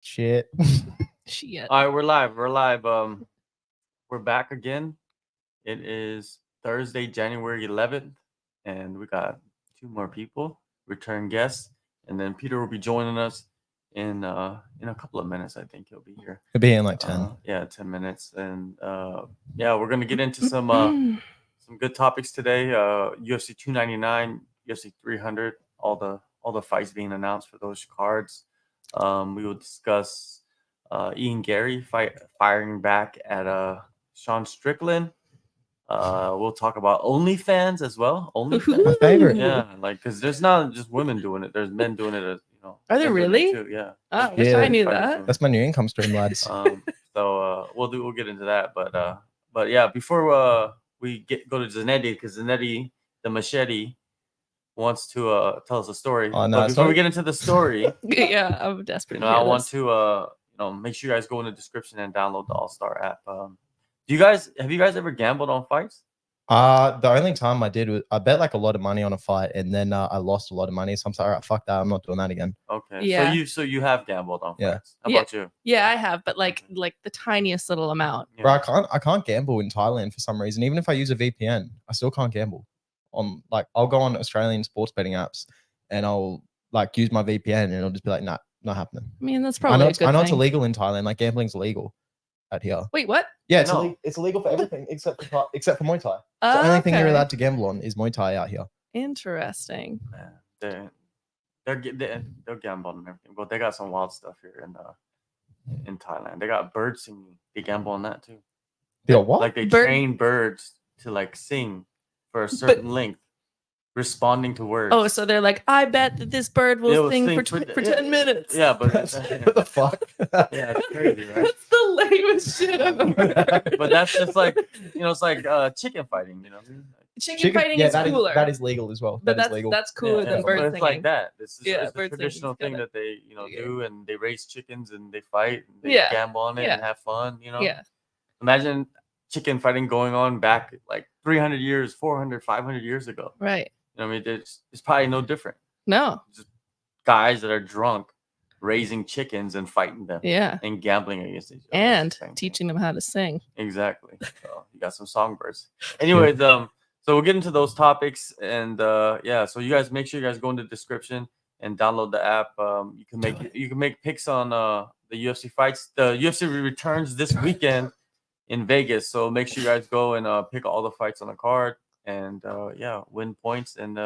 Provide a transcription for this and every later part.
Shit. Shit. All right, we're live. We're back again. It is Thursday, January 11th, and we got two more people, return guests, and then Peter will be joining us in a couple of minutes. I think he'll be here. He'll be in like 10. 10 minutes, and we're gonna get into some good topics today. UFC 299, UFC 300, all the fights being announced for those cards. We will discuss Garry firing back at Sean Strickland. We'll talk about OnlyFans as well. OnlyFans, my favorite. Yeah, like because there's not just women doing it; there's men doing it. As you know, are there really? Too. Yeah. Oh, I wish I knew that. That's my new income stream, lads. So we'll get into that, but yeah, before we go to Zanetti, because Zanetti the machete wants to tell us a story. Oh, no, but before we get into the story, yeah, I'm desperate. I want to make sure you guys go in the description and download the All-Star app. Have you guys ever gambled on fights? The only time I did was I bet like a lot of money on a fight, and then I lost a lot of money. So I'm like, all right, fuck that, I'm not doing that again. Okay. Yeah. So you have gambled on Yeah. fights. How about you? Yeah, I have, but like the tiniest little amount. Yeah. Bro, I can't gamble in Thailand for some reason. Even if I use a VPN, I still can't gamble. I'll go on Australian sports betting apps and I'll like use my VPN and it'll just be like, nah, not happening. I mean, that's probably a good I know thing. it's illegal in Thailand. Like gambling's illegal out here. Wait, what? Yeah, No. it's illegal for everything except for Muay Thai. The only thing you're allowed to gamble on is Muay Thai out here. Interesting. Man, they're gambling on everything, but they got some wild stuff here in Thailand. They got birds singing. They gamble on that too. They got what? Like they train birds to like sing for a certain length, responding to words. Oh, so they're like, I bet that this bird will sing for 10 minutes. Yeah, but What the fuck? Yeah, it's crazy, right? That's the lamest shit I've ever heard. But that's just like it's like chicken fighting, you know. Chicken fighting is cooler. That is legal as well. But that is legal. that's cooler than bird it's singing. like that. This is Yeah, it's the traditional thing that they do, and they raise chickens and they fight and they gamble on it and have fun. Yeah. Imagine chicken fighting going on back like 300 years, 400, 500 years ago. Right. I mean, it's probably no different. No. Just guys that are drunk raising chickens and fighting them. Yeah. And gambling against each other. And teaching them how to sing. Exactly. So you got some songbirds. Anyways, so we'll get into those topics, and so you guys make sure you guys go in the description and download the app. You can make picks on the UFC fights. The UFC returns this weekend in Vegas, so make sure you guys go and pick all the fights on the card, and win points and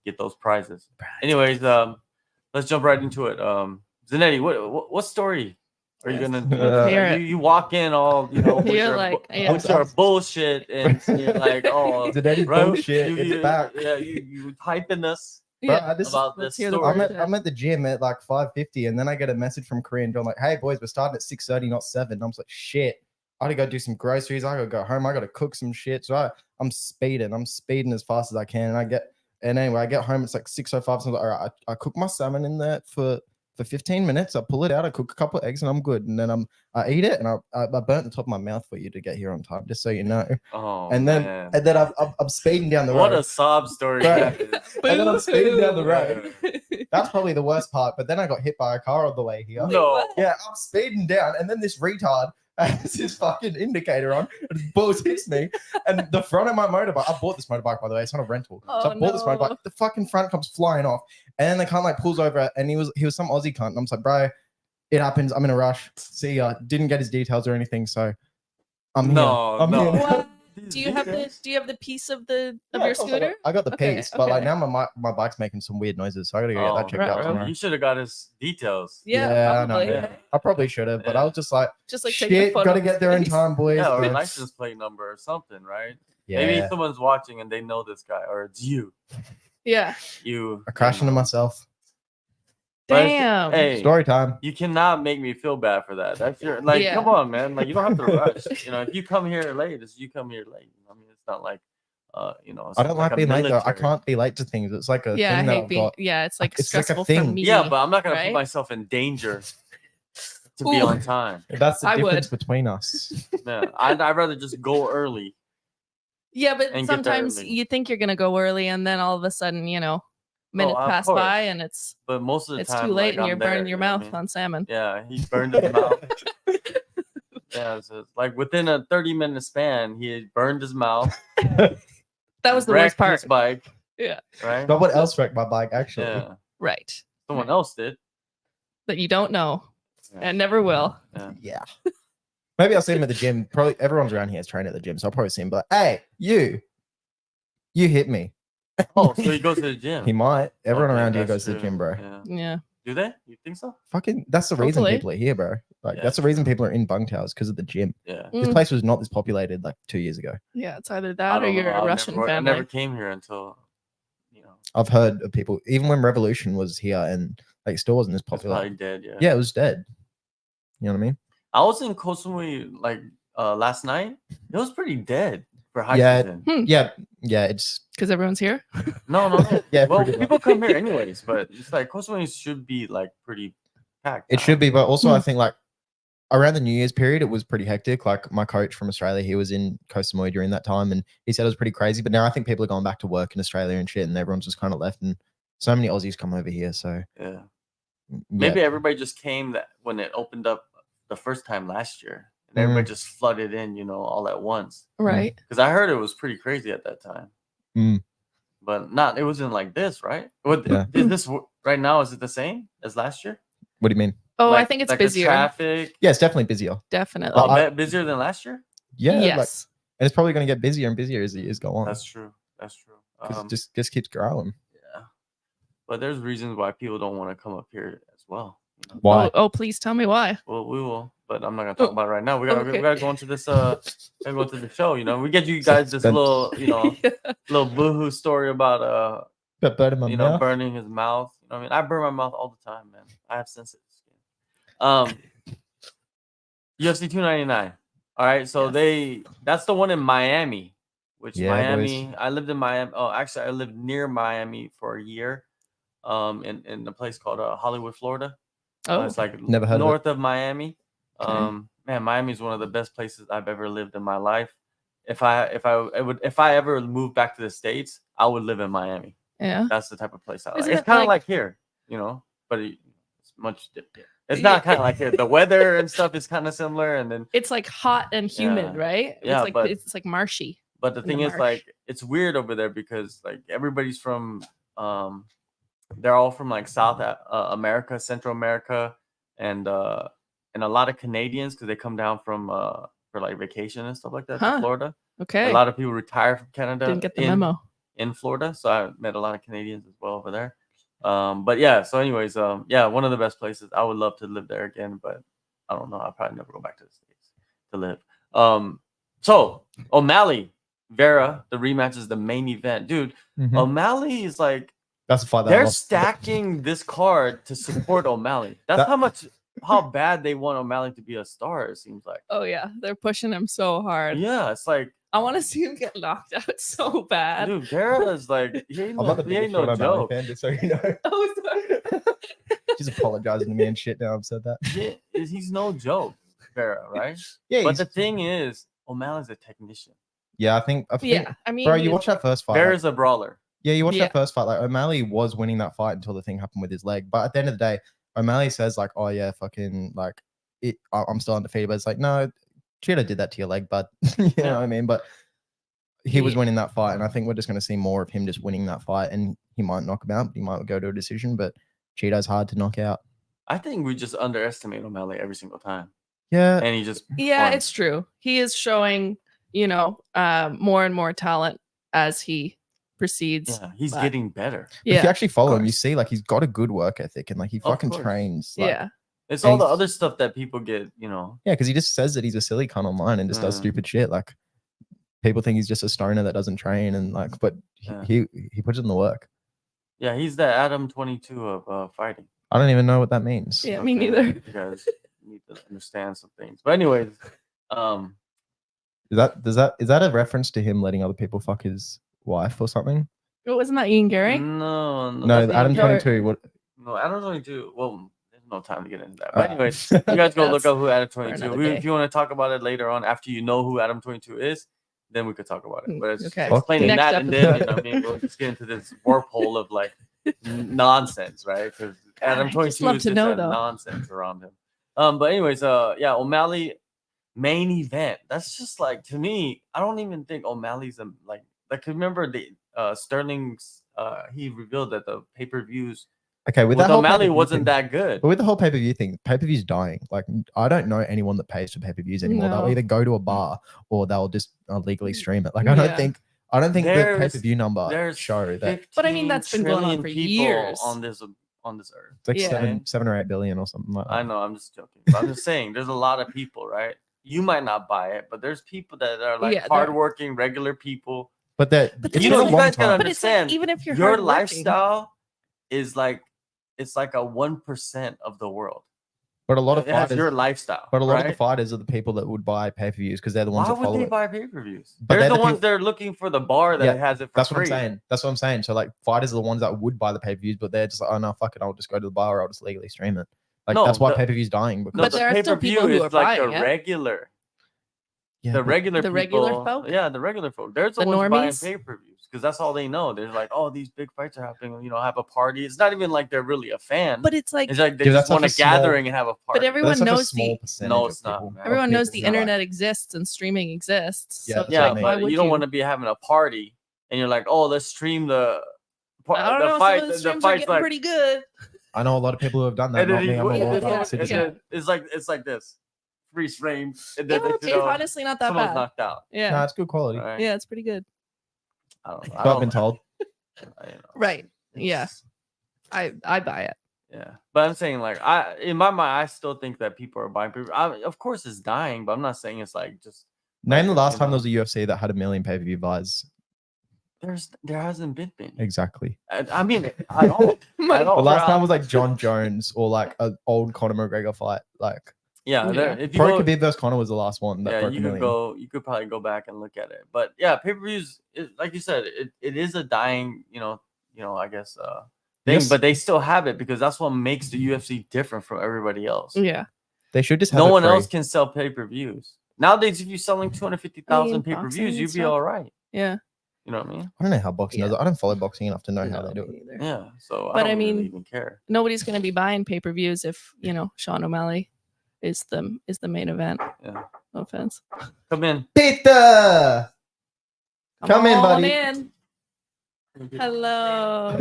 get those prizes. Anyways, let's jump right into it. Zanetti, what story are you gonna? You walk in all with your bullshit, and you're like, oh, Zanetti bullshit. It's back. Yeah, you hyping us. Yeah, about this story. I'm at the gym at like 5:50, and then I get a message from Korean John like, "Hey boys, we're starting at 6:30, not 7." And I'm like, "Shit, I gotta go do some groceries. I gotta go home. I gotta cook some shit." So I'm speeding as fast as I can, and anyway, I get home. It's like 6:05. So I'm like, all right, I cook my salmon in there for 15 minutes. I pull it out. I cook a couple of eggs, and I'm good. And then I eat it, and I burnt the top of my mouth for you to get here on time, just so you know. Oh, and then I'm speeding down the road. What a sob story! Right. And then I'm speeding down the road. That's probably the worst part. But then I got hit by a car on the way here. No. Yeah, I'm speeding down, and then this retard has his fucking indicator on, and his balls hits me, and the front of my motorbike. I bought this motorbike, by the way. It's not a rental. So I bought this motorbike. The fucking front comes flying off, and then the cunt like pulls over, and he was some Aussie cunt. And I'm just like, bro, it happens. I'm in a rush. See ya. Didn't get his details or anything, so I'm here. No. What? Do you have the piece of your scooter? I got the piece, but like now my bike's making some weird noises, so I gotta go get that checked out tomorrow. You should have got his details. Yeah, I know. Yeah. I probably should have, but I was just like shit, gotta get there in time, boys. Yeah, or a license plate number or something, right? Yeah. Maybe someone's watching and they know this guy, or it's you. Yeah. I crashed into myself. Damn. Hey, story time. You cannot make me feel bad for that. That's your come on, man. Like you don't have to rush. If you come here late, you come here late. I mean, it's not like I don't like being late though. I can't be late to things. It's like a thing I that hate I've got. Yeah, it's like it's stressful like a thing. for me. Yeah, but I'm not gonna put myself in danger to be on time. That's the difference between us. Yeah, I'd rather just go early. Yeah, but sometimes you think you're gonna go early, and then all of a sudden, minutes of pass course. by and it's But most of the it's time, too late like, and you're I'm there, burning your you know what I mouth mean? on salmon. Yeah, he burned his mouth. Yeah, so it's like within a 30-minute span, he had burned his mouth. That was the wrecked worst part. his bike. Yeah. Right. But what else wrecked my bike? Actually, Yeah. Right. Someone else did. That you don't know Yeah. and never will. Yeah. Maybe I'll see him at the gym. Probably everyone's around here is trained at the gym, so I'll probably see him. But hey, you hit me. Oh, so he goes to the gym. He might. Everyone Okay, around here that's goes to the gym, bro. Yeah. Do they? You think so? Fucking, that's the reason Hopefully. people are here, bro. Like, Yeah, that's the reason people are in bunk towers because of the gym. Yeah. This place was not this populated like 2 years ago. Yeah, it's either I that or don't you're know. a Russian I family. never came here until, you know. I've heard of people, even when Revolution was here and like still wasn't as It's popular. probably dead. Yeah. Yeah, it was dead. You know what I mean? I was in Koh Samui like last night. It was pretty dead for high Yeah. season. Yeah, it's Because everyone's here. No. Yeah, Well, pretty much. people come here anyways, but it's like Koh Samui should be like pretty packed. it now. should be, but also I think like around the New Year's period, it was pretty hectic. Like my coach from Australia, he was in Koh Samui during that time, and he said it was pretty crazy. But now I think people are going back to work in Australia and shit, and everyone's just kind of left. And so many Aussies come over here. So Yeah. yeah. Maybe everybody just came that when it opened up the first time last year, and everybody just flooded in, you know, all at once. Right. Because I heard it was pretty crazy at that time. But not, it wasn't like this, right? What is this right now? Is it the same as last year? What do you mean? Oh, Like, I think it's like the busier. traffic. Yeah, it's definitely busier. Definitely. Oh, I bet busier than last year. Yeah, yes. like, and it's probably going to get busier and busier as the years go on. That's true. That's true. Because it just keeps growing. Yeah, but there's reasons why people don't want to come up here as well. You know? Why? Oh, please tell me why. Well, we will, but I'm not gonna talk about it right now. We gotta go into this. Gotta go to the show. You know, we get you guys this little, you know, little boohoo story about burning you know, burning his mouth. You know, what I mean, I burn my mouth all the time, man. I have sensitive skin. UFC 299. All right, so that's the one in Miami, which Miami. Boys. I lived in Miami. Oh, actually, I lived near Miami for a year. In a place called Hollywood, Florida. Oh, it's like never heard north of Miami. Man, Miami is one of the best places I've ever lived in my life. If I ever moved back to the States, I would live in Miami. Yeah, that's the type of place I like. It's kind of like here, you know, but it's much different. It's not kind of like here. The weather and stuff is kind of similar, and then it's like hot and humid, right? Yeah, it's like marshy. But the thing is, like, it's weird over there because like everybody's from they're all from like South America, Central America, and a lot of Canadians because they come down from for like vacation and stuff like that to Florida. Okay. A lot of people retire from Canada. Didn't get the memo. In Florida, so I met a lot of Canadians as well over there. But yeah, so anyways, yeah, one of the best places. I would love to live there again, but I don't know. I'll probably never go back to the States to live. So O'Malley, Vera, the rematch is the main event, dude. O'Malley is like. That's a fight. They're stacking this card to support O'Malley. That's how bad they want O'Malley to be a star. It seems like. Oh yeah, they're pushing him so hard. Yeah, it's like I want to see him get knocked out so bad. Dude, Vera is like he ain't no joke. Fan, just so you know. Oh, sorry. She's apologizing to me and shit. Now I've said that. He's no joke, Vera, right? Yeah. But the thing is, O'Malley's a technician. Yeah, I think. Yeah, I mean, bro, you watch that first fight. Vera's a brawler. Yeah, you watch that first fight. Like O'Malley was winning that fight until the thing happened with his leg. But at the end of the day, O'Malley says like, "Oh yeah, fucking like I'm still undefeated." But it's like, no, Cheetah did that to your leg, bud. You know what I mean? But he was winning that fight, and I think we're just going to see more of him just winning that fight. And he might knock him out. He might go to a decision, but Cheetah's hard to knock out. I think we just underestimate O'Malley every single time. Yeah, and he just it's true. He is showing, you know, more and more talent as he proceeds. Yeah, he's getting better. Yeah, if you actually follow him, you see like he's got a good work ethic and like he fucking trains. Like, it's all the other stuff that people get, you know. Yeah, because he just says that he's a silly cunt online and just does stupid shit. Like people think he's just a stoner that doesn't train and like, but he puts in the work. Yeah, he's the Adam 22 of fighting. I don't even know what that means. Yeah, me neither. You guys need to understand some things. But anyways, is that a reference to him letting other people fuck his wife or something? Oh, wasn't that Ian Garry? No, Adam 22. What? No, Adam 22. Well, there's no time to get into that. But anyways, you guys go look up who Adam 22 is. If you want to talk about it later on, after you know who Adam 22 is, then we could talk about it. But it's explaining that, and then you know, what I mean, we'll just get into this warp hole of like nonsense, right? Because Adam I 22 just love is to just know, that though. nonsense around him. But anyways, yeah, O'Malley main event. That's just like, to me, I don't even think O'Malley's like remember the Sterling's he revealed that the pay-per-views Okay, with with that whole O'Malley pay-per-view wasn't thing- that good. But with the whole pay-per-view thing, pay-per-view's dying. Like, I don't know anyone that pays for pay-per-views anymore. No. They'll either go to a bar or they'll just legally stream it. Like, I don't Yeah. think the There's- pay-per-view number There's show that But I mean, that's been going on 15 for trillion people years. on this earth. it's like Yeah. seven or 8 billion or something like that. I know, I'm just joking. But I'm just saying, there's a lot of people, right? You might not buy it, but there's people that are like Yeah, they're- hardworking, regular people. But that But it's the been You a know, you long guys gotta time. But it's like, understand, even if you're your hardworking- lifestyle is like, it's like a 1% of the world. But a lot of That's fighters, your lifestyle. but a lot of the right? fighters are the people that would buy pay-per-views because they're the ones Why that would follow they it. buy pay-per-views? But They're they're the the ones peop- that are looking for the bar that Yeah, has it for That's what free. I'm saying. That's what I'm saying. So like fighters are the ones that would buy the pay-per-views, but they're just like, oh no, fuck it, I'll just go to the bar or I'll just legally stream it. Like No, that's why the- pay-per-view's dying because No, But the there are still pay-per-view people who is are like the buying it. regular. yeah, The but- regular The regular people- folk? Yeah, the regular folk. They're the The ones buying normies? pay-per-views because that's all they know. They're like, oh, these big fights are happening. Have a party. It's not even like they're really a fan. But it's like, it's like they Dude, just that's want a such a small- gathering and have a party. but everyone that's such a knows small the percentage No, of it's not, people- man. of everyone knows people the who buy. internet exists and streaming exists. Yeah, So that's yeah, what I mean. why but would you don't want to be having a party and you're like, oh, let's stream the I don't know. fight. Some of the The streams are fight's getting like, pretty good. I know a lot of people who have done that. and Not then me. I'm a yeah, law-abiding yeah, and citizen. then it's like this, freeze frame, and then Yeah, it's honestly not that someone's bad. knocked out. Yeah. No, it's good quality. Right? Yeah, it's pretty good. I don't know. But I've been told. Right. Yeah. I buy it. Yeah, but I'm saying like in my mind, I still think that people are buying. Of course, it's dying, but I'm not saying it's like just. Name the like, last you time know, there was a UFC that had 1 million pay-per-view buys. there hasn't been many. Exactly. I mean, at all. At all. The last time was like John Jones or like an old Conor McGregor fight. Like Yeah, Yeah. if you Pro go, Khabib versus Conor was the last one that yeah, broke you 1 could million. go. You could probably go back and look at it. But yeah, pay-per-views, like you said, it is a dying, I guess thing. Yes. But they still have it because that's what makes the UFC different from everybody else. Yeah. They should just have No it one free. else can sell pay-per-views nowadays. If you're selling 250,000 boxing pay-per-views, and you'd be stuff. all right. Yeah. You know what I mean? I don't know how boxing does Yeah. it. I don't follow boxing enough to know how No, they do me it. neither. Yeah. So But I I don't really mean- even care. Nobody's gonna be buying pay-per-views if, Sean O'Malley is the main event. Yeah. No offense. Come in. Peter! Come in, on buddy. in. Hello.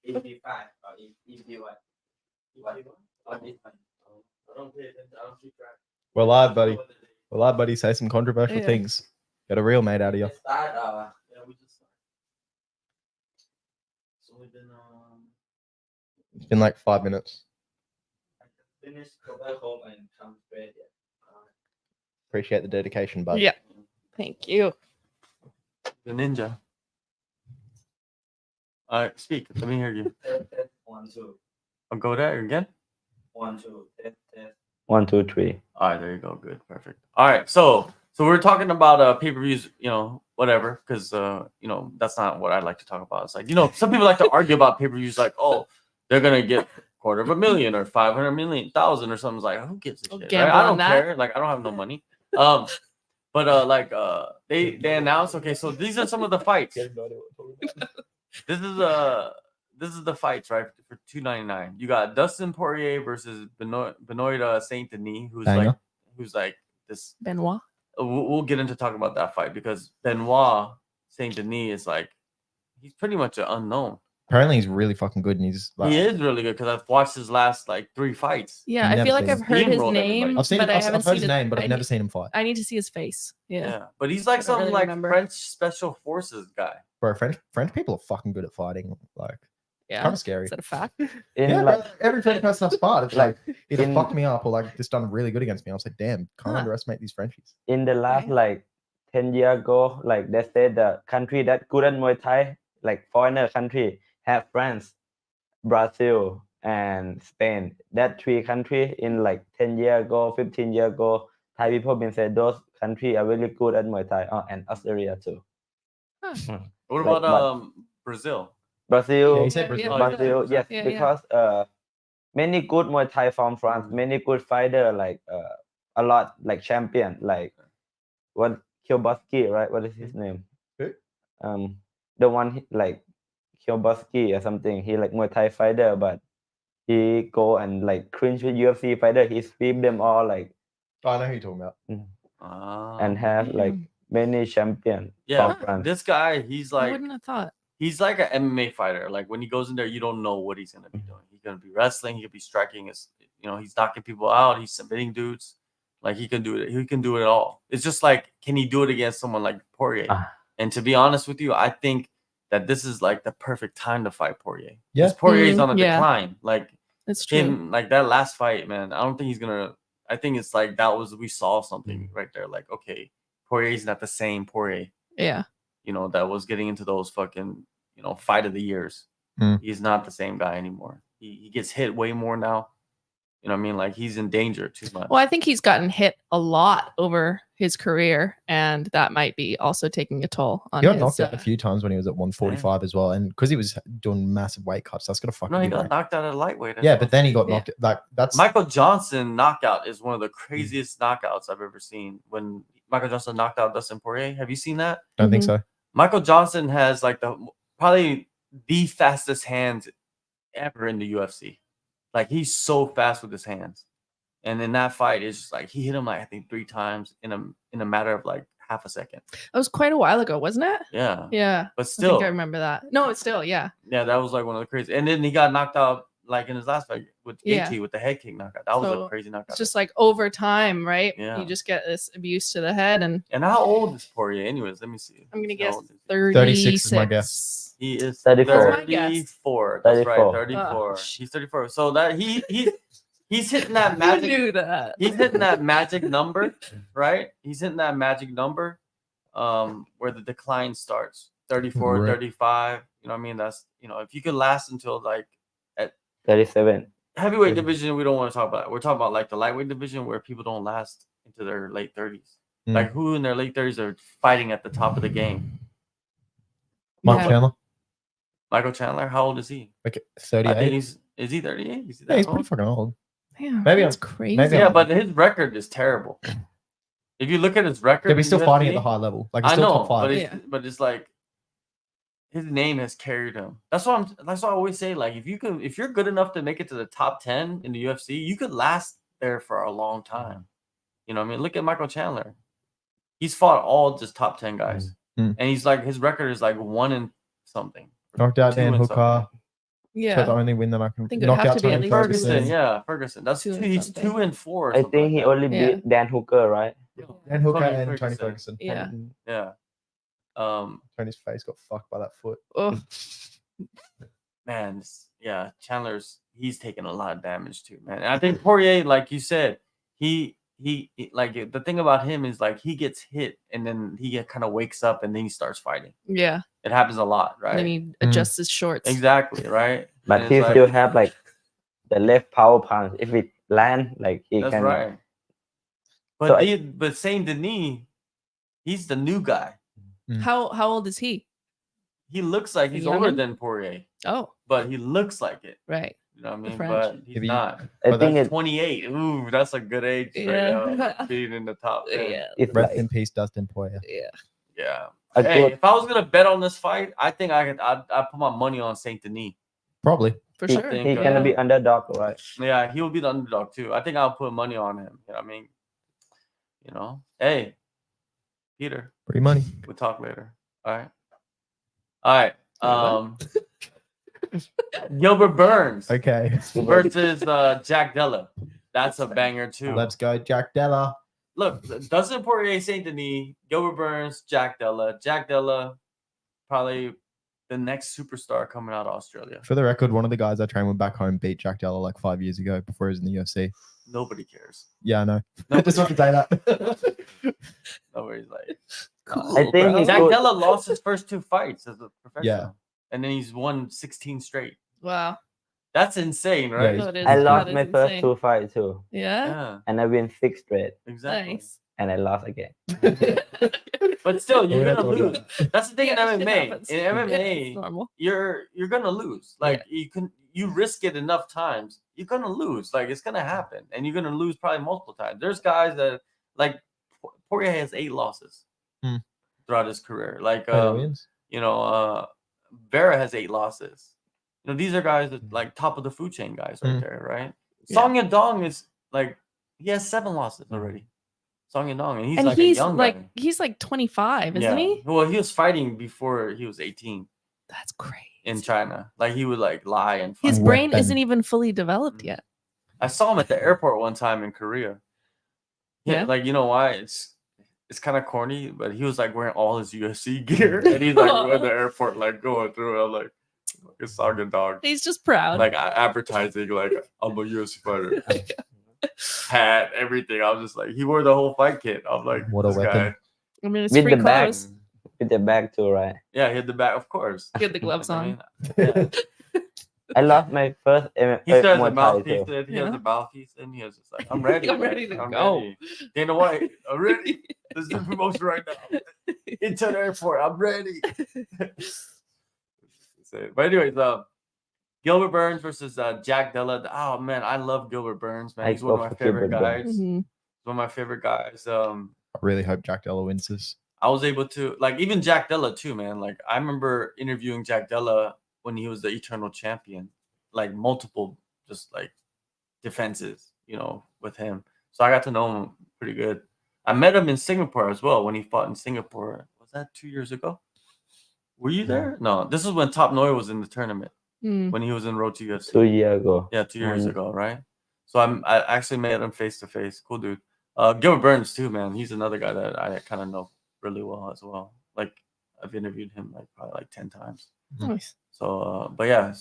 EP5 or EP1? We're live, buddy. We're live, buddy. Say some controversial Yeah. things. Got a real mate out of you. Start or It's been like 5 minutes. finish, go back home and come straight. Appreciate the dedication, bud. Yeah. Thank you. The ninja. All right, speak. Let me hear you. Test, 1, 2. I'll go there again. 1, 2. Test. 1, 2, 3. All right, there you go. Good, perfect. All right, so we're talking about pay-per-views, whatever, because that's not what I like to talk about. It's like, some people like to argue about pay-per-views, like, oh, they're gonna get $250,000 or 500,000 or something. It's like, who gives a I'll shit? gamble Right? I on don't that. care. Like, I don't have no money. But they announced, okay, so these are some of the fights. This is the fights, right? For $299. You got Dustin Poirier versus Benoit Saint Denis, Banger. who's like this. Benoit. We'll get into talking about that fight because Benoit Saint Denis is like, he's pretty much an unknown. Apparently, he's really fucking good, and he's like, He is really good because I've watched his last like 3 fights. Yeah, I've I never feel like seen I've him. heard his Steamrolled name, everybody. I've seen, but I I've haven't heard seen his name, but I've I never need- seen him fight. I need to see his face. Yeah, Yeah. but he's like I don't some really like remember. French special forces guy. Bro, French people are fucking good at fighting. Like, Yeah. kind of scary. Is that a fact? In Yeah, like, bro, every French person I've sparred, it's like either in- fucked me up or like just done really good against me. I was like, damn, can't Huh. underestimate these Frenchies. in the last Okay. like 10 years ago, like they said the country that good at Muay Thai, like foreigner country, have France, Brazil, and Spain. That 3 country in like 10 years ago, 15 years ago, Thai people been said those countries are really good at Muay Thai. And Australia too. What Like, about but- Brazil? Brazil, Yeah, he said Yeah, Brazil. yeah. Brazil, yes, Yeah, yeah. because many good Muay Thai from France, many good fighter like a lot like champion like what Kielbowski, right? What is his name? Who? The one like Kielbowski or something. He like Muay Thai fighter, but he go and like cringe with UFC fighter. He sweep them all like I know who you're talking about. and have like many champion yeah. from France. This guy, he's I like wouldn't have thought. he's like an MMA fighter. Like when he goes in there, you don't know what he's gonna be doing. He's gonna be wrestling. He could be striking. He's knocking people out. He's submitting dudes. Like he can do it. He can do it all. It's just like, can he do it against someone like Poirier? And to be honest with you, I think that this is like the perfect time to fight Poirier. Yeah. Because Poirier's on a Yeah. decline. Like It's true. him, like that last fight, man. I don't think he's gonna. I think it's like we saw something right there. Like, okay, Poirier's not the same Poirier. Yeah. That was getting into those fucking, fight of the years. He's not the same guy anymore. He gets hit way more now. You know what I mean? Like he's in danger too much. Well, I think he's gotten hit a lot over his career, and that might be also taking a toll on He got his. knocked out a few times when he was at 145 as well, and because he was doing massive weight cuts, that's gonna fucking. No, he be got right. knocked out at lightweight. Yeah, but then he got knocked. Like that's Michael Johnson knockout is one of the craziest knockouts I've ever seen. When Michael Johnson knocked out Dustin Poirier, have you seen that? I don't think so. Michael Johnson has like probably the fastest hands ever in the UFC. Like he's so fast with his hands. And in that fight, it's just like he hit him like I think 3 times in a matter of like half a second. That was quite a while ago, wasn't it? Yeah. Yeah. But I still, think I remember that. No, it's still, yeah. yeah, that was like one of the crazy. And then he got knocked out like in his last fight with AT with the head kick knockout. That was So a crazy knockout. It's just like over time, right? Yeah. You just get this abuse to the head, and how old is Poirier? Anyways, let me see. I'm gonna How guess old is he? 36 is my guess. He is 34. That's my guess. 34. That's right, 34. 34. Oh, He's 34. So that he's hitting that I magic. knew that. He's hitting that magic number, right? He's hitting that magic number where the decline starts. 34, Right. 35. You know what I mean? That's, if you could last until like 37. heavyweight division, we don't want to talk about it. We're talking about like the lightweight division where people don't last into their late 30s. Like who in their late 30s are fighting at the top of the game? Mark Yeah. Chandler, Michael Chandler, how old is he? like I 38. think is he 38? Is he that Yeah, he's old? pretty fucking old. Damn, Maybe that's I'm- crazy. maybe Yeah, I'm- but his record is terrible. If you look at his record, Yeah, but he's in still fighting at UFC, the high level. Like he's I still know, top 5. but it's like his name has carried him. That's what I always say. Like if you're good enough to make it to the top 10 in the UFC, you could last there for a long time. You know what I mean? Look at Michael Chandler. He's fought all just top 10 guys. And he's like his record is like 1 in something. Knocked out 2 Dan and Hooker. something. Yeah. So the only win that I can think it would knocked have out to be at Tony least Ferguson, yeah, Ferguson. That's 2 and he's something. 2 and 4. or I something think like he that. only Yeah. beat Dan Hooker, right? Dan Hooker Tony and Tony Ferguson. Ferguson. Yeah. Yeah. Tony's face got fucked by that foot. Oh, Man, Chandler's he's taken a lot of damage too, man. And I think Poirier, like you said, he like the thing about him is like he gets hit and then he kind of wakes up and then he starts fighting. yeah. It happens a lot, right? And then he adjusts his shorts. Exactly, right? But And he it's still have like the left power punch. If it land, like he that's can. right. But So but Saint Denis, he's the new guy. How old is he? He looks like A he's older youngin'? than Poirier, Oh, but he looks like it. right. You know what I mean? French. But he's Maybe- not. I But think that's it, 28. Ooh, that's a good age. Yeah. Being in the top 10. Yeah. it's Rest like in peace, Dustin Poirier. Yeah. Yeah. a Hey, good. if I was gonna bet on this fight, I think I'd put my money on Saint Denis. Probably. For He, sure. think, he uh, gonna be underdog, right? Yeah, he'll be the underdog too. I think I'll put money on him. You know what I mean? Hey, Peter, Free money. we'll talk later. All right. Gilbert Burns Okay. versus Jack Della. That's a banger too. Let's go, Jack Della. Look, Dustin Poirier, Saint Denis, Gilbert Burns, Jack Della. Jack Della, probably the next superstar coming out of Australia. For the record, one of the guys I trained with back home beat Jack Della like 5 years ago before he was in the UFC. Nobody cares. Yeah, I know. I just want to say that. Nobody's like. I think he's Jack good. Della lost his first 2 fights as a professional. Yeah. And then he's won 16 straight. Wow. That's insane, right? Yeah, That is- I that lost is my first insane. 2 fights too, Yeah. Yeah, and I win 6 straight, exactly. Nice. and I lost again. But still, you're Yeah, gonna that's lose. what That's the thing Yeah, in shit MMA. happens. In Yeah, it's MMA, normal. you're gonna lose. Like you risk it enough times, you're gonna lose. Like it's gonna happen, and you're gonna lose probably multiple times. There's guys that like Poirier has 8 losses Hmm. throughout his career. Like wins. you know, Vera has 8 losses. You know, these are guys that like top of the food chain guys right there, right? Yeah. Song Yadong is like he has 7 losses already. Song Yadong, and he's And like a young like guy. he's like 25, isn't he? Well, he was fighting before he was 18 That's great. in China. Like he would like lie and His fight. brain Weapon. isn't even fully developed yet. I saw him at the airport one time in Korea. Yeah, Yeah? like you know why? It's kind of corny, but he was like wearing all his UFC gear, and he's like at the airport, like going through. I'm like, it's Song Yadong. He's just proud. Like advertising, like I'm a UFC fighter. Hat, everything. I was just like, he wore the whole fight kit. I'm like, What a this weapon. guy. I mean, it's With free the bag. clothes. With the bag too, right? Yeah, he had the back, of course. He had the gloves I on. mean, yeah. I lost my first He still has a Muay Thai mouthpiece too. in. He has Yeah. a mouthpiece in. He has just like, I'm ready. I'm ready to I'm go. ready. Dana White, I'm ready. This is the promotion right now. Into the airport, I'm ready. But anyways, Gilbert Burns versus Jack Della. Oh man, I love Gilbert Burns, man. I He's one of go my for favorite Gilbert Burns. guys. Mhm. One of my favorite guys. I really hope Jack Della wins this. I was able to like even Jack Della too, man. Like I remember interviewing Jack Della when he was the Eternal Champion, like multiple just like defenses, you know, with him. So I got to know him pretty good. I met him in Singapore as well when he fought in Singapore. Was that 2 years ago? Were you there? No, this is when Top Noi was in the tournament Mm. when he was in Road to UFC. 2 years ago. Yeah, 2 years Mm. ago, right? So I actually met him face to face. Cool dude. Gilbert Burns too, man. He's another guy that I kind of know really well as well. Like I've interviewed him like probably like 10 times. Nice. So but yeah,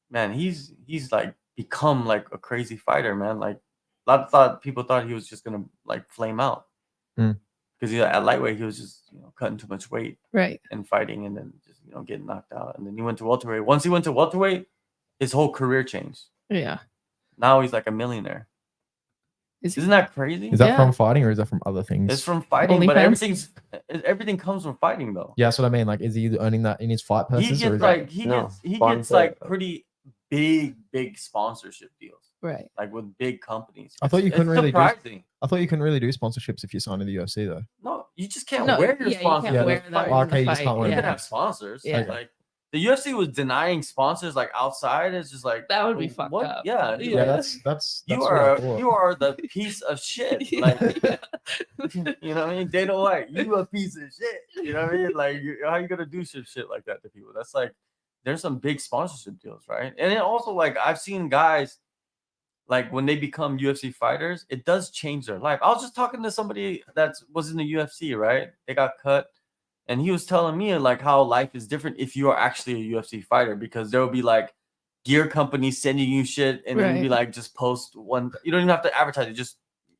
man, he's like become like a crazy fighter, man. Like people thought he was just gonna like flame out. Mm. Because at lightweight he was just, you know, cutting too much weight Right. and fighting and then just, you know, getting knocked out. And then he went to welterweight. Once he went to welterweight, his whole career changed. Yeah. Now he's like a millionaire. Isn't that crazy? Is that Yeah. from fighting or is that from other things? It's from fighting, but OnlyFans? everything comes from fighting though. Yeah, that's what I mean. Like, is he earning that in his fight He purses? or gets is like No, he gets sponsor. like pretty big sponsorship deals, Right. like with big companies. I thought you It's couldn't really do- surprising. I thought you couldn't really do sponsorships if you signed to the UFC though. No, you just can't No, wear your yeah, you sponsors. can't Yeah, in wear the that fight. in Okay, the you just fight. can't wear You them. can Yeah. have sponsors. Yeah. Like the UFC was denying sponsors like outside. It's just like That would be fucked what? up. Yeah, Yeah. Yeah, that's you what I are thought. you are the piece of shit. Like you know what I mean? Dana White, you a piece of shit. You know what I mean? Like how you gonna do shit like that to people? That's like there's some big sponsorship deals, right? And then also like I've seen guys like when they become UFC fighters, it does change their life. I was just talking to somebody that was in the UFC, right? They got cut. And he was telling me like how life is different if you are actually a UFC fighter, because there will be like gear companies sending you shit and then be Right. like just post one. You don't even have to advertise it.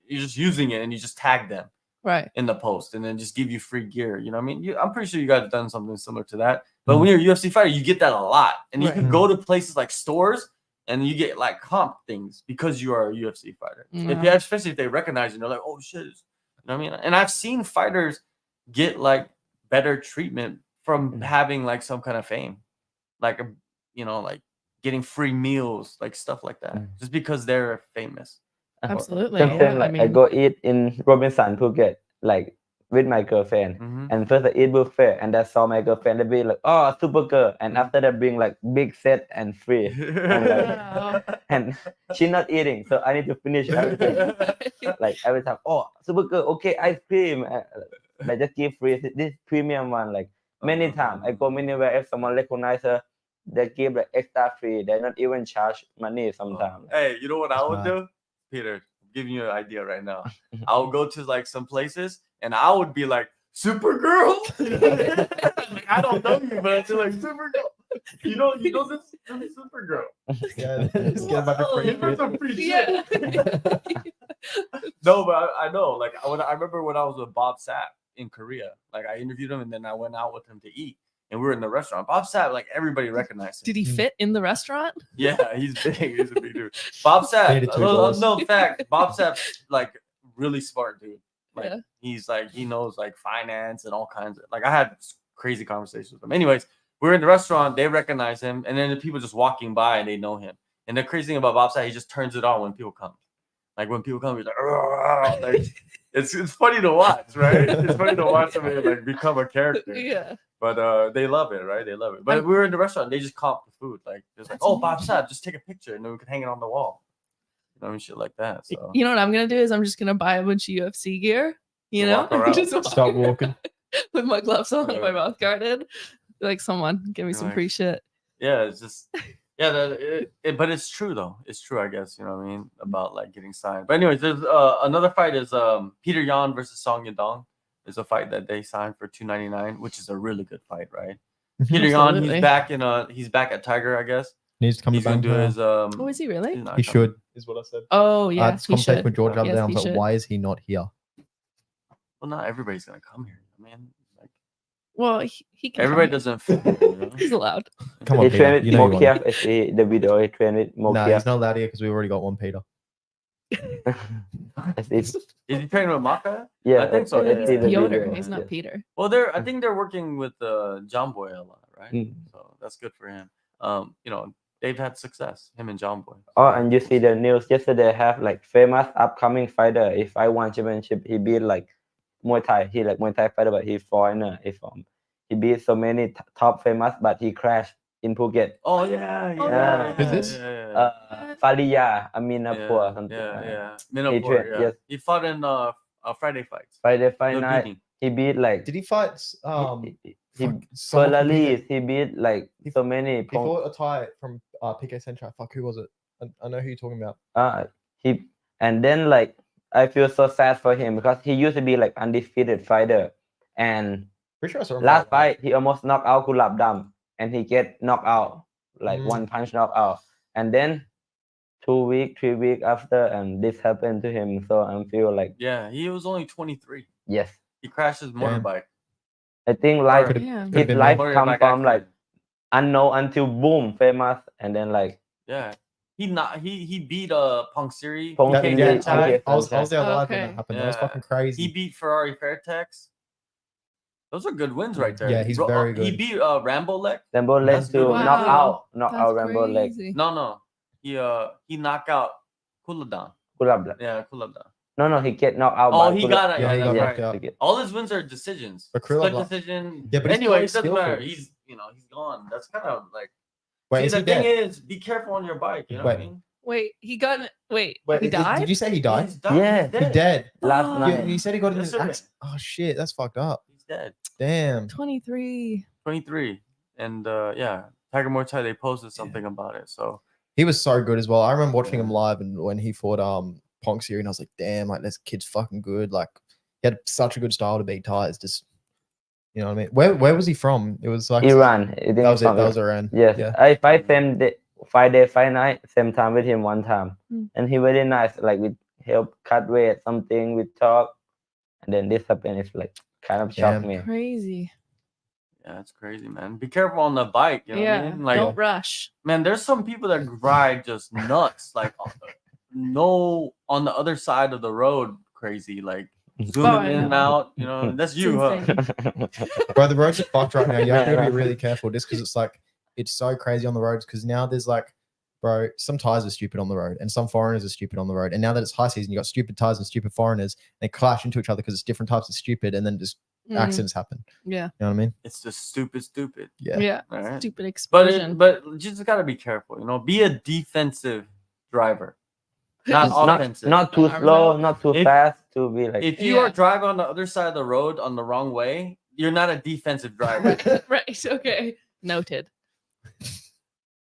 You're just using it and you just tag them Right. in the post and then just give you free gear. You know what I mean? I'm pretty sure you guys have done something similar to that. But when you're a UFC fighter, you get that a lot. And you Right. can go to places like stores and you get like comp things because you are a UFC fighter. If you, especially if they recognize you, they're like, oh shit. You know what I mean? And I've seen fighters get like better treatment from having like some kind of fame, like you know, like getting free meals, like stuff like that, just because they're famous. Absolutely. Sometimes Yeah. I like I mean, go eat in Robinson Phuket, like with my girlfriend. Mhm. And first I eat buffet, and I saw my girlfriend. They be like, "Oh, super girl," and after that bring like big set and free, Wow. and she not eating, so I need to finish everything. Like every time, "Oh, super girl, okay, ice cream." Like just give free this premium one. Like many times I go anywhere, if someone recognize her, they give like extra free. They not even charge money sometimes. Hey, you know what I would That's do, Peter? I'm giving you an idea right now. I would go to like some places and I would be like, Supergirl. Like, I don't know you, but I'd be like, Supergirl. You know this Supergirl. Yeah, just get a bunch of free Give her shit. some free Yeah. shit. No, but I know. Like I remember when I was with Bob Sapp in Korea. Like I interviewed him and then I went out with him to eat. And we were in the restaurant. Bob Sapp, like everybody recognized him. Did he fit in the restaurant? Yeah, he's big. He's a big dude. Bob Sapp. 82 balls. No fact. Bob Sapp's like really smart dude. Like Yeah. he's like he knows like finance and all kinds of like I had crazy conversations with him. Anyways, we're in the restaurant. They recognize him, and then the people just walking by and they know him. And the crazy thing about Bob Sapp, he just turns it on when people come. Like when people come, he's like, "Argh!" like it's funny to watch, right? It's funny to watch somebody like become a character. Yeah. But they love it, right? They love it. But we were in the restaurant, they just comped the food. Like it's like, That's oh, Bob amazing. Shad, just take a picture and then we can hang it on the wall. You know, and shit like that. So You know what I'm gonna do is I'm just gonna buy a bunch of UFC gear. You Walk know, around. just Start walking. with my gloves on and my Yeah. mouth guarded. Like someone give me You're some like- free shit. yeah, it's just but it's true though. It's true, I guess. You know what I mean about like getting signed. But anyways, there's another fight is Peter Yan versus Song Yadong. Is a fight that they signed for $299, which is a really good fight, right? Peter Yan, Absolutely. he's back at Tiger, I guess. Needs to come He's to gonna do Bangkok. his Oh, is he really? he's not He coming. should, is what I said. Oh I had yeah, this he conversation should. with George the other Yes, day. I was he like, should. why is he not here? Well, not everybody's gonna come here, man. Like Well, he can. everybody come. doesn't fit. You know? He's allowed. Come He on, Peter. trained with You know you want Mokia. I see the video. He trained with it. Nah, Mokia. he's not allowed here because we already got one Peter. It's, Is he training with Maka? yeah, I think so, I yeah, see yeah. the Piotr. video, He's not yeah. Peter. Well, I think they're working with John Boy a lot, right? Mm. So that's good for him. You know, they've had success, him and John Boy. Oh, and you see the news yesterday have like famous upcoming fighter. If I won championship, he beat like Muay Thai. He like Muay Thai fighter, but he foreigner. He beat so many top famous, but he crashed in Phuket. Oh yeah, Oh, yeah. Who's this? Yeah, Faria Aminapur, something. yeah. He Minapur, trained- yeah. yes. He fought in Friday fights. Friday fight No night, beating. he beat like Did he fight he fuck, someone from Ferraris. PK? He beat like He- so many. He fought a Thai from PK Central. Fuck, who was it? I know who you're talking about. And then like I feel so sad for him because he used to be like undefeated fighter, and Pretty sure I saw him last fight fight he almost knocked out Kulab Dam, and he get knocked out like Mm. one punch knocked out, and then 3 weeks after, and this happened to him. So I feel like Yeah, he was only 23. yes, He crashed his motorbike. I think Or- like Could've- Yeah. could've his been life me. come motorbike from like accident. unknown until boom famous, and then like Yeah. He beat Pong Siri. Pong That- Siri, yeah, PK I was there franchise. live when Okay. that happened. That was Yeah. fucking crazy. He beat Ferrari Fairtex. Those are good wins right there. Yeah, he's very He good. beat Rambo Lek. Rambo Leg That's to good. knock Wow. out Rambo Leg. crazy. No. He knocked out Kuladan. Kulab Dam. Yeah, Kuladan. No, he get knocked out. Oh, by he Kulab- got it. Yeah, he got that's knocked right. out. he get- All his wins are decisions. But Split Krillov- decision. Yeah, but he's anyway, very it doesn't matter. skillful. He's gone. That's kind of like. Wait, See, is the he thing dead? is, be careful on your bike. You know what I Wait. mean? Wait, he got. Wait, Wait, he died. Did you say he Yeah, died? he's done. Yeah, He's He dead. last Oh. Yeah, night. he said he got in Yes, an sir. accident. Oh shit, that's fucked up. He's dead. Damn. 23. 23. And yeah, Tiger Muay Thai, they posted something about it. So He was so good as well. I remember watching him Yeah. live and when he fought Pong Siri, and I was like, damn, like this kid's fucking good. Like he had such a good style to beat Thai. It's just, you know what I mean? Where was he from? It was like Iran. I think That was it. from That was Iran. Yes, Yeah. I fight same day, Friday, fight night, same time with him one time, Mm. and he very nice. Like we help cut weight, something we talk, and then this happened. It's like kind of shocked Damn. me. Crazy. yeah, it's crazy, man. Be careful on the bike. You know what I Yeah. mean? Like, Don't rush. man, there's some people that ride just nuts, like on the other side of the road, crazy, like zooming I in and know. out. You know, that's It's you, huh? insane. Bro, the roads are fucked right now. You have to be really careful just because it's like it's so crazy on the roads because now there's like, bro, some tires are stupid on the road and some foreigners are stupid on the road. And now that it's high season, you got stupid tires and stupid foreigners, they clash into each other because it's different types of stupid, and then just Mm, accidents happen. Yeah. You know what I mean? It's just stupid. Yeah. Yeah. All right. Stupid But explosion. but you just gotta be careful. You know, be a defensive driver, not not offensive. not too Arms slow, out. not too If- fast to be like. If you Yeah. are driving on the other side of the road on the wrong way, you're not a defensive driver. Right. Okay. Noted.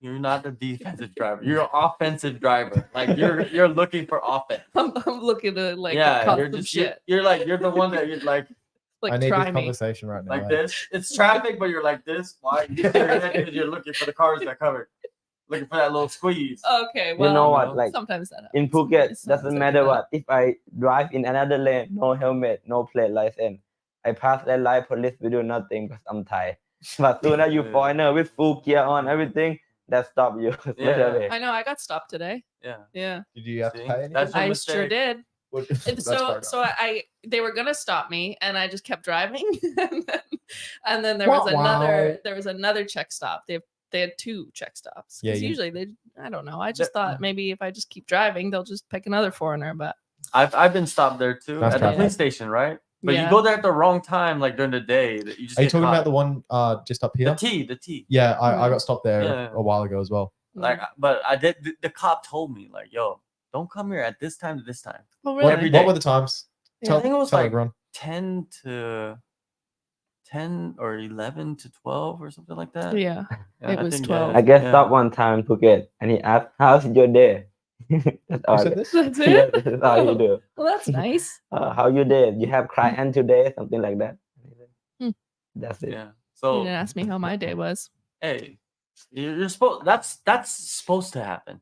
You're not a defensive driver. You're an offensive driver. Like you're looking for offense. I'm looking to like Yeah, cut you're some just shit. you're the one that you're like Like I need try this me. conversation right now. like eh? this. It's traffic, but you're like this. Why? Because you're looking for the cars that covered. Looking for that little squeeze. Okay. Well, you know you what? know, Like sometimes that happens. in Phuket, It's not doesn't so matter bad. what. If I drive in another lane, no helmet, no plate license, I pass that light, police will do nothing because I'm Thai. But soon as you Yeah. foreigner with full gear on, everything, that stop you. straight Yeah. away. I know. I got stopped today. Yeah. Yeah. Did you have See? to pay anything? That's your I mistake. sure did. What- And That's so fair so enough. I they were gonna stop me and I just kept driving and then there was Wow. another check stop. They had 2 check stops. Yeah, Because you- usually I don't know. I just That- thought maybe if I just keep driving, they'll just pick another foreigner, but I've been stopped there too That's at the traffic. police station, right? But Yeah. you go there at the wrong time, like during the day. That you just Are you get talking caught. about the one just up here? The T. Yeah, I Mm. got stopped there Yeah. a while ago as well. Like, but I did. The cop told me, like, yo, don't come here at this time to this time. Oh, What, really? Every day. what were the times? Yeah. Tell, I think it was tell like everyone. 10 or 11 to 12 or something like that. Yeah. Yeah, It I was think, 12. I guess yeah. stop one time in Phuket and he asked, "How's your day?" That's You all. said this? That's Yeah, it. this is how you Oh, do. well, that's nice. How you did? You have client today? Something like that. Hmm. That's it. Yeah. You So didn't ask me how my day was. hey, you're supposed. That's supposed to happen.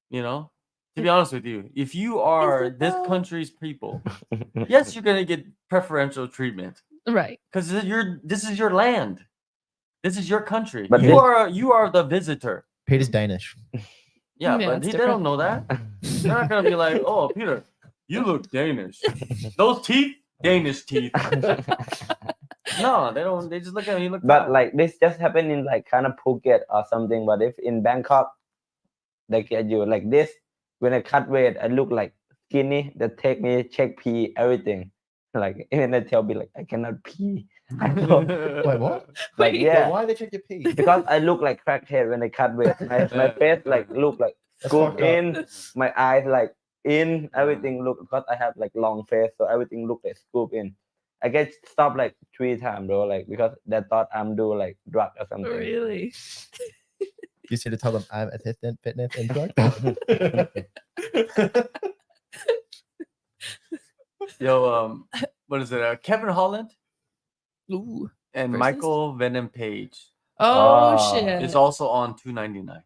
You know, to be honest with you, if you are it this though? country's people, yes, you're gonna get preferential treatment Right. because this is your land. This is your country. But you this- are the visitor. Peter's Danish. Yeah, Yeah, but it's they different. don't know that. They're not gonna be like, "Oh, Peter, you look Danish. Those teeth, Danish teeth." No, they don't. They just look at him. You look. But fat. like this just happened in like kind of Phuket or something. But if in Bangkok, they get you like this. When I cut weight, I look like skinny. They take me check pee everything. Like even they tell me like I cannot pee. I don't, Wait, what? like Wait. yeah, Why they check your pee? because I look like crackhead when I cut weight. My face like look like That's scoop fucked up. in. My eyes like in. Everything look because I have like long face, so everything look like scoop in. I get stopped like 3 times, bro. Like because they thought I'm do like drug or something. Really? You should have told them I'm a fitness instructor. Yo, what is it? Kevin Holland Ooh. and Versus? Michael Venom Page. Oh, Ah. shit. It's also on 299.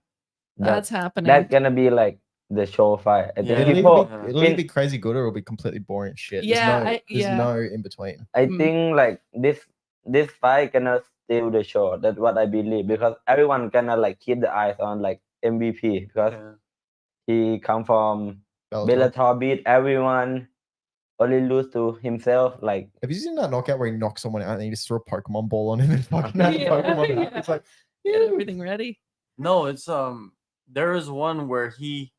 That's happening. That's gonna be like the show fight. I think Yeah. It'll, people. it'll either be crazy good or it'll be completely boring as shit. Yeah, There's no in between. I Mm. think like this fight gonna steal the show. That's what I believe because everyone gonna like keep the eyes on like MVP because Yeah. he come from Bellator. Bellator, beat everyone, only lose to himself. Like Have you seen that knockout where he knocks someone out and he just threw a Pokemon ball on him and fucking had Yeah, Pokemon? yeah. It's like, Get everything ready. No, it's there is one where he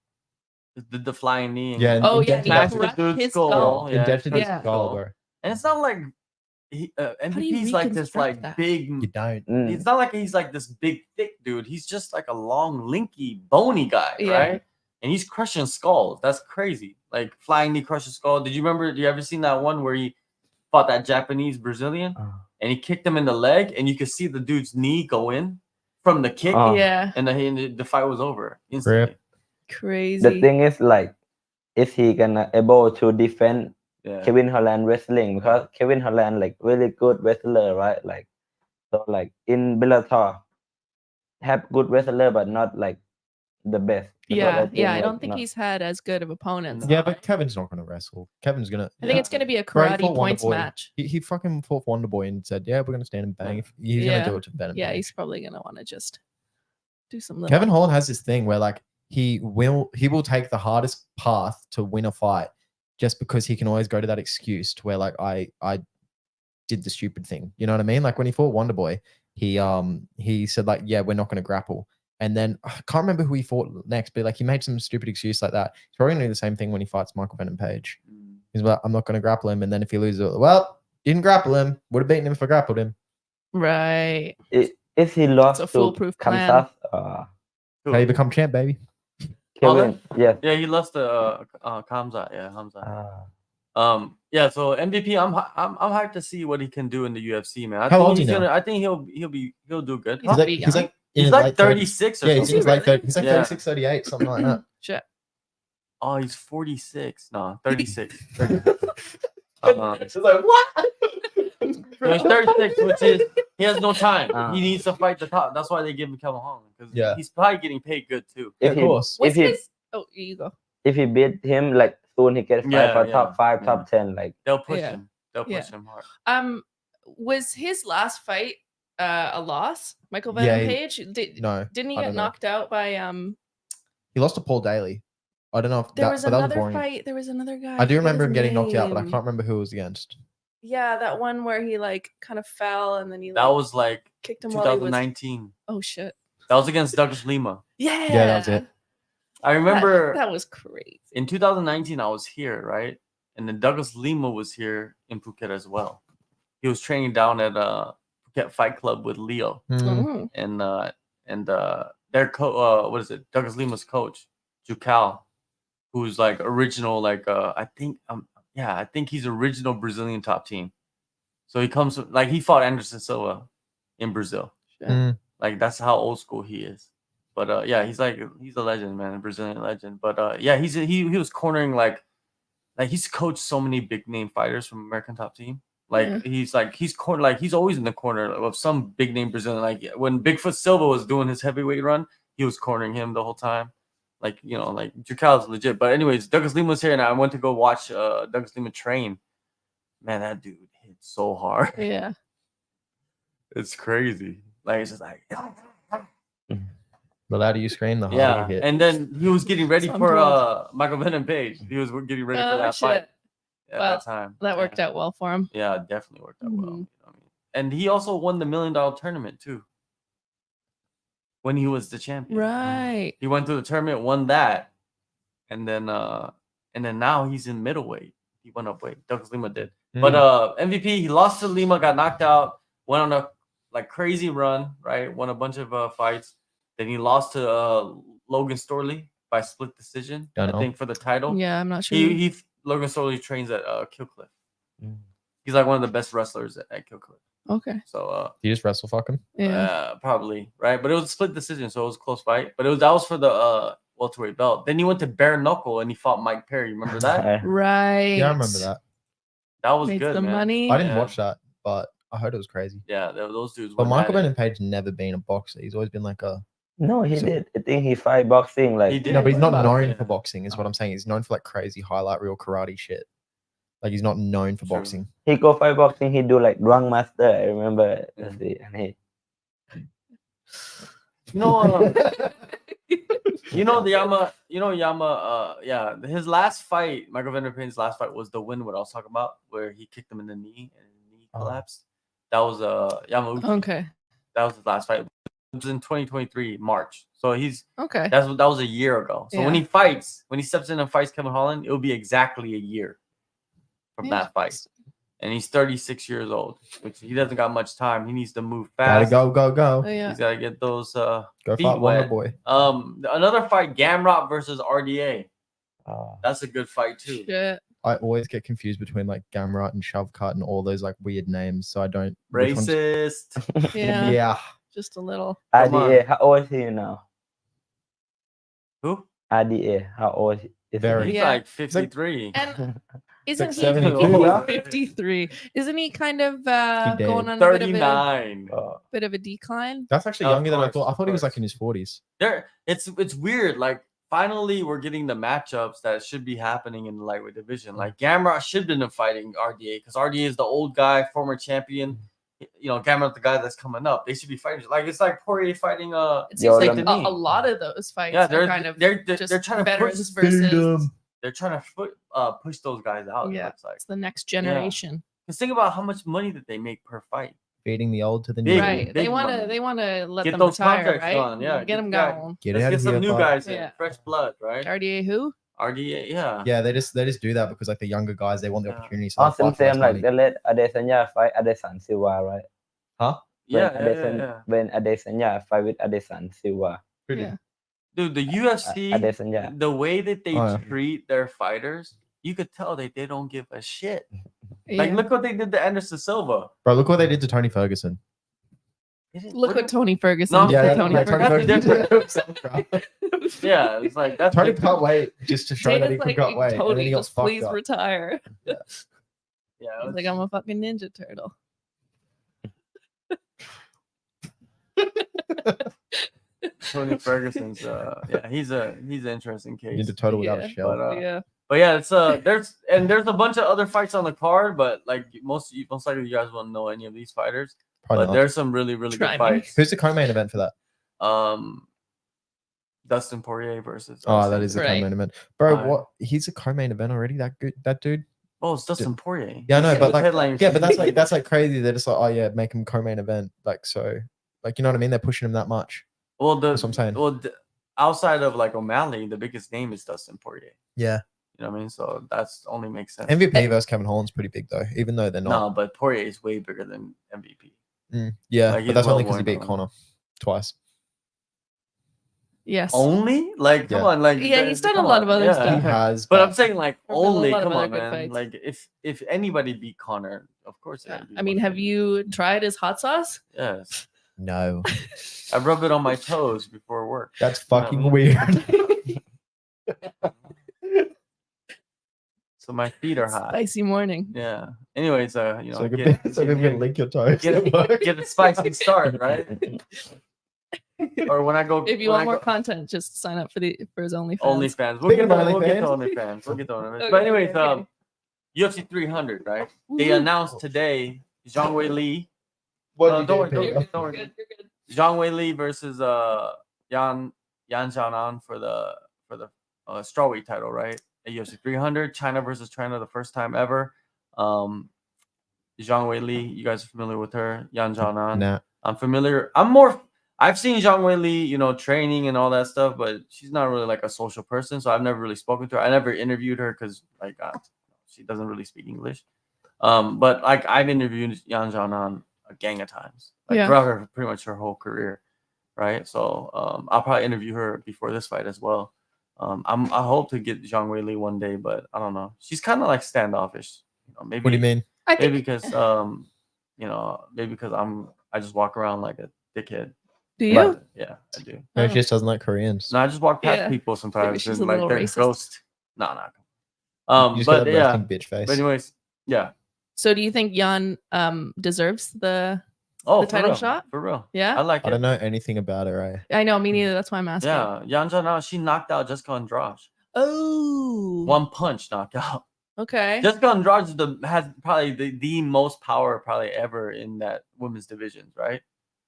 did the flying knee. And yeah. Oh, yeah, indented he that- smashed the crushed dude's his skull. skull. Yeah, indented his Yeah. skull, bro. and it's not like do you MVP's like this like reconstruct that? big. You don't. It's not like he's like this big thick dude. He's just like a long, linky, bony guy, Yeah. right? And he's crushing skulls. That's crazy. Like flying knee crushes skull. Did you ever seen that one where he fought that Japanese Brazilian and he kicked him in the leg and you could see the dude's knee go in from the kick Yeah. and the fight was over instantly. Crazy. the thing is like, is he gonna able to defend Yeah. Kevin Holland wrestling because Kevin Holland like really good wrestler, right? Like so like in Bellator have good wrestler but not like the best. That's what Yeah. think, I like, don't think not- he's had as good of opponents. Yeah, but Kevin's not gonna wrestle. Kevin's gonna. I think it's going to be a Bro, he karate fought points Wonderboy. match. He fucking fought Wonderboy and said, "Yeah, we're gonna stand and bang." He's Yeah. gonna do it to Venom. Yeah, Page. he's probably going to want to just do some little. Kevin Holland has this thing where like he will take the hardest path to win a fight just because he can always go to that excuse to where like I did the stupid thing. You know what I mean? Like when he fought Wonderboy, he said like, yeah, we're not gonna grapple. And then I can't remember who he fought next, but like he made some stupid excuse like that. He's probably gonna do the same thing when he fights Michael Venom Page. He's like, I'm not gonna grapple him. And then if he loses, well, didn't grapple him. Would have beaten him if I grappled him. Right. Is he lost a to foolproof plan. Kansas? How you become champ, baby. Kevin, yes. Yeah, he lost to Kamzat. Yeah, Hamzat. Ah. Yeah. So MVP, I'm hyped to see what he can do in the UFC, man. How old is he now? I think he'll do good. He's He's like, pretty he's like, in He's his like late 30s. 36 or Yeah, he's something. in his late really? 30s. He's like Yeah. 36, 38, something like that. Shit. Oh, he's 46. No, 36. It's like, what? So he's 36, which is he has no time. Ah. He needs to fight the top. That's why they give him Kevin Holland because Yeah. he's probably getting paid good too. Yeah, If of he- course. What's he- his? Oh, you go. If he beat him, like soon he get fight Yeah, for yeah, top 5, yeah. top 10. Like They'll push Yeah. him. They'll Yeah. push him hard. Was his last fight a loss? Michael Yeah, Venom he- Page? No, Didn't he I get don't know. knocked out by He lost to Paul Daly. I don't know if There that, was but that was another boring. fight. There was another guy. I do forget remember his him getting knocked out, but I name. can't remember who it was against. Yeah, that one where he like kind of fell and then he That like, was like kicked him while he was. 2019. Oh shit! That was against Douglas Lima. Yeah. Yeah, that was it. I remember that was crazy. in 2019 I was here, right? And then Douglas Lima was here in Phuket as well. He was training down at Phuket Fight Club with Leo Oh. and their what is it? Douglas Lima's coach, Jucal, who's like original, like I think he's original Brazilian top team. So he comes like he fought Anderson Silva in Brazil. Like that's how old school he is. But yeah, he's a legend, man, a Brazilian legend. But yeah, he was cornering like he's coached so many big name fighters from American Top Team. Like he's always in the corner of some big name Brazilian. Like when Bigfoot Silva was doing his heavyweight run, he was cornering him the whole time. Like like Jucal's legit. But anyways, Douglas Lima was here, and I went to go watch Douglas Lima train. Man, that dude hit so hard. Yeah. It's crazy. Like it's just like The louder you scream, the harder you hit. And then he was getting ready for Michael Venom Paige. He was getting ready for that fight at that time. That worked out well for him. Yeah, it definitely worked out well. You know what I mean? And he also won the $1 million tournament too. When he was the champion. Right. He went to the tournament, won that, and then now he's in middleweight. He went up weight. Douglas Lima did. But MVP, he lost to Lima, got knocked out, went on a like crazy run, right? Won a bunch of fights. Then he lost to Logan Storley by split decision, I think, for the title. Yeah, I'm not sure. Logan Storley trains at Killcliff. He's like one of the best wrestlers at Killcliff. Okay. So you just wrestle fuck him? Yeah. Probably, right? But it was a split decision, so it was a close fight. But that was for the welterweight belt. Then he went to bare knuckle and he fought Mike Perry. Remember that? Right. Yeah, I remember that. That was Made good, some man. money. I didn't watch that, but I heard it was crazy. Yeah, those dudes. But Michael Venom Paige never been a boxer. He's always been like a. No, he did. I think he fight boxing. Like He did. No, but he's not known for boxing. Is what I'm saying. He's known for like crazy highlight reel karate shit. Like he's not known for boxing. he go fight boxing. He do like drunk master. I remember. And he. Yeah. His last fight, Michael Venom Paige's last fight was the win. What I was talking about, where he kicked him in the knee and the knee collapsed. That was Yamauchi. Okay. That was his last fight. It was in 2023 March. So he's okay. That was a year ago. So when he steps in and fights Kevin Holland, it'll be exactly a year from that fight. And he's 36 years old, which he doesn't got much time. He needs to move fast. Gotta go. Oh, yeah. He's got to get those go feet fight wet. Wonder Boy. Another fight, Gamrot versus RDA. That's a good fight too. Shit. I always get confused between like Gamrot and Shovcut and all those like weird names, so I don't. Racist. Yeah. Yeah. Just a little. RDA, how old is he now? Who? RDA, how old is Very. he? He's like 53. And isn't he 72? 53? Isn't he kind of dead. going on 39. a bit of a decline? That's actually Of younger than I course, thought. I thought he was of like in his 40s. It's weird. Like finally, we're getting the matchups that should be happening in the lightweight division. Like Gamrot should have been fighting RDA because RDA is the old guy, former champion. You know, Gamrot the guy that's coming up. They should be fighting. Like it's like Poirier fighting It seems like a lot of those fights are kind of they're just trying to veterans push versus. They're trying to push those guys out. Yeah, it looks like. it's the next generation. Because think about how much money that they make per fight. Feeding the old to the new. Right. They want money. to let Get them those retire, contracts right? done, yeah, Get them get that- going. Get Let's out get of some here, new bud. guys in, Yeah. fresh blood, right? RDA who? RDA, yeah. Yeah, they just do that because like the younger guys, they want the opportunity. So Awesome, they fight for less same like money. they let Adesanya fight Adesan Silva, right? Huh? When Adesanya fight with Adesan Silva. Yeah. Dude, the UFC, Adesanya. the way that they Oh, yeah. treat their fighters, you could tell they don't give a shit. Yeah. Like, look what they did to Anderson Silva. Bro, look what they did to Tony Ferguson. Look what Tony Ferguson No, did yeah, to Tony like, Ferguson. Tony did to himself, bro. Yeah, it's like that's Tony different. can't wait just to show that he Jada's could got weight. And then Tony, he got just fucked please up. retire. Yeah, He's like, I'm a fucking Ninja Turtle. Tony Ferguson's he's an interesting case. Ninja Turtle without Yeah. a shell. Yeah. But yeah, it's there's a bunch of other fights on the card, but like most likely you guys won't know any of these fighters. Probably But not. there's some really good Try me. fights. Who's the co-main event for that? Dustin Poirier versus. Oh, that is the Right. co-main event, bro. Right. What? He's a co-main event already. That dude. Oh, it's Dustin Poirier. Yeah, I know, but like, headline. yeah, but that's like crazy. They're just like, oh yeah, make him co-main event. Like so, like you know what I mean? They're pushing him that much. well, That's what I'm saying. Well, outside of like O'Malley, the biggest name is Dustin Poirier. Yeah. You know what I mean? So that's only makes sense. MVP versus Kevin Holland's pretty big though, even though they're No, not. but Poirier is way bigger than MVP. Yeah, Like, but he's that's only well because he beat worn, Connor twice. Yes. Only? Like, come Yeah. on, like Yeah, he's done a come lot on, of other yeah. stuff. He has, But I'm saying like There've been a only. lot of Come other on, good man. fights. Like if anybody beat Connor, of course. it Yeah. would be I mean, one have thing. you tried his hot sauce? Yes, no, I rub it on my toes before work. that's You know what I fucking mean? weird. So my feet are hot. Spicy morning. Yeah. Anyways, you know, So get, you can lick your toes. get a spicy start, right? Or when I go, If you when want I more go- content, just sign up for his OnlyFans. OnlyFans. Speaking of We'll get to OnlyFans. OnlyFans. We'll get to OnlyFans. Okay, But anyways, okay. UFC 300, right? They Woohoo. announced today Zhang Weili. What don't worry, You're good, don't you're worry. good, you're good. Zhang Weili versus Yan Xiaonan for the strawweight title, right? At UFC 300, China versus China, the first time ever. Zhang Weili, you guys are familiar with her? Yan Xiaonan. Nah. I'm familiar. I've seen Zhang Weili, you know, training and all that stuff, but she's not really like a social person, so I've never really spoken to her. I never interviewed her because like she doesn't really speak English. But like I've interviewed Yan Xiaonan a gang of times, like Yeah. throughout her pretty much her whole career, right? So I'll probably interview her before this fight as well. I hope to get Zhang Weili one day, but I don't know. She's kind of like standoffish, you know. Maybe What do you mean? I maybe think. because you know, maybe because I just walk around like a dickhead. Do you? But, yeah, I do. Maybe Oh. she just doesn't like Koreans. No, I just walk past Yeah. people sometimes she's and a like little they're racist. ghost. No. You just got But a yeah. resting bitch face. But anyways, yeah. So do you think Jan deserves the Oh, The for title real, shot? for real. Yeah? I like I it. don't know anything about her. Eh? I know, me neither. That's why I'm asking. Yeah, Yan Xiaonan, she knocked out Jessica Andrade. Oh. One punch knocked out. Okay. Jessica Andrade has probably the most power probably ever in that women's division, right?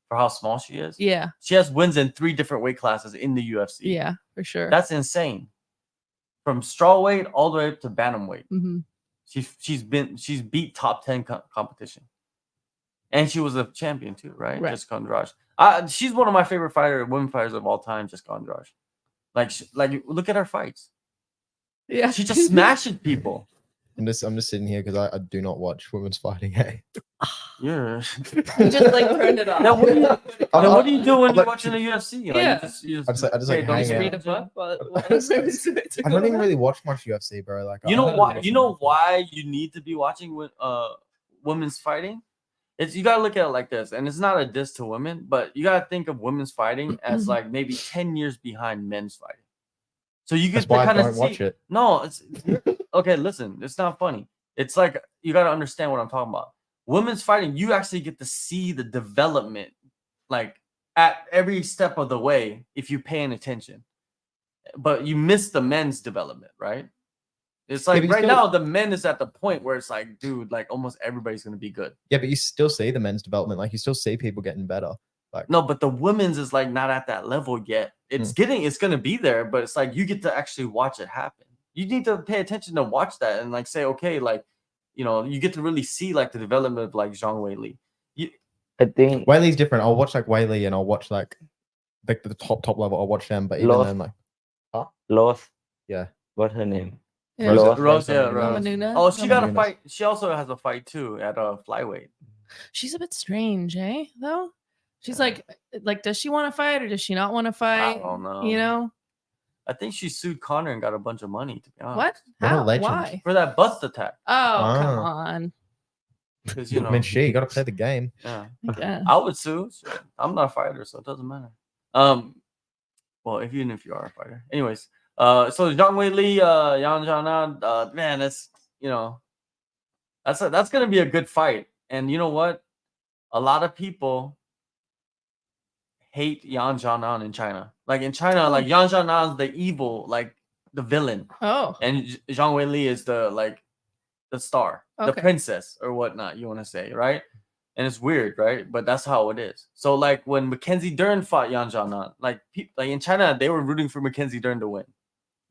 For how small she is. Yeah. She has wins in 3 different weight classes in the UFC. Yeah, for sure. That's insane. From strawweight all the way up to bantamweight. Mhm. She's beat top 10 competition. And she was a champion too, right? Right. Jessica Andrade. She's one of my favorite women fighters of all time, Jessica Andrade. Like look at her fights. Yeah. She just smashes people. I'm just sitting here because I do not watch women's fighting. Hey, Yeah. You just like turned it off. Now what do you, I'm what do you do when I'm you're like- watching the UFC? Like, Yeah. you I just like don't hang you out. Read a book. I don't even really watch much UFC, bro. Like You I know don't why? watch You know much. why you need to be watching with women's fighting? It's you gotta look at it like this, and it's not a diss to women, but you gotta think of women's fighting as like maybe 10 years behind men's fighting. So you That's get to why I kind of don't see. watch it. No, it's okay. Listen, it's not funny. It's like you gotta understand what I'm talking about. Women's fighting, you actually get to see the development, like at every step of the way, if you're paying attention. But you miss the men's development, right? It's like but you right still- now, the men is at the point where it's like, dude, like almost everybody's gonna be good. Yeah, but you still see the men's development. Like you still see people getting better. Like No, but the women's is like not at that level yet. It's it's gonna be there, but it's like you get to actually watch it happen. You need to pay attention to watch that and like say, okay, like you know, you get to really see like the development of like Zhang Weili. I think Weili's different. I'll watch like Weili and I'll watch like the top level. I'll watch them, but even Lost. then, like Rose. Yeah. What's her name? Yeah. Rose- Rose, yeah, Rose. Rose. Namajunas? Oh, she got a Namajunas. fight. She also has a fight too at flyweight. She's a bit strange, eh? Though she's Yeah. like, does she want to fight or does she not want to fight? I don't know. You know I think she sued Connor and got a bunch of money. To be honest, what? What a How? legend. Why? for that bust attack? Oh, come Ah. on. Because you know, I mean, you got to play the game. yeah. Yeah. I would sue. Shit. I'm not a fighter, so it doesn't matter. Well, even if you are a fighter, anyways. So Zhang Weili, Yan Xiaonan, man, that's you know, that's gonna be a good fight. And you know what? A lot of people hate Yan Xiaonan in China. Like in China, like Yan Xiaonan's the evil, like the villain, Oh, and Zhang Weili is the like the star, the Okay. princess or whatnot. You want to say, right? And it's weird, right? But that's how it is. So like when Mackenzie Dern fought Yan Xiaonan, like in China, they were rooting for Mackenzie Dern to win.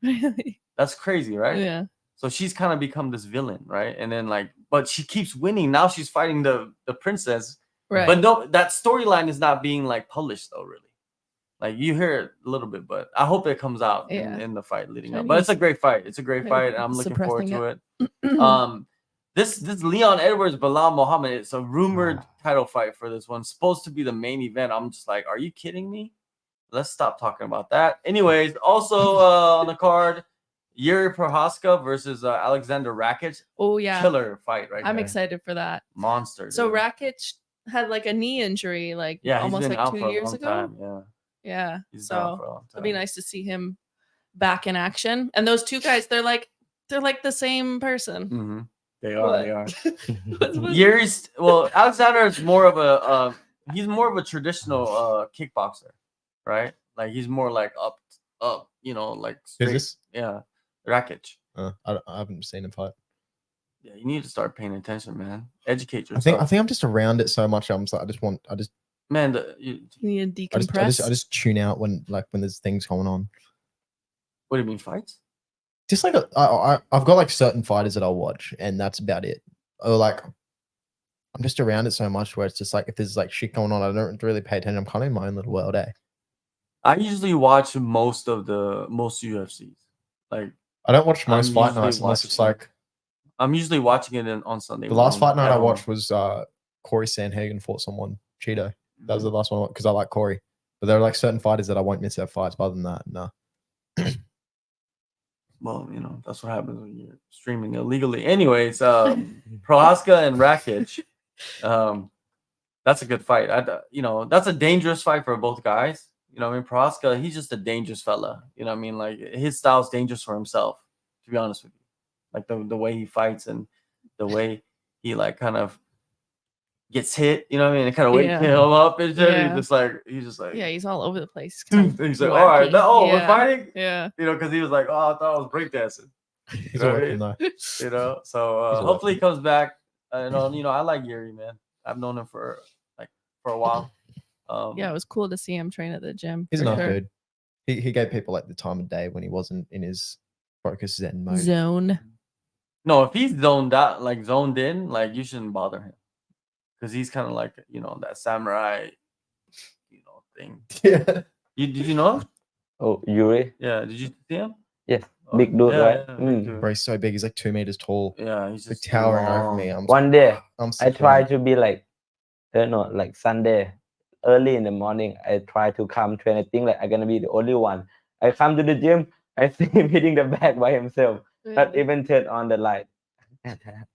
really? That's crazy, right? Yeah. So she's kind of become this villain, right? And then like, but she keeps winning. Now she's fighting the princess. Right. But no, that storyline is not being like published though, really. Like you hear it a little bit, but I hope it comes out Yeah. in the fight leading up. But it's a Chinese. great fight. It's a great Yeah, fight, and I'm looking forward suppressing to it. This Leon Edwards Bilal Muhammad. It's a rumored title fight for this one. Supposed to be the main event. I'm just like, are you kidding me? Let's stop talking about that. Anyways, also on the card, Yuri Prohaska versus Alexander Rakic. Oh yeah, Killer fight right I'm there. excited for that. Monster. So dude. Rakic had like a knee injury, like Yeah, he's almost been like out 2 for a years long ago. time. Yeah, Yeah, he's been out so for a long time. it'd be nice to see him back in action. And those two guys, they're like the same person. Mm-hmm. They are. They are. What's- Yuri's Alexander is more of a he's more of a traditional kickboxer, right? Like he's more like up, like straight. Who's this? Yeah, Rakic. I haven't seen him fight. Yeah, you need to start paying attention, man. Educate I yourself. think I'm just around it so much. I'm just like, Man, You need to I decompress. just tune out when there's things going on. what do you mean fights? Just like I've got like certain fighters that I'll watch, and that's about it. Or like I'm just around it so much where it's just like if there's like shit going on, I don't really pay attention. I'm kind of in my own little world, eh? I usually watch most UFCs. Like I don't watch most I'm fight usually nights unless it's watching- like I'm usually watching it on Sunday. the last morning fight night at I home. watched was Corey Sandhagen fought someone, Cheeto. That was the Mm-hmm. last one because I like Corey. But there are like certain fighters that I won't miss their fights. But other than that, no. Well, that's what happens when you're streaming illegally. Anyways, Prohaska and Rakic, that's a good fight. That's a dangerous fight for both guys. Prohaska, he's just a dangerous fella. Like his style's dangerous for himself, to be honest with you. Like the way he fights and the way he like kind of gets hit, and kind of waits Yeah. him up and shit. Yeah. He's just like, Yeah, he's all over the place. he's like, all right, wacky. we're Yeah. fighting. Yeah. Because he was like, oh, I thought I was breakdancing. He's know a what I weapon mean? though. So He's a hopefully he weapon. comes back. I like Garry, man. I've known him for a while. Yeah, it was cool to see him train at the gym. He's for enough sure. dude. He gave people like the time of day when he wasn't in his focus zen mode. Zone. No, if he's zoned out, like zoned in, like you shouldn't bother him, because he's kind of like that samurai, thing. Yeah. Did you know him? Oh, Yuri, Yeah, did you see him? Yes, Oh, big dude, yeah, right? yeah, Mm. big dude. Bro, he's so big. He's like 2 meters tall. Yeah, he's Like just towering over long. me. I'm One day, I'm I sick try of to be like, like Sunday, early in the morning. I try to come train. I think like I'm gonna be the only one. I come to the gym. I see him hitting the bag by himself. Not Yeah. even turn on the light.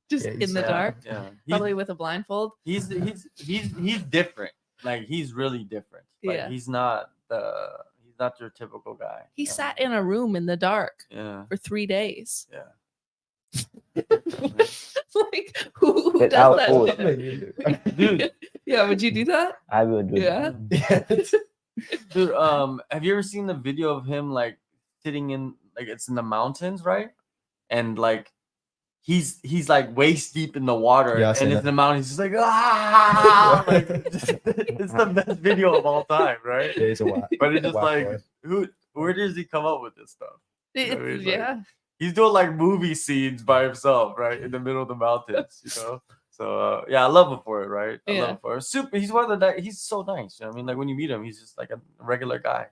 Just Yeah, in he's- the dark. Yeah, Probably with a blindfold. he's different. Like he's really different. Like Yeah. he's not your typical guy. He sat in a room in the dark Yeah, for 3 days. yeah. Like who Without does food. that? shit? Dude. Yeah, would you do that? I will do Yeah. that. Dude, have you ever seen the video of him like sitting in it's in the mountains, right? And like he's like waist deep in the water, Yeah, I've and seen it's that. in the mountains. He's just like it's the best video of all time, right? Yeah, he's a whack. But it's just whack like boy. where does he come up with this stuff? You know what I mean? Like, Yeah. he's doing like movie scenes by himself, right, in the middle of the mountains, So I love him for it, right? I love Yeah. him for it. Super. He's one of the. He's so nice. You know what I mean, like when you meet him, he's just like a regular guy.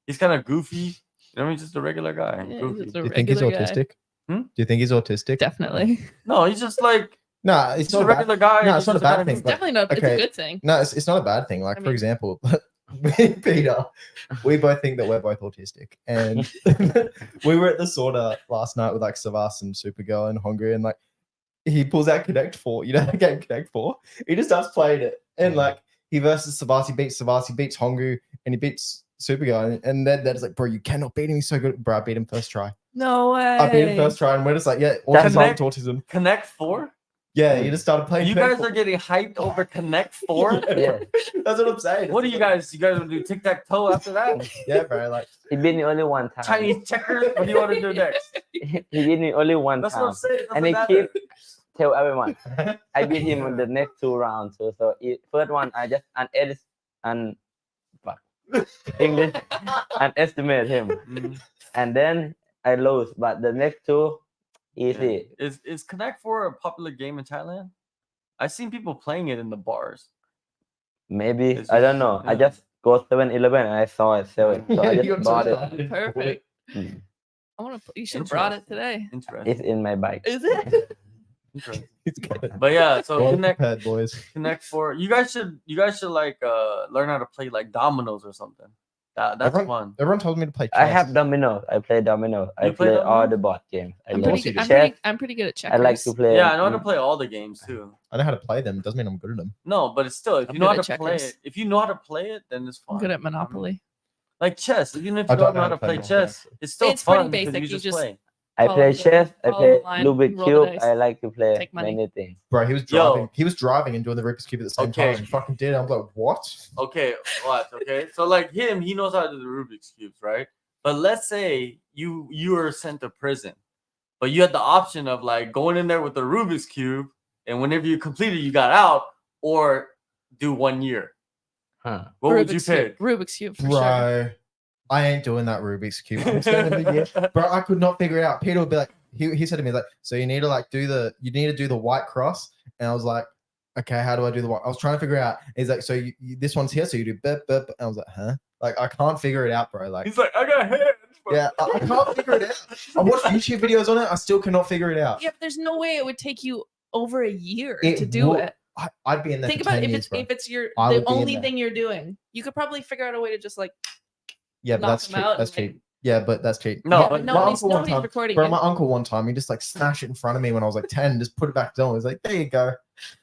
He's kind of goofy. You know what I mean? Just a regular guy. Yeah, he's Goofy. just Do a you think he's regular guy. autistic? Hmm? Do you think he's autistic? Definitely. No, he's just like No, it's he's not a a bad. regular guy. No, He's it's not a just bad kinda thing. goofy. But- Definitely not. It's okay. a good thing. No, it's not a bad thing. Like, I for mean- example, me and Peter, we both think that we're both autistic. And we were at the sauna last night with like Savas and Supergirl and Hungry, and like he pulls out Connect 4. You know that game Connect 4? He just starts playing it. And like he versus Savas, he beats Hungry, and he beats Supergirl. And then that's like, bro, you cannot beat him. He's so good. Bro, I beat him first try. No way. I beat him first try, and we're just like, yeah, That's autism, Connect- autism. Connect 4. Yeah, he just started playing. You Connect guys 4. are getting hyped over Connect 4. Yeah, That's what I'm saying. What do you guys? You guys want to do tic tac toe after that? Yeah, bro. Like, he beat me only one time. Chinese checkers. What do you want to do next? He beat me only one That's what I'm time. saying. And Doesn't he matter. keep tell everyone. I beat him in the next 2 rounds. So first one I just English underestimate him, Mhm. and then I lose. But the next 2, easy. Yeah. Is Connect 4 a popular game in Thailand? I've seen people playing it in the bars. Maybe It's I just- don't know. I yeah. just go 7-Eleven and I saw it selling, so I Yeah, just you got bought to it. that. Perfect. Mm. I want to. You should have brought it Interesting. today. Interesting. It's in my bike. Is it? Interesting. It's good. But yeah, so Well connect prepared, boys. for you guys should like learn how to play like dominoes or something. That's Everyone, fun. everyone told me to play chess. I have domino. I play domino. I You play play all domino? the board games. I I'm love you do. chess. I'm pretty good at I checkers. like to play. Yeah, I know how to play all the games too. I know how to play them. It doesn't mean I'm good at them. No, but it's still if I'm you know how good to at play checkers. it, if you know how to play it, then it's fun. I'm good at You know what I mean? Monopoly. Like chess, even if I you don't don't know how to play Monopoly. chess, it's still It's pretty fun because basic, you you just just- play. I Follow play the- chess. I follow play the line, Rubik's roll the cube. dice, I like to play take money. many things. Bro, he was Yo. driving. He was driving and doing the Rubik's Cube at the same Okay. time. He fucking did it. I'm like, what? Okay, what? Okay, so like him, he knows how to do the Rubik's cubes, right? But let's say you were sent to prison, but you had the option of like going in there with the Rubik's cube, and whenever you completed, you got out, or do 1 year. Huh. What would you Rubik's Cube. pick? Rubik's Cube for Bro, sure. I ain't doing that Rubik's Cube. I'm spending the year. Bro, I could not figure it out. Peter would be like, he said to me, like, so you need to like do the white cross. And I was like, okay, how do I do the white? I was trying to figure it out. He's like, so you this one's here, so you do bip, bip. And I was like, huh? Like, I can't figure it out, bro. Like, He's like, I got hands. yeah, I can't figure it out. I watched YouTube videos on it. I still cannot figure it out. Yeah, but there's no way it would take you over a year It to do would- it. I'd be in there Think for about 10 if years, it's bro. if it's your I the would be in only there. thing you're doing. You could probably figure out a way to just like Yeah, but knock that's them cheap. out That's and, cheap. Yeah, but that's cheap. No, yeah, but but my nobody's, uncle one nobody's time- recording Bro, you. my uncle one time, he just like smashed it in front of me when I was like 10, just put it back down. He was like, there you go.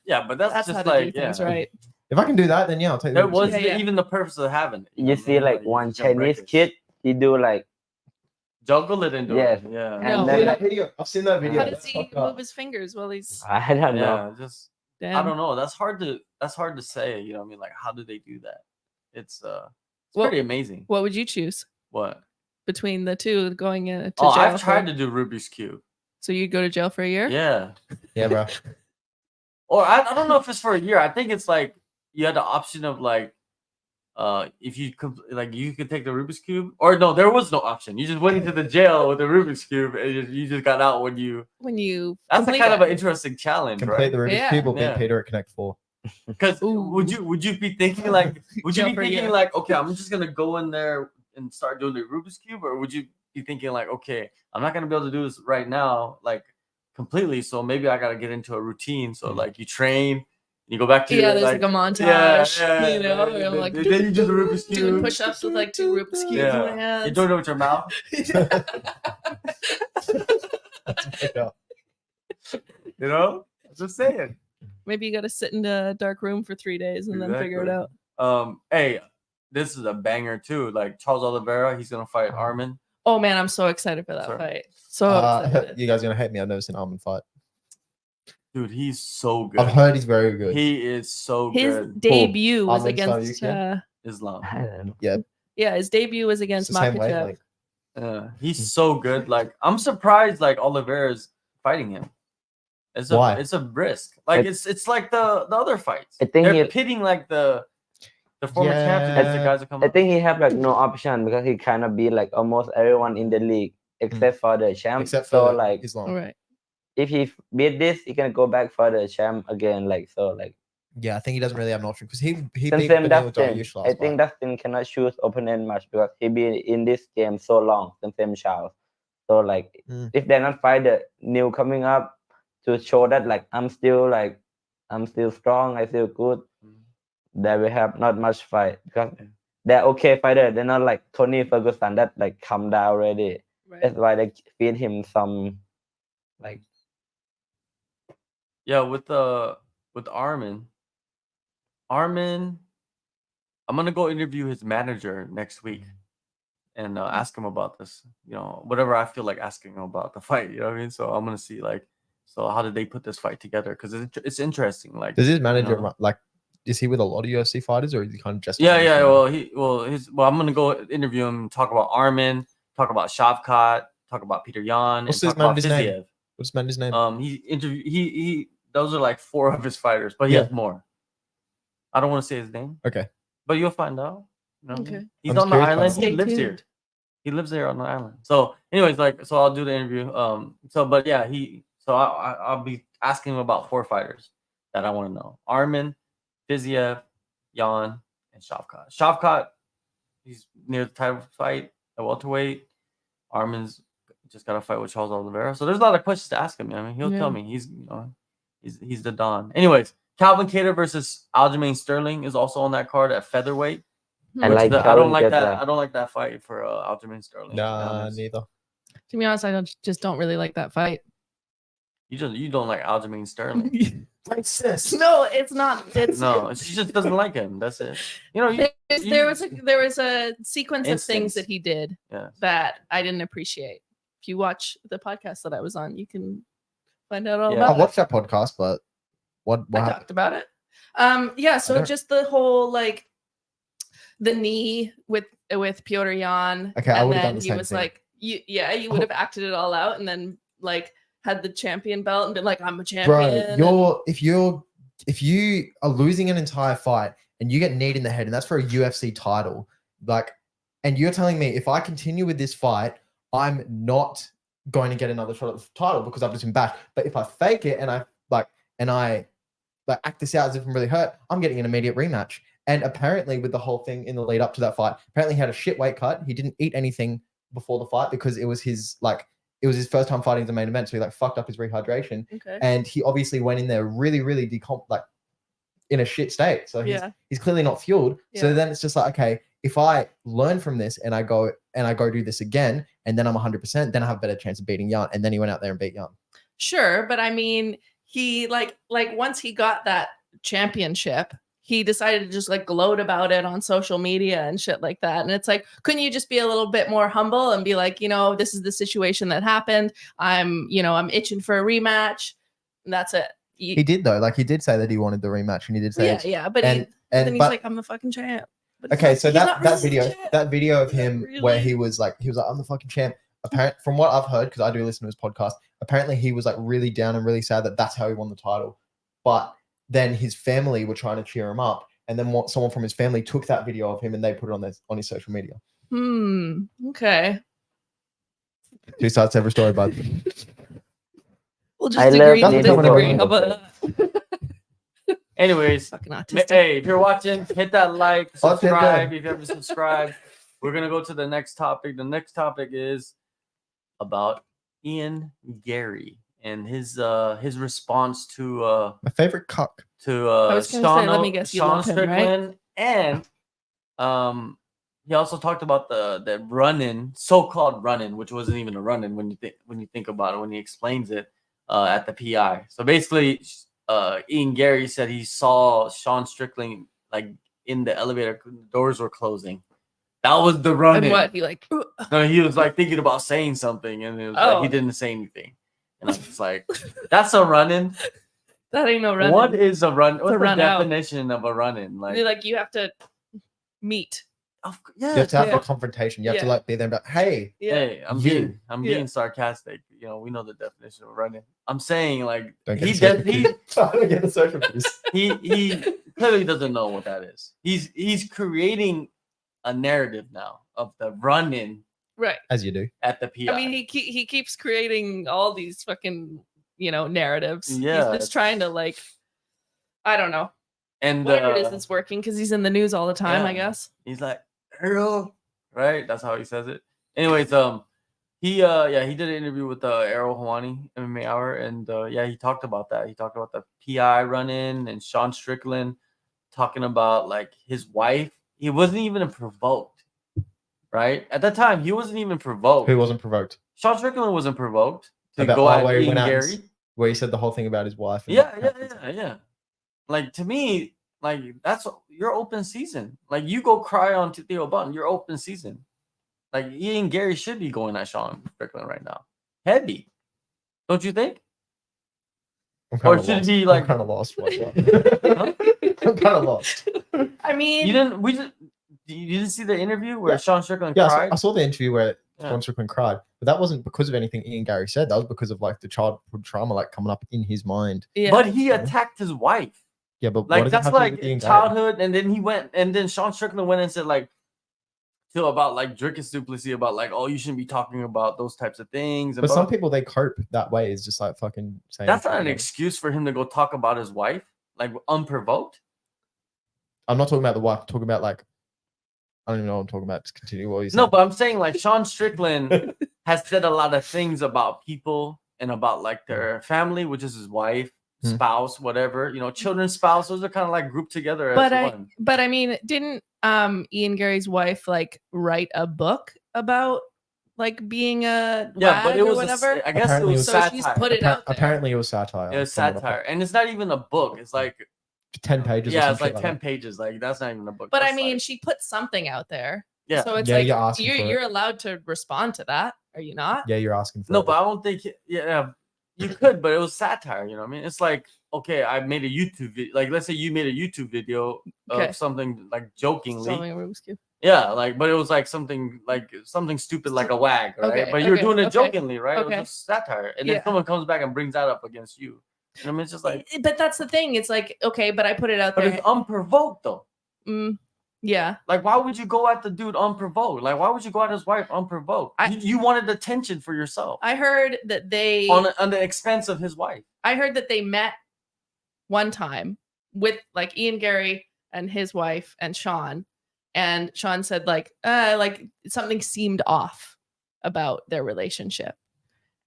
Yeah, but that's That's just how to like do things yeah. right. If I can do that, then yeah, I'll take That the was Yeah, yeah. even the purpose of having it. You see, like one Chinese kid, he do like juggle it into Yes. it. Yeah. And No. then- that video. I've seen that video. How does That's he fucked up. move his fingers while he's I don't know. Yeah, just damn? I don't know. That's hard to say. You know what I mean? Like, how do they do that? It's Well- pretty amazing. What would you choose What? between the two going to jail? Oh, I've for- tried to do Rubik's cube. So you'd go to jail for a year? Yeah. Yeah, bro. Or I don't know if it's for a year. I think it's like you had the option of like if you like you could take the Rubik's cube, or no, there was no option. You just went into the jail with the Rubik's cube, and you just got out when you. When you That's a complete kind of it. an interesting challenge, Complete right? the Rubik's Yeah. Cube or beat Yeah. Peter at Connect 4. Because Ooh. would you be thinking like would you Jail be for a thinking year. like okay, I'm just gonna go in there and start doing the Rubik's cube, or would you be thinking like okay, I'm not gonna be able to do this right now like completely, so maybe I gotta get into a routine. So like you train, you go back to Yeah, your, there's like a montage, you know, then- or like then you do the Rubik's cube. doing push-ups with like two Rubik's cubes in Yeah. my hands. You're doing it with your mouth. You know, just saying. Maybe you got to sit in a dark room for 3 days and then figure it Exactly. out. Hey, this is a banger too. Like Charles Oliveira, he's gonna fight Armin. Oh man, I'm so excited for that Sorry. fight. So excited. you guys are gonna hate me. I've never seen Armin fight. Dude, he's so good. I've heard he's very good. He is so His good. debut was Armin against Salyukin? Islam. I don't know. yeah, his debut was It's against the same Makhachev. wavelength. He's so good. Like I'm surprised like Oliveira's fighting him. Why? It's a risk. Like I- it's like the other fights. I think They're he- pitting like the former champs against the Yeah. guys that come I up. think he have like no option because he kind of beat like almost everyone in the league except for the champ. Except so for like Islam. All right. if he beat this, he can go back for the champ again. Like so, like Yeah, I think he doesn't really have an option because he same beat same Beneil Dustin. Dariush I last think fight. Dustin cannot choose opponent much because he been in this game so long. Same Charles. So like Mm. if they're not fight the new coming up to show that like I'm still strong, I feel good. They will have not much fight because they're okay fighter. They're not like Tony Ferguson that like come down already. That's Right. why they feed him some like Yeah, with Armin, I'm gonna go interview his manager next week and ask him about this. You know, whatever I feel like asking him about the fight. You know what I mean? So I'm gonna see like, so how did they put this fight together? Because it's interesting. Like, Does his manager know. like? Is he with a lot of UFC fighters, or is he kind of just? yeah. Well, I'm gonna go interview him, talk about Armin, talk about Shavkat, talk about Peter Yan, What's and his talk about manager's name? Fiziev. What's his manager's name? He those are like 4 of his fighters, but he Yeah. has more. I don't want to say his name. Okay. But you'll find out. You know? Okay. He's I'm on the curious about island. that. He Stay lives here. tuned. He lives there on the island. So, anyways, like, so I'll do the interview. But yeah, I'll be asking him about 4 fighters that I want to know: Armin, Fiziev, Yan, and Shavkat. Shavkat, He's near the title fight at welterweight. Armin's just got a fight with Charles Oliveira. So there's a lot of questions to ask him. I mean, he'll tell me. He's the Don. Anyways, Calvin Kattar versus Aljamain Sterling is also on that card at featherweight. I like I don't like Calvin that. Kattar. I don't like that fight for Aljamain Sterling. Nah, neither. To be honest, I just don't really like that fight. You don't like Aljamain Sterling. Racist. No, it's not. It's No, she just doesn't like him. That's it. You know, there was a sequence of things Instance. that he did yeah. that I didn't appreciate. If you watch the podcast that I was on, you can find out all Yeah. I about it. watched that podcast, but what I happened? talked about it. Yeah, so don't- just the whole like the knee with Piotr Jan. Okay, I and would've then done the he same was thing. like, you would have acted it all out and then like had the champion belt and been like, I'm a champion. Bro, if you are losing an entire fight and you get kneed in the head, and that's for a UFC title, like, and you're telling me if I continue with this fight, I'm not going to get another shot at the title because I've just been bashed. But if I fake it and I act this out as if I'm really hurt, I'm getting an immediate rematch. And apparently, with the whole thing in the lead up to that fight, apparently he had a shit weight cut. He didn't eat anything before the fight because it was his first time fighting the main event, so he fucked up his rehydration. Okay. And he obviously went in there really, really in a shit state. So he's clearly not fueled. Yeah. So then it's just like, okay, if I learn from this and I go do this again, and then I'm 100%, then I have a better chance of beating Jan. And then he went out there and beat Jan. Sure, but I mean, he like once he got that championship, he decided to just gloat about it on social media and shit like that. And it's like, couldn't you just be a little bit more humble and be like, this is the situation that happened. I'm itching for a rematch. And that's it. He did though. He did say that he wanted the rematch, and he did say, but then he's like, I'm the fucking champ. But okay, so he's not that really video, the champ. that video of him Not where really. he was like, I'm the fucking champ. Apparently, from what I've heard, because I do listen to his podcast, apparently he was really down and really sad that that's how he won the title. But then his family were trying to cheer him up, and then someone from his family took that video of him and they put it on his social media. Okay. Two sides to every story, bud. We'll I just love agree to Nathan disagree. Wayne. How about that? Anyways, Fucking autistic. hey, if you're watching, hit that like, Autistic. subscribe if you haven't subscribed. We're gonna go to the next topic. The next topic is about Ian Garry and his response to My favorite cuck. I was gonna say, let me guess, you Sean love him, right? Strickland, and he also talked about the run-in, so-called run-in, which wasn't even a run-in when you think about it, when he explains it at the PI. So basically, Ian Garry said he saw Sean Strickland in the elevator, the doors were closing. That was the run-in. And what? He No, he was thinking about saying something, and it was he didn't say anything. And I'm just like, that's a run-in. that ain't no run. What is a run? What's the run out. definition of a run-in? You have to meet. You have to have Yeah. a confrontation. You have Yeah. to be there and be like, hey, Yeah. Hey, I'm Yeah. being sarcastic. We know the definition of running. I'm saying don't he get he don't get the social piece. he clearly doesn't know what that is. He's creating a narrative now of the run-in Right. As you do. at the PI. I mean, he keeps creating all these fucking narratives. Yeah. He's just trying to I don't know. and Whatever it is, it's working because he's in the news all the time. I yeah. guess. he's like, Errol, right? That's how he says it. Anyways, he did an interview with Errol Hawani MMA Hour, and he talked about that. He talked about the PI run-in and Sean Strickland talking about his wife. He wasn't even provoked, right? At that time, he wasn't even provoked. Who wasn't provoked? Sean Strickland wasn't provoked to About go at where he Ian went out and Garry. where he said the whole thing about his wife. and Yeah. To me, that's your open season. You go cry on Theo Button, your open season. Ian Garry should be going at Sean Strickland right now. Heavy. Don't you think? I'm kinda Or should lost. he, I'm kind of lost. I'm kind of lost. I mean, You didn't see the interview where Yeah. Sean Strickland Yeah, cried? I saw the interview where Yeah. Sean Strickland cried, but that wasn't because of anything Ian Garry said. That was because of the childhood trauma coming up in his mind. yeah. But he attacked his wife. Yeah, but what does it That's have to do with Ian Garry? childhood, and then Sean Strickland went and said about Drickus Duplessis about oh, you shouldn't be talking about those types of things. But some people, they cope that way. Is just fucking saying. That's not an excuse for him to go talk about his wife unprovoked. I'm not talking about the wife. I'm talking about I don't even know what I'm talking about. Just continue what you said. No, but I'm saying like Sean Strickland has said a lot of things about people and about like their family, which is his wife, Hmm. spouse, whatever, you know, children, spouse. Those are kind of like grouped together as one. But I mean, didn't Ian Garry's wife like write a book about like being a Yeah, but wag it or was whatever? I guess it Apparently was So satire. she's put it out there. Apparently, it was satire. It was from what I've satire, heard. and it's not even a book. It's like 10 pages. Or yeah, some it's like shit 10 that. pages. Like that's not even a book. But I That's mean, like- she put something out there. yeah, So it's Yeah, like you're asking for it. you're allowed to respond to that, are you not? Yeah, you're asking for no, it. but I don't think yeah, you could, but it was satire. You know what I mean? It's like okay, I made a YouTube video. Like let's say you made a YouTube video Okay. of something like jokingly. Solving a Rubik's Cube. Yeah, like, but it was like something stupid, like a wag, right? Okay, But you're okay, doing it okay, jokingly, right? It okay. was just satire, and then Yeah. someone comes back and brings that up against you. You know what I mean? It's just like, But that's the thing. It's like, okay, but I put it out but there. it's unprovoked though. Yeah. Like, why would you go at the dude unprovoked? Like, why would you go at his wife unprovoked? You wanted attention for yourself I heard that they on the expense of his wife. I heard that they met one time with like Ian Garry and his wife and Sean. And Sean said like something seemed off about their relationship.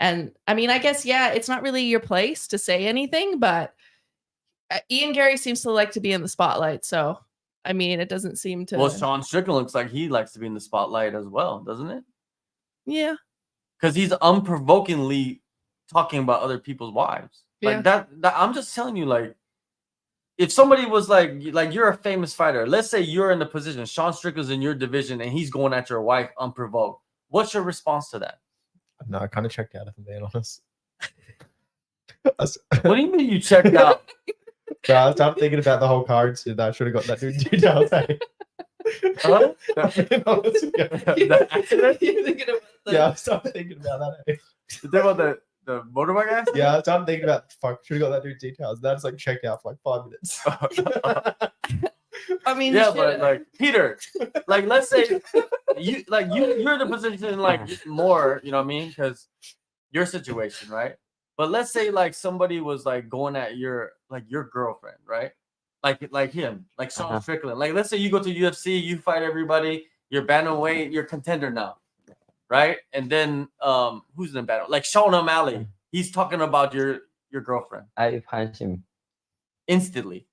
And I mean, I guess, yeah, it's not really your place to say anything, but Ian Garry seems to like to be in the spotlight. So, I mean, it doesn't seem to. Well, Sean Strickland looks like he likes to be in the spotlight as well, doesn't it? Yeah. Because he's unprovokingly talking about other people's wives. Like that I'm just telling you, like, if somebody was like you're a famous fighter, let's say you're in the position, Sean Strickland's in your division and he's going at your wife unprovoked. What's your response to that? No, I kind of checked out, if I'm being honest. What do you mean you checked out? Bro, I started thinking about the whole car incident. I should have got that dude details. Hey. Huh? The accident? You're thinking about Yeah, I started thinking about that. Hey. You think about the motorbike accident? Yeah, I started thinking about fuck. Should have got that dude details. That's like checked out for like 5 minutes. I mean, Yeah, you but should- like Peter, like let's say you're in a position like more, you know what I mean? Because your situation, right? But let's say like somebody was like going at your girlfriend, right? Like him, like Sean Strickland. Like let's say you go to UFC, you fight everybody, you're bantamweight, you're contender now, right? And then who's in the battle? Like Sean O'Malley, he's talking about your girlfriend I punch him. instantly.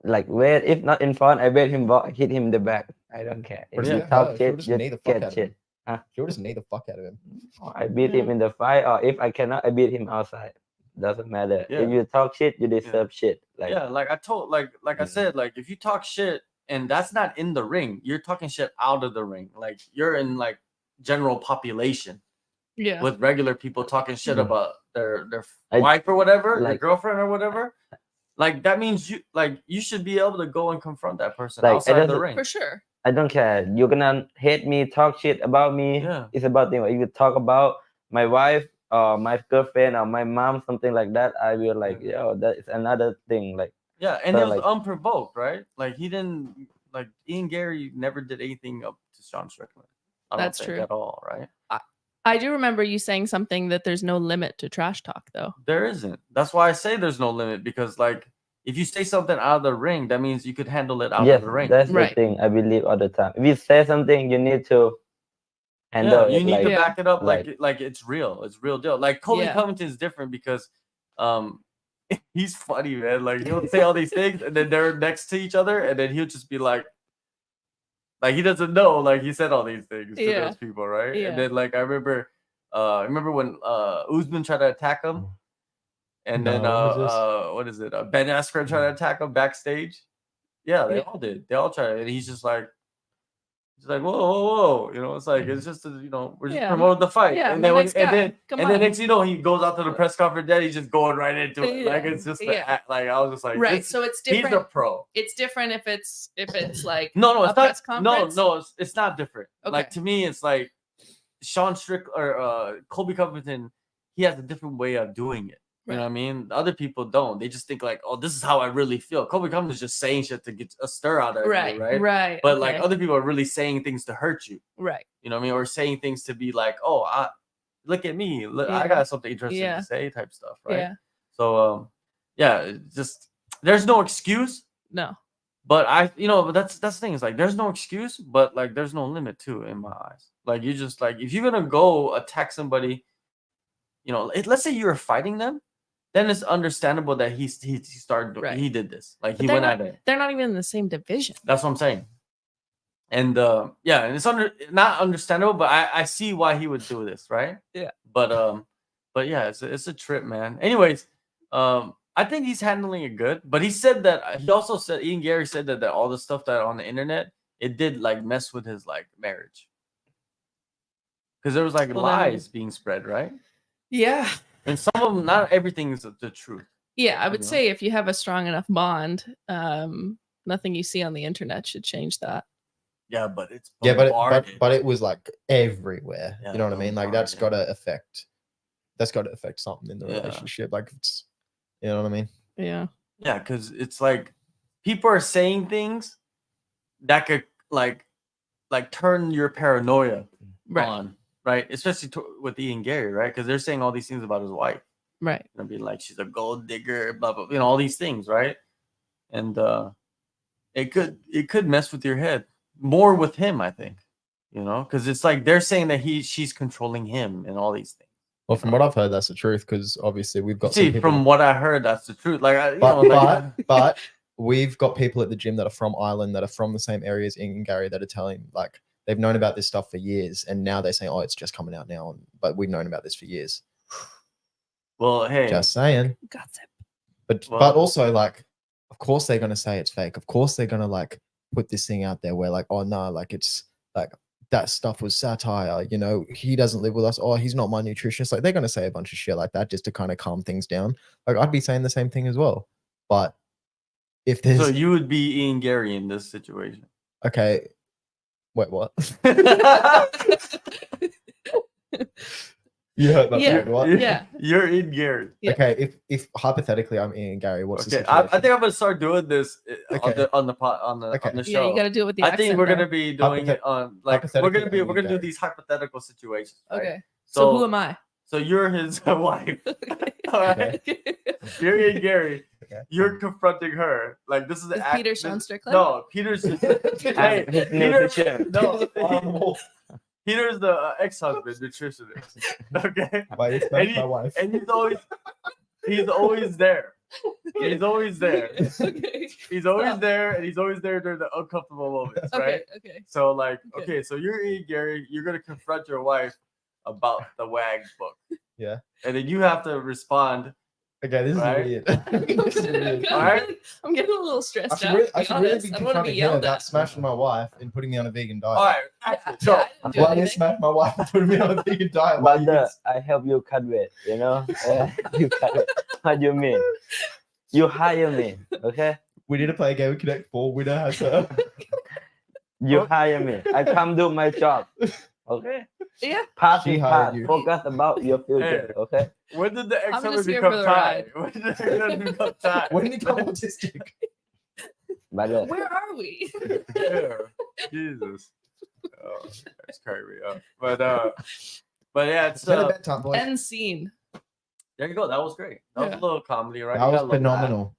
Like, wait, if not in front, I bet him hit him in the back. I don't care. If Yeah, you talk he'll shit, just just knee the fuck out get of him. shit. He'll just knee the fuck out of him. I beat him in the fight, or if I cannot, I beat him outside. Doesn't matter. Yeah. If you talk shit, you deserve shit. Like, Yeah, like I told, like I said, like if you talk shit and that's not in the ring, you're talking shit out of the ring. Like you're in like general population yeah. with regular people talking shit Mhm. about their I- wife or whatever, their like- girlfriend or whatever. Like that means you should be able to go and confront that person Like, I outside the doesn't- ring. For sure. I don't care. You're gonna hate me, talk shit about me. Yeah. It's about them. If you talk about my wife or my girlfriend or my mom, something like that, I will like, yo, that is another thing. Like, Yeah, and So, it was like- unprovoked, right? Like he didn't like Ian Garry never did anything up to Sean Strickland. I don't That's think true. at all, right? I do remember you saying something that there's no limit to trash talk, though. There isn't. That's why I say there's no limit because like if you say something out of the ring, that means you could handle it out yes, of the ring. that's Right. the thing I believe all the time. If you say something, you need to Yeah, handle you it. need Like, to back it up like- like it's real. It's real deal. Like Colby Yeah. Covington is different because he's funny, man. Like he'll say all these things and then they're next to each other and then he'll just be like he doesn't know like he said all these things to Yeah. those people, right? Yeah. And then like I remember when Usman tried to attack him and then No, what was what is it? Ben Askren tried to attack him backstage. Yeah, they Yeah. all did. They all tried, and he's just like, whoa, whoa, whoa. You know, it's like it's just we're just Yeah. promoting the fight. Yeah, and the then next guy. Come and then on. next you know he goes out to the press conference. Then he's just going right into it. Like Yeah. it's just Yeah. like I was just like, Right. this- So it's he's different. a pro. It's different if it's like No, a it's press not. conference? No, it's not different. Like Okay. to me, it's like Sean Strickland or Colby Covington. He has a different way of doing it. You know what I mean? Other people don't. They just think like, oh, this is how I really feel. Colby Covington's just saying shit to get a stir out of right, you, right? right. But like okay, other people are really saying things to hurt you. right. You know what I mean? Or saying things to be like, oh, look at me. Look, I Yeah. got something interesting Yeah. to say type stuff, right? Yeah. So, yeah, it just there's no excuse, No. But that's the thing. Is like there's no excuse, but like there's no limit too in my eyes. Like you just like if you're gonna go attack somebody, let's say you're fighting them, then it's understandable that he started Right. he did this. Like But he went at it. They're not even in the same division. That's what I'm saying. And and it's not understandable, but I see why he would do this, right? Yeah. But yeah, it's a trip, man. Anyways, I think he's handling it good. But he also said Ian Garry said that all the stuff that on the internet, it did like mess with his like marriage. Because there was like lies being spread, right? Yeah. And some of them, not everything is the truth. Yeah, I would say if you have a strong enough bond, nothing you see on the internet should change that. Yeah, but it's but it was like everywhere. Yeah, you know what I mean? Like that's got to affect something in the relationship. Like it's, you know what I mean? Yeah. Yeah, because it's like people are saying things that could like turn your paranoia on, right? Especially with Ian Garry, right? Because they're saying all these things about his wife, right? And be like she's a gold digger, blah blah, all these things, right? And it could mess with your head more with him, I think, because it's like they're saying that she's controlling him and all these things. Well, from what I've heard, that's the truth. Because obviously we've got from what I heard, that's the truth. Like, but we've got people at the gym that are from Ireland that are from the same area as Ian Garry that are telling like they've known about this stuff for years, and now they're saying, "Oh, it's just coming out now," but we've known about this for years. Well, hey, just saying. Gossip. But also like, of course they're gonna say it's fake. Of course they're gonna like put this thing out there where like, oh no, like it's like that stuff was satire. He doesn't live with us. Oh, he's not my nutritionist. Like they're gonna say a bunch of shit like that just to kind of calm things down. Like I'd be saying the same thing as well. But if there's so you would be Ian Garry in this situation. Okay. Wait, what? You heard that word, what? Yeah. You're Ian Garry. Yeah. Okay, if hypothetically I'm Ian Garry, what's the situation? I think I'm gonna start doing this on the show. Yeah, you gotta do it with the I think we're gonna be doing it on like we're gonna do these hypothetical situations. Right? Okay. So who am I? So you're his wife. All right. You're Ian Garry. Okay. You're confronting her. Like this is Peter Sean Strickland? No, Peter's just Peter's the ex-husband nutritionist. Okay. Wait, it's my wife. And he's always there. He's always there. Okay. He's always there, and he's always there during the uncomfortable moments, right? Okay. So like, so you're Ian Garry, you're gonna confront your wife about the WAG book. Yeah. And then you have to respond. Okay, this is weird. All right. I'm getting a little stressed out. I should really be confronting her about smashing my wife and putting me on a vegan diet. All right. Why did you smash my wife and put me on a vegan diet? But I help you cut weight, you cut weight. What do you mean? You hire me, okay? We need to play a game. We connect 4. Winner has her. You hire me. I come do my job. Okay. Yeah. Pass. Focus about your future. Hey. Okay. When did the ex-husband become tired? When did the ex-husband become tired? When did he become autistic? Where are we? Yeah. Jesus. Oh, that's crazy. But yeah, it's end scene. There you go. That was great. That was a little comedy, right? That was phenomenal.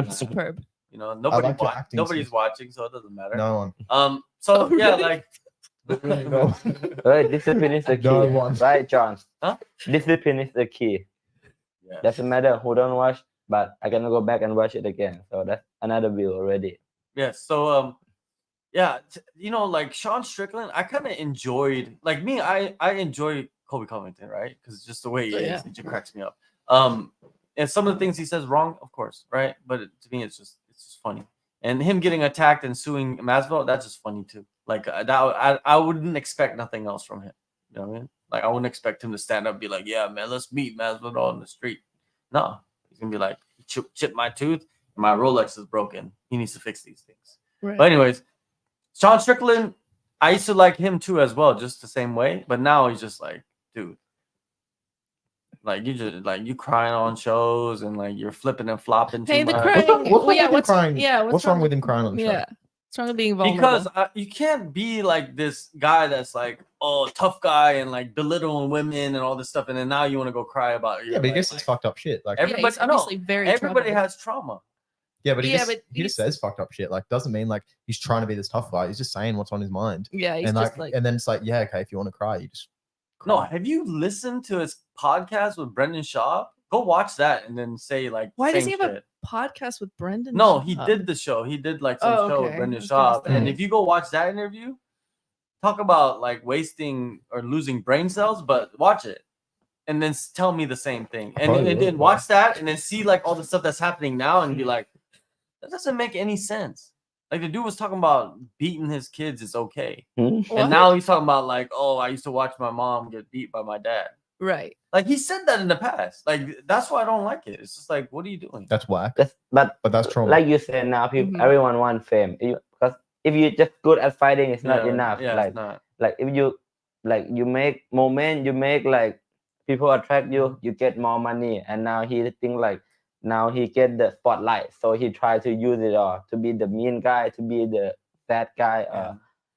Superb. Nobody's watching, so it doesn't matter. No one. So yeah, like. No. Right, discipline is the key. No one. Right, John? Huh? Discipline is the key. Yeah. Doesn't matter who don't watch, but I can go back and watch it again. So that's another view already. Yeah. So like Sean Strickland, I kind of enjoyed. Like me, I enjoy Colby Covington, right? Because just the way he is, it just cracks me up. And some of the things he says wrong, of course, right? But to me, it's just funny. And him getting attacked and suing Masvidal, that's just funny too. Like that, I wouldn't expect nothing else from him. You know what I mean? Like I wouldn't expect him to stand up and be like, "Yeah, man, let's meet Masvidal on the street." No, he's gonna be like, "Chip my tooth, and my Rolex is broken. He needs to fix these things." Right. But anyways, Sean Strickland, I used to like him too as well, just the same way. But now he's just like, dude, like you crying on shows and like you're flipping and flopping. Hey, the crying. What's wrong with him crying on the show? Yeah. What's wrong with being vulnerable? Because you can't be like this guy that's like, oh, tough guy and like belittling women and all this stuff, and then now you want to go cry about it. Yeah, but I guess it's fucked up shit. Like everybody, obviously very. Everybody has trauma. Yeah, but he Yeah, just but he just he's- says fucked up shit. Like, doesn't mean like he's trying to be this tough guy. He's just saying what's on his mind. Yeah, he's And just like, and then it's like, yeah, okay, if you want to cry, you just No, cry. have you listened to his podcast with Brendan Shaw? Go watch that and then say like. Why does same he have shit. a podcast with Brendan? No, he Schaub? did the show. He did like some Oh, show with okay. Brendan I was gonna Shaw. And say. if you go watch that interview, talk about like wasting or losing brain cells, but watch it and then tell me the same thing. And probably then will, watch that and then see like all the stuff that's happening now and be like, that doesn't make any sense. Like the dude was talking about beating his kids is okay. Hmm? What? And now he's talking about like, oh, I used to watch my mom get beat by my dad. Right. Like he said that in the past. Like that's why I don't like it. It's just like, what are you doing? That's whack. But But that's trauma. like you said, now people, Mhm. everyone wants fame. Because if you're just good at fighting, it's not Yeah, enough. Yeah, Like it's not. like if you you make moment, you make like people attract you, you get more money. And now he think like now he get the spotlight, so he try to use it all to be the mean guy, to be the bad guy. Yeah.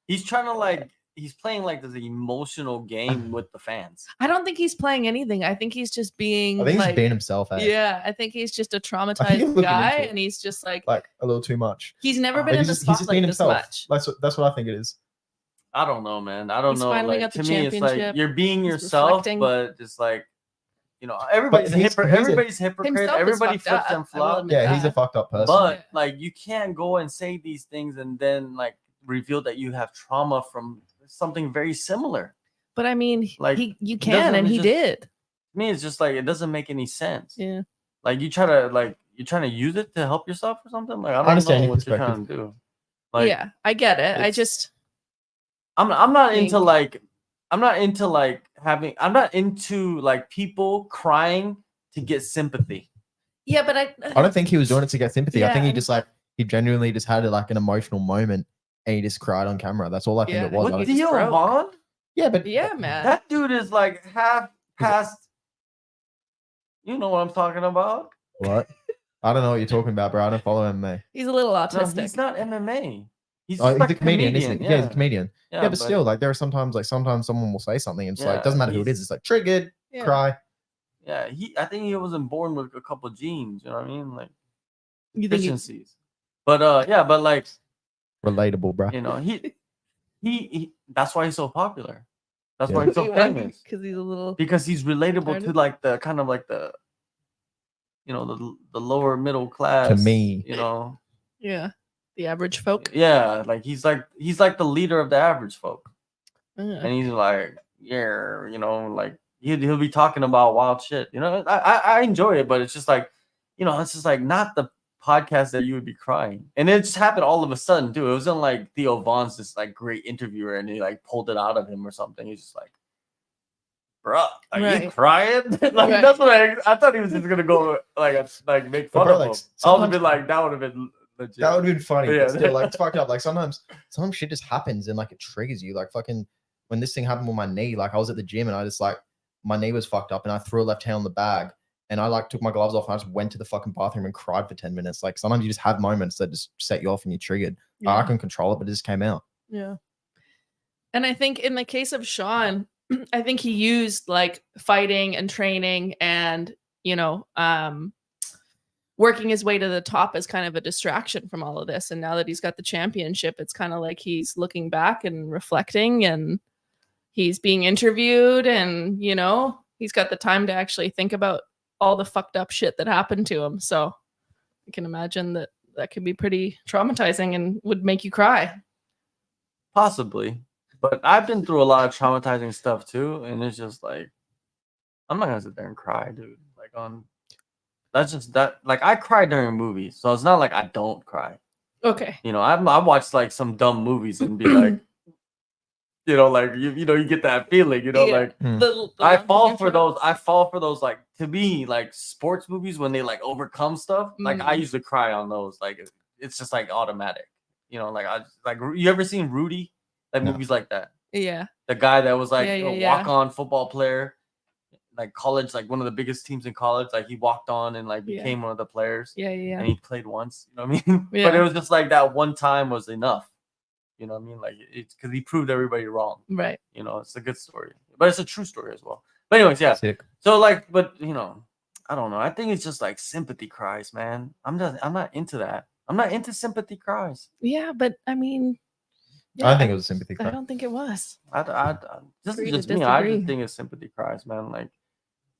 He's trying to like he's playing like this emotional game with the fans. I don't think he's playing anything. I think he's just being I think he's like, just being himself. yeah, I think he's just a he's traumatized looking guy, into it. and he's just like a little too much. he's never Like, been in the he's just spotlight being this himself. much. That's what I think it is. I don't know, man. I don't He's know. finally Like got the to me, it's like championship. you're being He's yourself, reflecting. but just like everybody's a he's- hypocrite. he's a- Everybody's hypocrite. Himself is Everybody fucked flips up, and I will flop. admit Yeah, he's a that. fucked up person. But Yeah. like you can't go and say these things and then like reveal that you have trauma from something very similar. But I mean, Like, you it can, doesn't- and it's he just- did. To me, it's just like it doesn't make any sense. Yeah. Like you're trying to use it to help yourself or something. Like I don't understand know your what you're trying to do. Like Yeah, I get it. I it's- just I'm not into think- like I'm not into like people crying to get sympathy. yeah, but I I don't think he was doing it to get sympathy. I think Yeah. he just like he genuinely just had like an emotional moment and he just cried on camera. That's all I think Yeah, it was. Well, I With was- he just Theo broke. Vaughn, yeah, but yeah, man. that dude is like half past. You know what I'm talking about? what? I don't know what you're talking about, bro. I don't follow MMA. He's a little No, autistic. he's not MMA. He's Oh, just he's like a comedian, isn't he? Yeah, he's a comedian. Yeah, but still, like there are sometimes someone will say something and it's like Yeah, doesn't matter who it he's- is. It's like triggered, Yeah. cry. Yeah, I think he wasn't born with a couple genes. You know what I mean? Like You think he- deficiencies. But yeah, but like Relatable, bro. you know he that's why he's so popular. That's Yeah. why he's so famous. because he's a little Because he's relatable to Retarded? like the kind of like the the lower middle class me. yeah, the average folk. yeah, like he's like the leader of the average folk, Yeah. and he's like like he'll be talking about wild shit. I enjoy it, but it's just like it's just like not the podcast that you would be crying, and it just happened all of a sudden too. It wasn't like Theo Vaughn's this like great interviewer and he like pulled it out of him or something. He's just like, bruh, are you Right. crying? Like Right. that's what I thought he was just gonna go like make fun bro, of like, him. I would have sometimes- been like, that would have been legit. That would have been funny. Yeah. But still, like it's fucked up. Like sometimes shit just happens and like it triggers you. Like fucking when this thing happened with my knee, like I was at the gym and I just like my knee was fucked up and I threw a left hand on the bag and I like took my gloves off and I just went to the fucking bathroom and cried for 10 minutes. Like sometimes you just have moments that just set you off and you're triggered. I Yeah. can control it, but it just came out. Yeah. And I think in the case of Sean, I think he used like fighting and training and, working his way to the top as kind of a distraction from all of this. And now that he's got the championship, it's kind of like he's looking back and reflecting and he's being interviewed and, he's got the time to actually think about all the fucked up shit that happened to him. So I can imagine that could be pretty traumatizing and would make you cry. Possibly, but I've been through a lot of traumatizing stuff too, and it's just like I'm not gonna sit there and cry, dude. Like that's just that. Like I cry during movies, so it's not like I don't cry. Okay. I watched like some dumb movies and be like, like you get that feeling, Yeah. like The I long fall intro. for those. I fall for those. Like to me, like sports movies when they like overcome stuff. Like I Mm. usually cry on those. Like it's just like automatic. Like you ever seen Rudy? Like No. movies like that. Yeah. The guy that was like Yeah, a yeah. walk-on football player, like college, like one of the biggest teams in college. Like he walked on and like Yeah. became one of the players. Yeah. Yeah. And he played once. You know what I mean? But Yeah. it was just like that one time was enough. You know what I mean? Like it's because he proved everybody wrong. Right. It's a good story, but it's a true story as well. But anyways, yeah. Sick. So like, but I don't know. I think it's just like sympathy cries, man. I'm not into that. I'm not into sympathy cries. Yeah, but I mean, I think it was a sympathy I cry. don't think it was. This Agree is to just me. I disagree. just think it's sympathy cries, man. Like,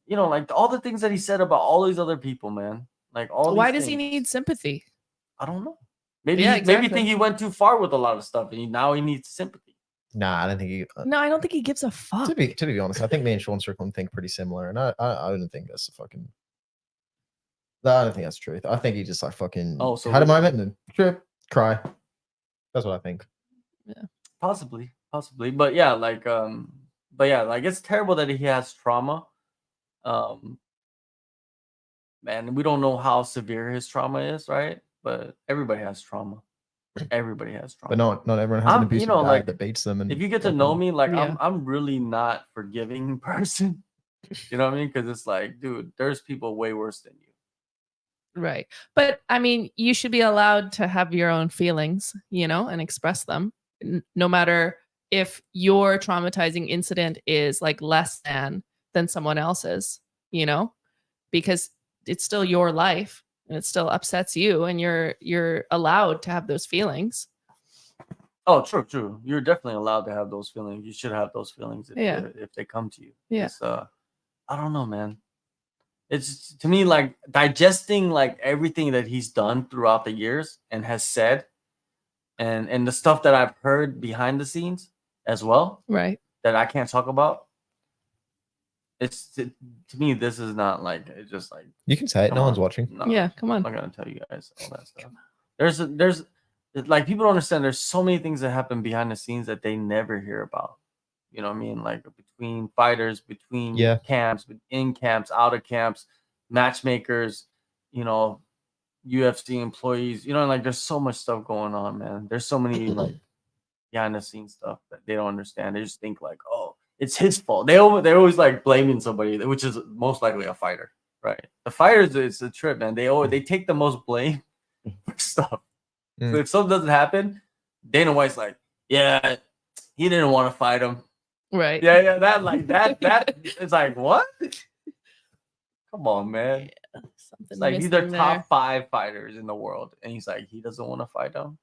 you know, like all the things that he said about all these other people, man. Like all. Why these does he things. need sympathy? I don't know. Maybe Yeah, maybe exactly. think he went too far with a lot of stuff, and now he needs sympathy. Nah, I don't think he. No, I don't think he gives a fuck. To be honest, I think me and Sean Strickland think pretty similar, and I don't think that's a fucking. No, I don't think that's the truth. I think he just like fucking So had a moment and then trip, cry. That's what I think. Possibly, but yeah, like it's terrible that he has trauma. Man, we don't know how severe his trauma is, right? But everybody has trauma. Everybody has trauma. But not everyone has an abusive dad like, that beats them. And if you get to know me, like Yeah. I'm really not forgiving person. You know what I mean? Because it's like, dude, there's people way worse than you. Right. But I mean, you should be allowed to have your own feelings, you know, and express them, no matter if your traumatizing incident is like less than someone else's, you know, because it's still your life and it still upsets you, and you're allowed to have those feelings. Oh, true. You're definitely allowed to have those feelings. You should have those feelings if they come to you. Yeah. It's, I don't know, man. It's to me like digesting like everything that he's done throughout the years and has said, and the stuff that I've heard behind the scenes as well, Right. that I can't talk about. It's to me, this is not like, it's just like, you can say it. No one's watching. No, Yeah, come I'm on. not gonna tell you guys all that stuff. There's like, people don't understand. There's so many things that happen behind the scenes that they never hear about. You know what I mean? Like between fighters, between camps, in camps, out of camps, matchmakers, you know, UFC employees. You know, like there's so much stuff going on, man. There's so many like behind the scenes stuff that they don't understand. They just think like, oh, it's his fault. They're always like blaming somebody, which is most likely a fighter, right? The fighters, it's a trip, man. They take the most blame for stuff. So if something doesn't happen, Dana White's like, yeah, he didn't want to fight him. Right. Yeah, that it's like, what? Come on, man. Yeah, It's like these are top 5 fighters in the world, and he's like, he doesn't want to fight him.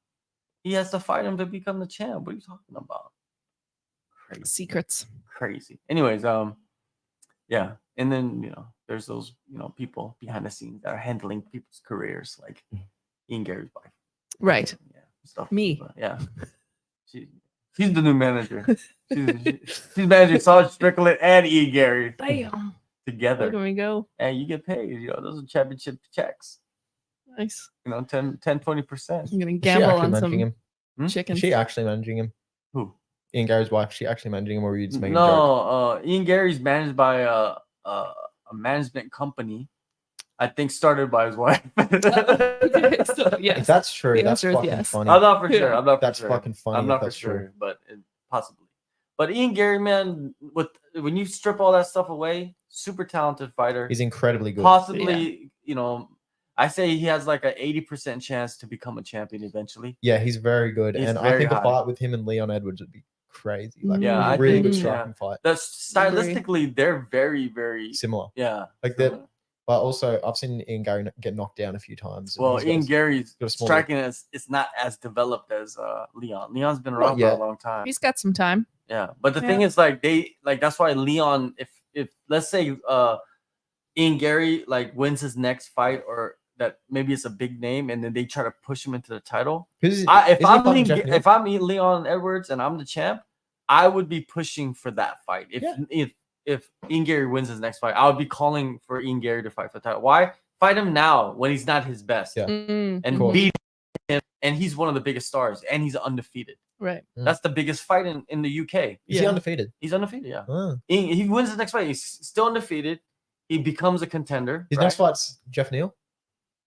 He has to fight him to become the champ. What are you talking about? Crazy. Secrets. Crazy. Anyways, yeah, and then you know, there's those people behind the scenes that are handling people's careers, like Ian Garry's wife. Right. Yeah. Stuff. Me. Yeah. She's the new manager. She's managing Saul Strickland and E. Garry Damn. together. Look at me go. And you get paid. You know, those are championship checks. Nice. You know, 10-20%. I'm gonna gamble on some him? chickens. Is she actually managing him? Who? Ian Garry's wife. She actually managing him, or were you just making a joke? No, Ian Garry's managed by a management company. I think started by his wife. So, yes. If that's true, The that's answer is fucking yes. funny. I'm not for sure. I'm not for That's sure. fucking funny. I'm not if for that's sure, true. but possibly. But Ian Garry, man, when you strip all that stuff away, super talented fighter. He's incredibly good. Possibly, you know, I say he has like an 80% chance to become a champion eventually. Yeah, he's very good, He's and I very think high. a fight with him and Leon Edwards would be crazy. Like, Yeah, I really think- good yeah. striking fight. Stylistically, they're very, very Similar. Yeah. Like that. But also, I've seen Ian Garry get knocked down a few times. and Well, he's got Ian a- Garry's got a small- striking it's not as developed as Leon. Leon's been around for a yet. long time. He's got some time. Yeah, but the thing is, like that's why Leon, if let's say Ian Garry like wins his next fight, or that maybe it's a big name, and then they try to push him into the title. If I'm Leon Edwards and I'm the champ, I would be pushing for that fight. If Ian Garry wins his next fight, I would be calling for Ian Garry to fight for the title. Why? Fight him now when he's not his best, Yeah. and beat him. And he's one of the biggest stars, and he's undefeated. Right. That's the biggest fight in the UK. Is he undefeated? He's undefeated, yeah. Oh. He wins the next fight. He's still undefeated. He becomes a contender. His right? next fight's Jeff Neal.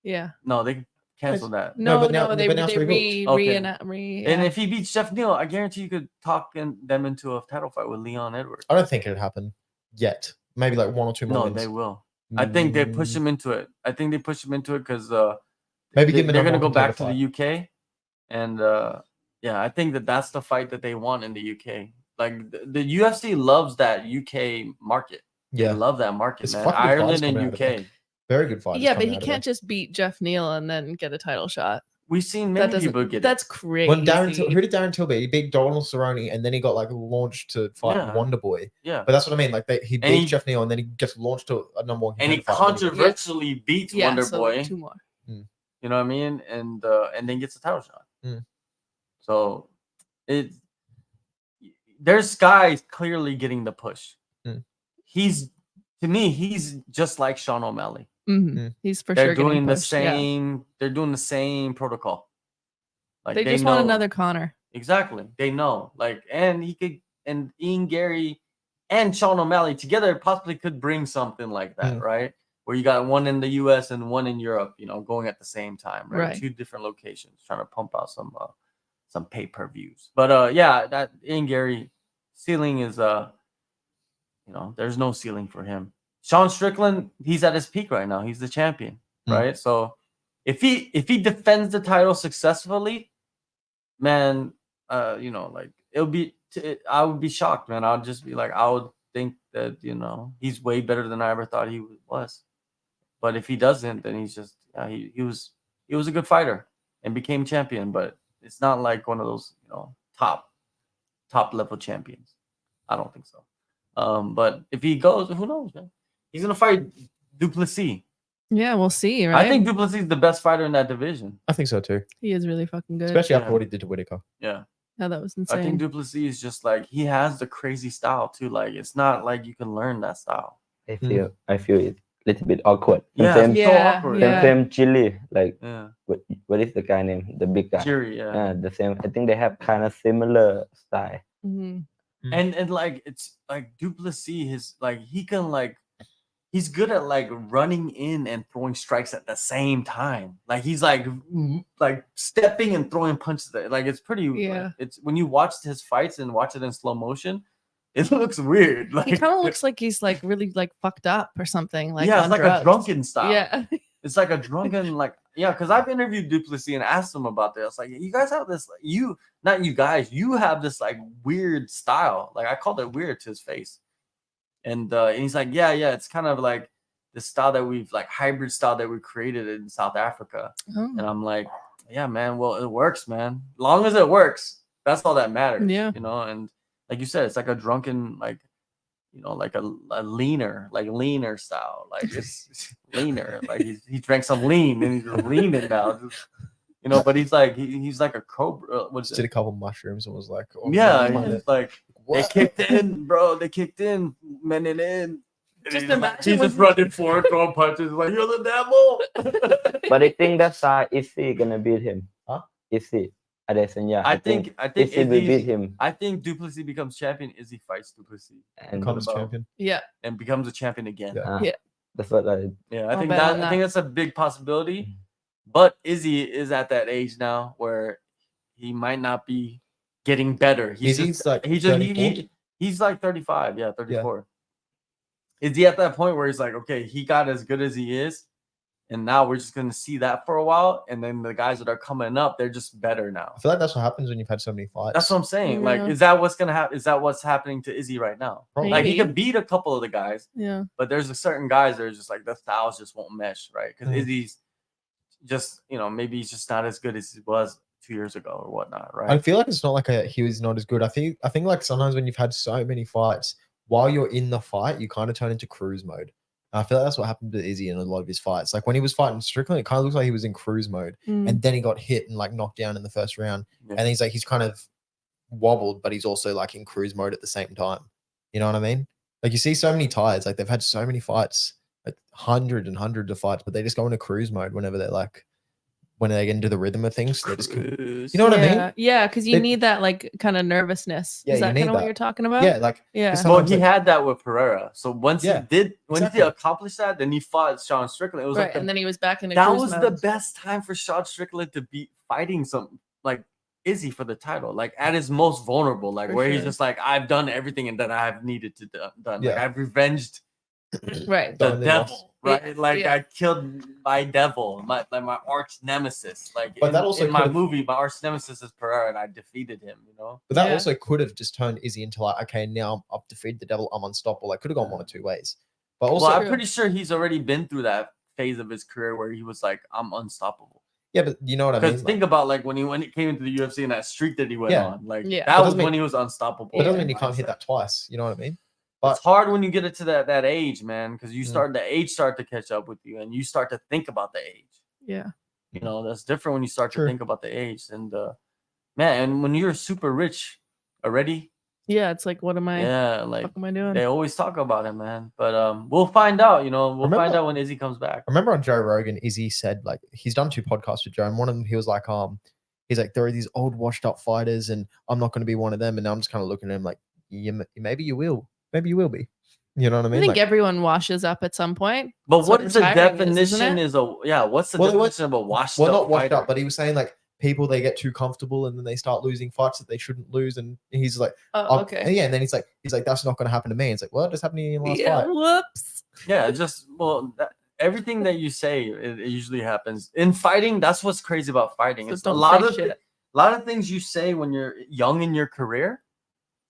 Yeah. No, they canceled that. No, but now- they but now it's And if he beats Jeff Neal, I guarantee you could talk them into a title fight with Leon Edwards. I don't think it'd happen yet. Maybe like 1 or 2 more No, wins. they will. I think they push him into it. I think they push him into it because Maybe give him they're another going to go back to contender the UK. And yeah, I think that's the fight that they want in the UK. Like the UFC loves that UK market. Yeah. They love that market, It's man. fucking good Ireland fighters and coming out of UK. Very good fight. Yeah, but he can't just beat Jeff Neal and then get a title shot. We've seen That many people doesn't. get That's it. crazy. When who did Darren Till beat? He beat Donald Cerrone, and then he got like launched to fight Yeah. Wonder Boy. Yeah. But that's what I mean. Like he And beat he- Jeff Neal, and then he gets launched to a number one. And he contender fight Wonder Boy. controversially beats yeah, Wonder so Boy. 2 more. You know what I mean? And then gets a title shot. Mm. So there's guys clearly getting the push. Mm. To me, he's just like Sean O'Malley. He's for They're sure getting doing the pushed, yeah. same. They're doing the same protocol. Like They just know, want another Connor. Exactly. They know. Like, and he could, and Ian Garry and Sean O'Malley together possibly could bring something like that, right? Where you got one in the U.S. and one in Europe, you know, going at the same time, right? 2 different locations, trying to pump out some pay-per-views. But yeah, that Ian Garry ceiling is you know, there's no ceiling for him. Sean Strickland, he's at his peak right now. He's the champion, right? So if he defends the title successfully, man, you know, like I would be shocked, man. I would just be like, I would think that, you know, he's way better than I ever thought he was. But if he doesn't, then he's just he was a good fighter and became champion, but it's not like one of those, you know, top level champions. I don't think so. But if he goes, who knows, man? He's gonna fight Duplessis. Yeah, we'll see, right? I think Duplessis is the best fighter in that division. I think so too. he is really fucking good. Especially after what he did to Whitaker. Yeah. Yeah, that was insane. I think Duplessis is just like, he has the crazy style too. Like, it's not like you can learn that style. I feel it's a little bit awkward. Yeah, Same, so awkward. same Chili. Like Yeah. what is the guy name? The big guy. Fury, yeah. The same. I think they have kind of similar style. And like, it's like Duplessis, his like, he can like, he's good at like running in and throwing strikes at the same time. Like, he's like stepping and throwing punches. Like, it's pretty. Yeah. It's when you watch his fights and watch it in slow motion, it looks weird. Like, he kind of looks like he's like really like fucked up or something. Like, yeah, on it's like drugs. a drunken style. Yeah. It's like a drunken, like, yeah, because I've interviewed Duplessis and asked him about this. Like, you guys have this, like, you have this like weird style. Like, I called it weird to his face. And he's like, yeah, it's kind of like the style that we've, like, hybrid style that we created in South Africa. And I'm like, yeah, man, well, it works, man. Long as it works, that's all that matters. Yeah. You know, and like you said, it's like a drunken, like, you know, like a leaner style. Like, it's leaner. Like, he drank some lean and he's just leaning now. Just, you know, but he's like a cobra. Just did a couple mushrooms and was like, oh, he's like, what? they kicked in, bro. They kicked in, men and in. Just He's imagine just running forward, throwing punches. Like, you're the devil. But I think that's Izzy gonna beat him. Huh? Izzy Adesanya. I think Izzy will beat him I think Duplessis becomes champion. Izzy fights Duplessis and Becomes champion. Yeah. and becomes a champion again. Yeah. that's what I. Yeah, I'll bet on I think that's a big possibility. But Izzy is at that age now where he might not be getting better. Izzy's like 34? He's like 35, 34. Is he at that point where he's like, okay, he got as good as he is, and now we're just gonna see that for a while, and then the guys that are coming up, they're just better now. I feel like that's what happens when you've had so many fights. That's what I'm saying. Like, Yeah. is that what's gonna happen? Is that what's happening to Izzy right now? Probably. Like, he Maybe. could beat a couple of the guys, Yeah. but there's a certain guys that are just like, the styles just won't mesh, right? Because Mhm. Izzy's just, you know, maybe he's just not as good as he was 2 years ago or whatnot, right? I feel like it's not like he was not as good. I think like sometimes when you've had so many fights, while you're in the fight, you kind of turn into cruise mode. I feel like that's what happened to Izzy in a lot of his fights. Like when he was fighting Strickland, it kind of looks like he was in cruise mode, and then he got hit and like knocked down in the first round, Yeah. and he's kind of wobbled, but he's also like in cruise mode at the same time. You know what I mean? Like you see so many ties, like they've had so many fights, like hundreds of fights, but they just go into cruise mode whenever they're like, when they get into the rhythm of things, they just, you know what I mean? Yeah, because you They- need that like kind of nervousness. Yeah, Is you that need kind of what that. you're talking about? Yeah, like Yeah. it's Well, sometimes he like- had that with Pereira. So once Yeah, he exactly. accomplished that, then he fought Sean Strickland. It was Right, like and then he was back in a that cruise was mode. the best time for Sean Strickland to be fighting some like Izzy for the title, like at his most vulnerable, like For where he's sure. just like, I've done everything and that I've needed to done. Like Yeah. I've revenged Right. the Done, they lost. devil, right? Like Yeah. I killed my devil, my arch nemesis. Like But that also in my could've- movie, my arch nemesis is Pereira, and I defeated him. You know. But that Yeah. also could have just turned Izzy into like, okay, now I've defeated the devil, I'm unstoppable. Like could have gone one or two ways. But also, Well, I'm True. pretty sure he's already been through that phase of his career where he was like, I'm unstoppable. Yeah, but you know what I Because mean. think about like when he came into the UFC and that streak that he went Yeah. on, like Yeah. that But was doesn't mean- when he was unstoppable. But it doesn't Yeah. mean you can't hit that twice. You know what I mean? It's But hard when you get it to that age, man, because you Mm. the age start to catch up with you, and you start to think about the age. Yeah. You know, that's different when you start True. to think about the age. And man, and when you're super rich already, Yeah. It's like, what am I? yeah, What like the fuck am I doing? they always talk about it, man. But we'll find out. You know, we'll find Remember- out when Izzy comes back. I remember on Joe Rogan, Izzy said like he's done 2 podcasts with Joe, and one of them he was like, he's like, there are these old washed up fighters, and I'm not going to be one of them. And now I'm just kind of looking at him like, maybe you will be. You know what I I mean? think Like, everyone washes up at some point. But That's what what is the retiring is, definition? isn't it? What's the Well, it was- definition of a washed well, up not washed fighter? up, but he was saying like people they get too comfortable and then they start losing fights that they shouldn't lose, and he's like, Oh, and okay. yeah, and then he's like, that's not going to happen to me. It's like, well, it just happened to you in your last Yeah. fight. Whoops. Yeah, everything that you say, it usually happens in fighting. That's what's crazy about fighting. So It's a don't lot say of shit. a lot of things you say when you're young in your career.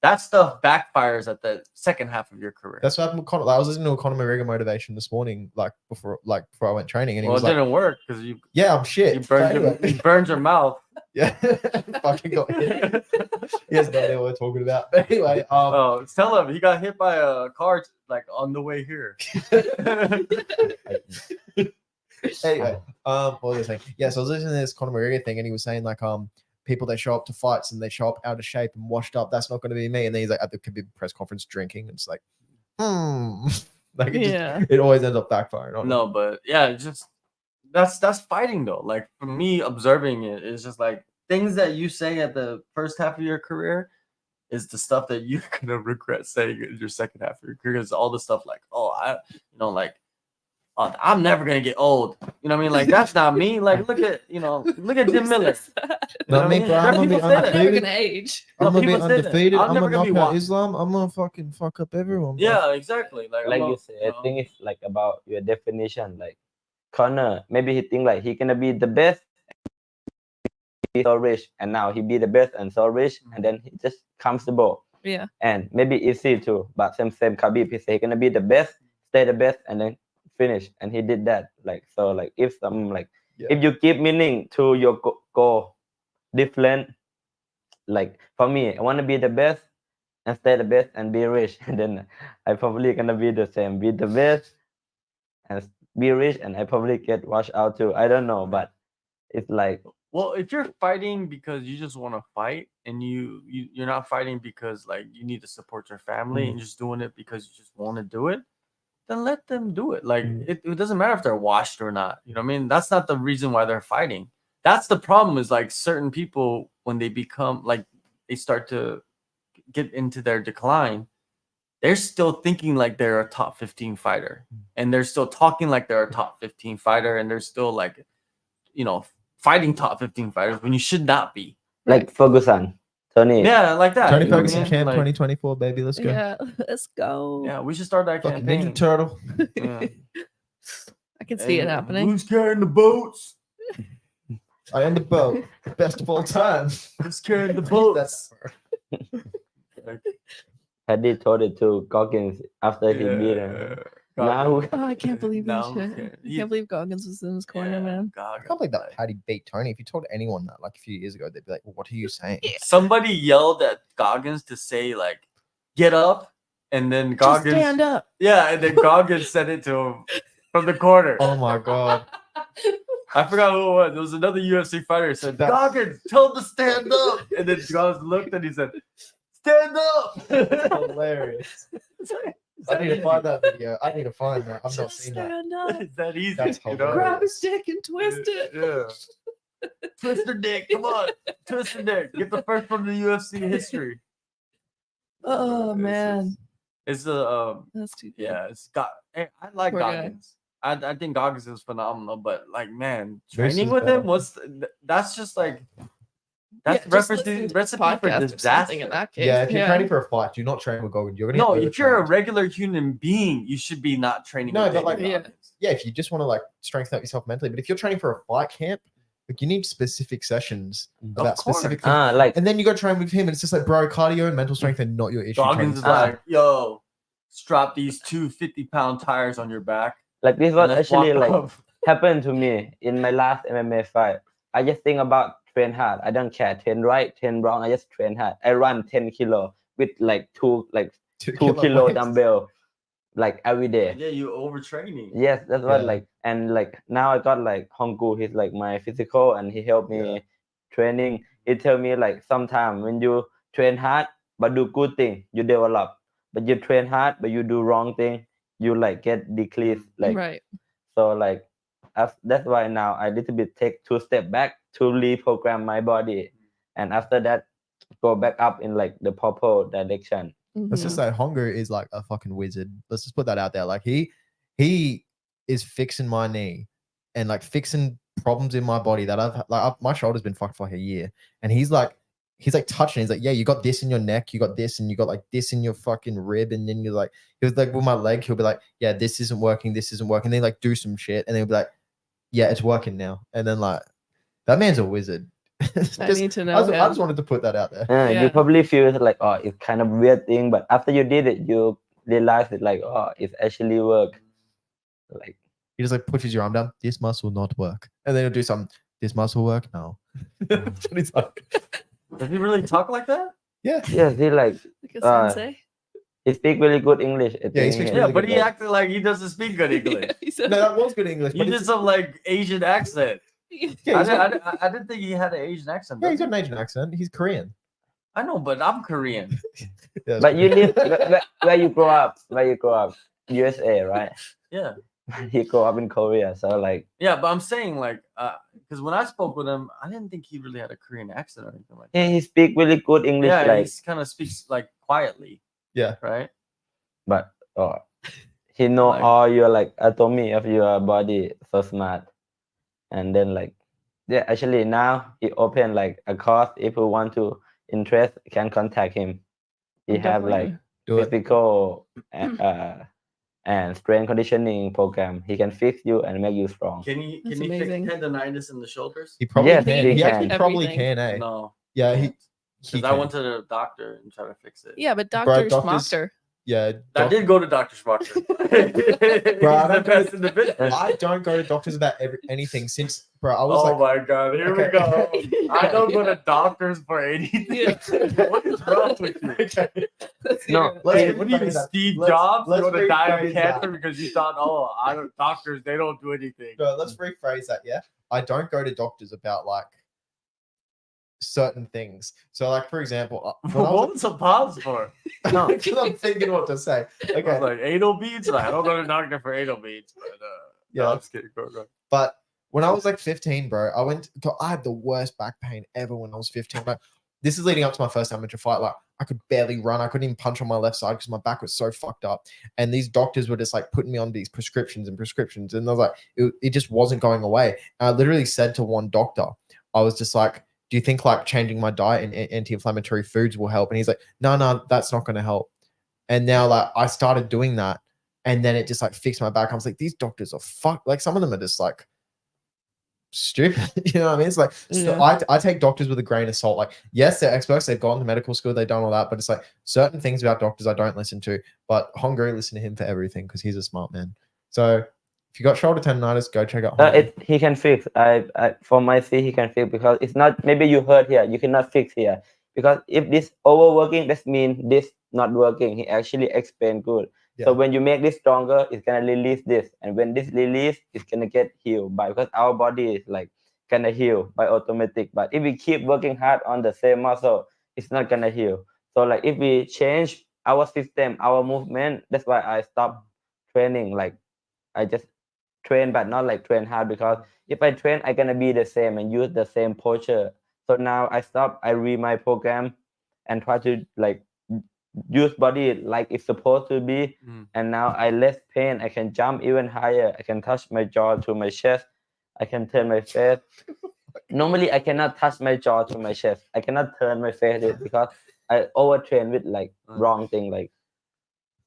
That stuff backfires at the second half of your career. That's what happened with Conor. I was listening to a Conor McGregor motivation this morning, like before I went training, and he Well, was it like, didn't work because you "Yeah, I'm shit." you burned But your, anyway, you burned your mouth. yeah, fucking got hit. He has no idea what we're talking about. But anyway, Oh, tell him he got hit by a car like on the way here. anyway, what was I saying? Yeah, so I was listening to this Conor McGregor thing, and he was saying like, people that show up to fights and they show up out of shape and washed up, that's not going to be me. And then he's like at the press conference drinking, and it's like, like it always ends up backfiring. On No, him. but yeah, it's just that's fighting though. Like for me, observing it is just like things that you say at the first half of your career is the stuff that you're gonna regret saying in your second half of your career. Is all the stuff like, I'm never gonna get old. You know what I mean? Like that's not me. Like look at Jim Miller. Not me, bro. I'm gonna be I'm never undefeated. gonna age. I'm gonna be people say that. undefeated. I'm I'm never gonna gonna be knock out washed. Islam. I'm gonna fucking fuck up everyone. Bro. Yeah, exactly. Like you say, I think it's like about your definition. Like Connor, maybe he think like he gonna be the best. He's so rich, and now he be the best and so rich, and then he just comfortable. Yeah. And maybe easy too. But same Khabib, he say he gonna be the best, stay the best, and then finish. And he did that. Like so, like if if you give meaning to your goal, different. Like for me, I want to be the best and stay the best and be rich. And then I probably gonna be the same, be the best and be rich, and I probably get washed out too. I don't know, but it's like, well, if you're fighting because you just want to fight, and you're not fighting because like you need to support your family, and you're just doing it because you just want to do it, then let them do it. Like it doesn't matter if they're washed or not. You know what I mean? That's not the reason why they're fighting. That's the problem. Is like certain people, when they become like they start to get into their decline, they're still thinking like they're a top 15 fighter, and they're still talking like they're a top 15 fighter, and they're still like, fighting top 15 fighters when you should not be. like Ferguson, Tony. Yeah, like that. Tony you know what I Ferguson mean? champ Like, 2024, baby. Let's go. Yeah. Let's go. yeah, we should start that Fucking campaign. Ninja Turtle. Yeah. I can see it Hey, happening. Who's carrying the boats? I am the boat. Best of all time. Who's carrying the boats? Like, Paddy told it to Goggins after he beat him. yeah. Now Oh, I can't believe that No, shit. okay. I can't believe Goggins was in his corner, man. I can't believe that Paddy beat Tony. If you told anyone that like a few years ago, they'd be like, well, what are you saying? Somebody yelled at Goggins to say like, "Get up," and then Just Goggins, stand up. yeah, and then Goggins said it to him from the corner. Oh my god. I forgot who it was. It was another UFC fighter who said, That's- Goggins, tell him to stand up. And then Goggins looked and he said, stand up. Hilarious. I need to find that video. I need to find that. I've not Just seen that. stand up. It's that easy. That's you know? hilarious. Grab his dick and twist it. Yeah. Twist the dick. Come on. Twist the dick. Get the first from the UFC history. Oh man, It's a that's too good. yeah, it's got I like Poor guy. Goggins. I think Goggins is phenomenal, but like man, This training is with better. him that's just like that's Yeah, just recipe listen to for podcast or something disaster. in that case. Yeah, if you're training for a fight, do not train with Goggins. You're gonna No, get if you're a overtrained. regular human being, you should be not training. No, with but, like, David Yeah. Goggins. Yeah, if you just want to like strengthen up yourself mentally, but if you're training for a fight camp, like you need specific sessions about course. specific things. like And then you go train with him, and it's just like, bro, cardio and mental strength are not your issue. Goggins is Training- like, yo, strap these two 50-pound tires on your back. Like this was And let's actually walk like up. happened to me in my last MMA fight. I just think about train hard. I don't care 10 right, 10 wrong. I just train hard. I run 10 kilo with like two kilo weights. dumbbell like every day. Yeah, you overtraining. Yes, that's what Yeah. like, and like now I got like Honggu. He's like my physical, and he helped me Yeah. training. He tell me like sometime when you train hard but do good thing, you develop. But you train hard but you do wrong thing, you like get decreased. Like Right. so like that's why now I little bit take 2 step back to reprogram my body, and after that go back up in like the proper direction. Let's just Mhm. say Hongo is like a fucking wizard. Let's just put that out there. Like he is fixing my knee and like fixing problems in my body that my shoulder's been fucked for like a year. And he's like touching. He's like, yeah, you got this in your neck, you got this, and you got like this in your fucking rib. And then you're like, he was like with my leg, he'll be like, yeah, this isn't working, this isn't working. Then like do some shit, and then he'll be like, yeah, it's working now. And then like that man's a wizard. I need to know I him. just wanted to put that out there. Yeah. You probably feel like, oh, it's kind of weird thing, but after you did it, you realize it like, oh, it's actually work. Like He just like pushes your arm down. This muscle not work, and then he'll do some. This muscle work now. That's what he's like. Does he really talk like that? Yeah, yes, he like Like a sensei. he speak really good English. I Yeah, he think. speaks Yeah, really but good, he though. acted like he doesn't speak good English. Yeah, he said- no, that was good English. You But did it's- some like Asian accent. yeah, he's got, I didn't think he had an Asian accent. yeah, he's does got he? an Asian accent. He's Korean. I know, but I'm Korean. Yeah, But you live where you grow up? Where you grow up? USA, right? Yeah. He grew up in Korea, so like Yeah, but I'm saying like because when I spoke with him, I didn't think he really had a Korean accent or anything like that. he speak really good English, Yeah, like he kind of speaks like quietly. Yeah. Right. but he know Like- all your like anatomy of your body so smart. And then like yeah, actually now he open like a course. If you want to interest, can contact him. He I'm have definitely like gonna- do it. physical and strength conditioning program. He can fix you and make you strong. Can he That's fix amazing. tendonitis in the shoulders? He probably Yes, can. he He actually can. probably Everything. can. No. Yeah, he Because I can. went to the doctor and tried to fix it. Yeah, but Bro, Dr. doctors- Schmocker. Yeah, I did go to Dr. Schmocker. Bro, I He's the don't best go- in the business. I don't go to doctors about anything since, bro. I was Oh like, my god, here we Okay. go. I don't go to doctors for anything. Yeah. What is wrong with you? okay. No, Let's Hey, what are you, rephrase that. Steve Let's- Jobs? let's You want to die of rephrase cancer that. because you thought, oh, I don't, doctors, they don't do anything. Bro, let's rephrase that. Yeah, I don't go to doctors about like certain things. So, like for example, when I What was was the pause for? no, because I'm thinking what to say. I Okay, was like, anal beads? Like, I don't go to the doctor for anal beads. But, Yeah. no, I'm just kidding. Go. but when I was like 15, bro, I had the worst back pain ever when I was 15. Like, this is leading up to my first amateur fight. Like, I could barely run. I couldn't even punch on my left side because my back was so fucked up. And these doctors were just like putting me on these prescriptions. And I was like, it just wasn't going away. And I literally said to one doctor, I was just like, do you think like changing my diet and anti-inflammatory foods will help? And he's like, no, that's not going to help. And now like I started doing that, and then it just like fixed my back. I was like, these doctors are fuck. Like some of them are just like stupid. You know what I mean? It's like so Yeah. I take doctors with a grain of salt. Like, yes, they're experts, they've gone to medical school, they've done all that, but it's like certain things about doctors I don't listen to. But Hongary, listen to him for everything because he's a smart man. So if you got shoulder tendonitis, go check out Hongary. he can fix. I for my see he can fix because it's not maybe you hurt here, you cannot fix here. Because if this overworking, that means this not working. He actually explained good. So Yeah. when you make this stronger, it's gonna release this, and when this release, it's gonna get healed by because our body is like gonna heal by automatic. But if we keep working hard on the same muscle, it's not gonna heal. So like if we change our system, our movement, that's why I stopped training. Like I just train, but not like train hard because if I train, I gonna be the same and use the same posture. So now I stop. I read my program and try to like use body like it's supposed to be. And now I less pain. I can jump even higher. I can touch my jaw to my chest. I can turn my face. Normally, I cannot touch my jaw to my chest. I cannot turn my face because I overtrain with like wrong thing. Like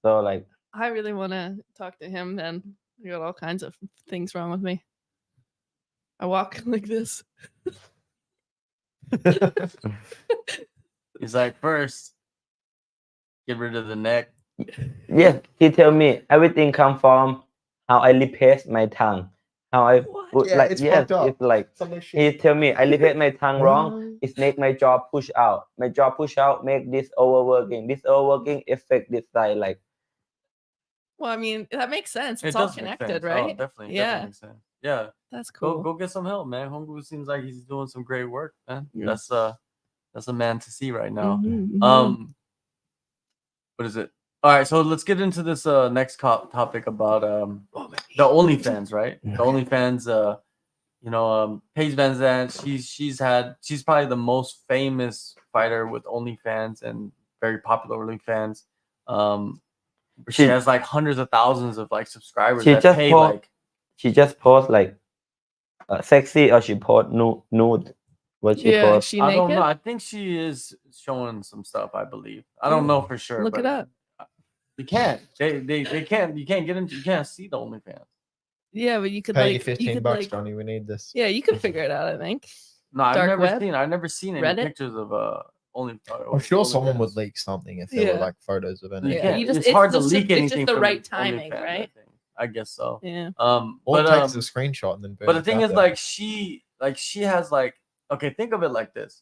so, like I really want to talk to him then. I got all kinds of things wrong with me. I walk like this. He's like, first, get rid of the neck. yes, he tell me everything come from how I replace my tongue, how I What? put Yeah, like it's yes, fucked up. it's like Some of this he shit. tell me I replace my tongue wrong. It make my jaw push out. My jaw push out make this overworking. This overworking affect this side like Well, I mean, that makes sense. It's It all does make connected, sense. Oh, right? definitely Yeah, makes sense. Yeah, that's go cool. go get some help, man. Honggu seems like he's doing some great work, man. Yeah. That's a man to see right now. Mhm, mhm. What is it? All right, so let's get into this next topic about the OnlyFans, right? The OnlyFans, Paige Van Zant, she's probably the most famous fighter with OnlyFans and very popular OnlyFans. She She- has like hundreds of thousands of like subscribers she that just pay post like she just post like sexy or she post nude. What she Yeah, is post? she I naked? don't know. I think she is showing some stuff, I believe. I don't know for sure. Look it but up. You can't. They can't. You can't get into. You can't see the OnlyFans. Yeah, but you could Pay like you 15 could, bucks, like, Johnny. We need this. yeah, you could figure it out. I think. No, I've Dark never web? seen. I've never seen any Reddit? pictures of only. I'm sure someone would OnlyFans. leak something if there were Yeah. like photos of You anything. Yeah, can't. you just- it's hard to it's leak just anything. the from right timing, OnlyFans, right? I guess so. Yeah. All But it takes is a screenshot and then boom. But the it's thing out is, there. like she has like okay, think of it like this: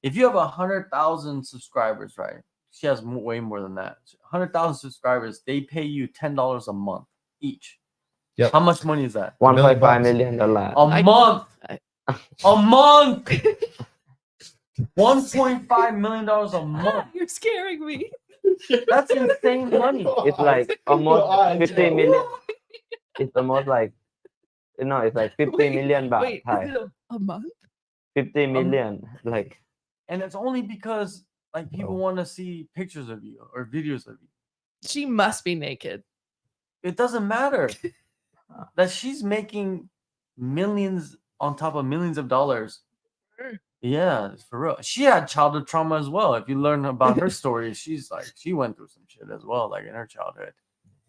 if you have 100,000 subscribers, right? She has way more than that. 100,000 subscribers, they pay you $10 a month each. Yep. How much money is that? $1 $1.5 million. million. A month. A month. $1.5 million a month. You're scaring me. That's insane money. It's like almost 50 million. It's almost like it's like 50 Wait, million baht Wait, Thai. is it a month? 50 million. Like And it's only because like people want to see pictures of you or videos of you. She must be naked. It doesn't matter that she's making millions on top of millions of dollars. Sure. Yeah, for real. She had childhood trauma as well. If you learn about her story, she's like she went through some shit as well, like in her childhood.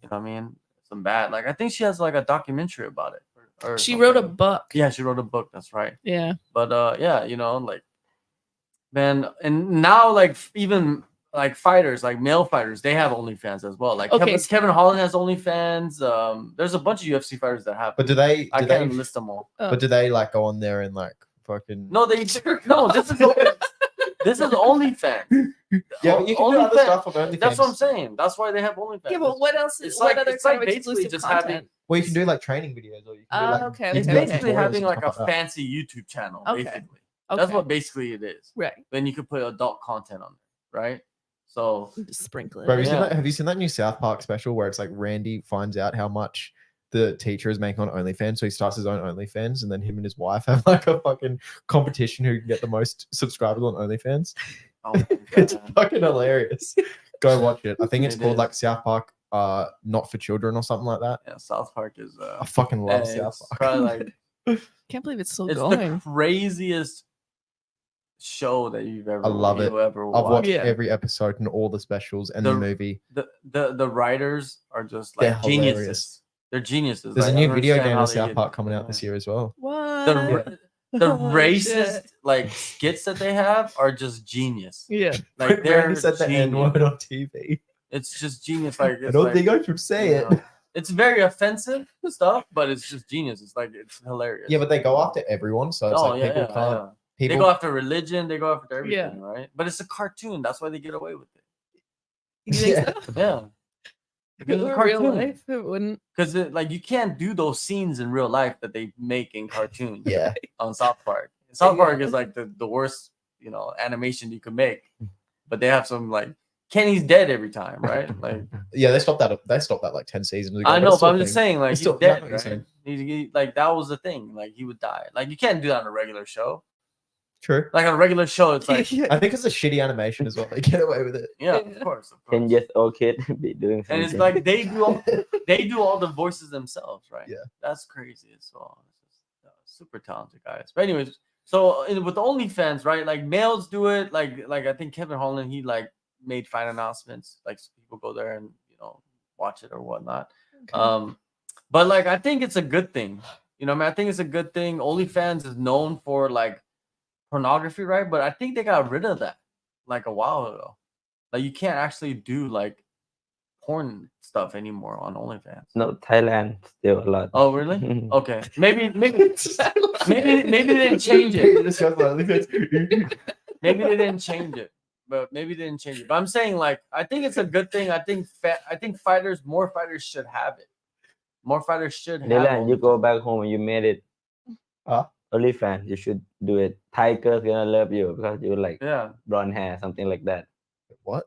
You know what I mean? Some bad. Like I think she has like a documentary about it. Or She wrote a something. book. Yeah, she wrote a book. That's right. Yeah. But yeah, like man, and now like even like fighters, like male fighters, they have OnlyFans as well. Like Okay, Kevin Holland has OnlyFans. There's a bunch of UFC fighters that have. But do they? I Do they? can't list them all. But do they like go on there and like fucking? No, no. This is OnlyFans. Yeah, but you can do other OnlyFans. stuff on OnlyFans. That's what I'm saying. That's why they have OnlyFans. Yeah, but what else? It's What like- other it's kind like of basically exclusive just content? having- Well, you can do like training videos, or you can do like Okay, you It's can do, like, basically tutorials having and like a stuff that. fancy YouTube channel. Okay. Basically, Okay. that's what basically it is. Right. Then you could put adult content on there, right? So Just sprinkle it. Bro, have you in. seen Yeah. that? Have you seen that new South Park special where it's like Randy finds out how much the teacher is making on OnlyFans, so he starts his own OnlyFans, and then him and his wife have like a fucking competition who can get the most subscribers on OnlyFans. oh my It's God. fucking hilarious. Go watch it. I think it's It called is. like South Park, not for children or something like that. Yeah, South Park is. I fucking love South it's Park. probably like Can't believe it's still it's going. the craziest show that you've ever. I love it. you'll ever I've watched Yeah. every episode and all the specials and the The- movie. The writers are just They're like hilarious. geniuses. They're geniuses. There's Like, a I new don't video understand game how of they South get- Park coming out yeah. this year as well. What? The Oh, racist shit. like skits that they have are just genius. Yeah. Like they're Randy said the N genius. word on TV. It's just genius. Like I it's don't like, think I should say you it. know, it's very offensive stuff, but it's just genius. It's like it's hilarious. Yeah, but they go after everyone, so it's like people can't. They People go after religion. They go after Yeah. everything, right? But it's a cartoon. That's why they get away with it. You think Yeah. so? Yeah. Because In it's a real cartoon. life, it wouldn't. Because like you can't do those scenes in real life that they make in cartoons. Yeah. On South Park. South Park Yeah. is like the worst, animation you could make. But they have some like Kenny's dead every time, right? Like Yeah, they stopped that. They stopped that like 10 seasons ago. I it's know, still but I'm a just thing. saying, like It's he's still- yeah, I know dead, what you're right? saying. Like that was the thing. Like he would die. Like you can't do that on a regular show. True. Like on a regular show, it's like I think it's a shitty animation as well. They get away with it. yeah, Yeah. of course. 10 years old kid be doing something. And it's like they do all the voices themselves, right? Yeah. That's crazy as well. It's just, super talented guys. But anyways, so with OnlyFans, right? Like males do it. Like I think Kevin Holland, he like made fight announcements. Like so people go there and watch it or whatnot. Okay. But like I think it's a good thing. I think it's a good thing. OnlyFans is known for like pornography, right? But I think they got rid of that like a while ago. Like you can't actually do like porn stuff anymore on OnlyFans. No, Thailand still a lot. Oh, really? Okay. Maybe they didn't change it. Maybe they didn't change it. But maybe they didn't change it. But I'm saying, like, I think it's a good thing. I think more fighters should have it. More fighters should have Dylan, you go OnlyFans. back home and you made it. Huh? OnlyFans, you should do it. Thai girls gonna love you because you like Yeah. blonde hair, something like that. What?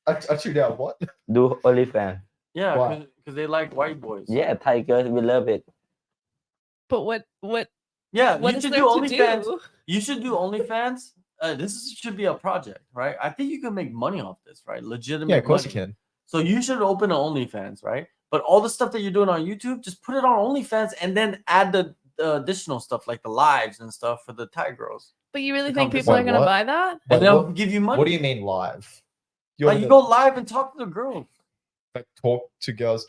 I tuned out. What? Do OnlyFans. Yeah, Why? because they like white boys. Yeah, Thai girls will love it. But what Yeah, what you is should there do to OnlyFans. do? You should do OnlyFans. Should be a project, right? I think you can make money off this, right? Legitimate. Yeah, of course money. you can. So you should open an OnlyFans, right? But all the stuff that you're doing on YouTube, just put it on OnlyFans and then add the additional stuff like the lives and stuff for the Thai girls. But you really The think company. people are Wait, gonna what? buy that? And Wait, they'll what- give you money. What do you mean live? Like you go live and talk to the girls. like talk to girls,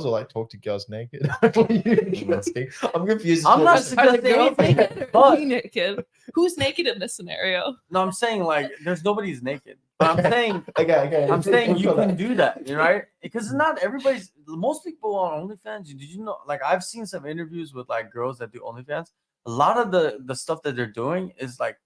or like talk to girls naked? What are you suggesting? I'm confused. I'm not Are the suggesting girls anything, naked or but- he naked? Who's naked in this scenario? No, I'm saying like there's nobody's naked. But I'm saying Okay. I'm saying you can do that, right? Because not everybody's. Most people on OnlyFans. Did you know? Like I've seen some interviews with like girls that do OnlyFans. A lot of the stuff that they're doing is like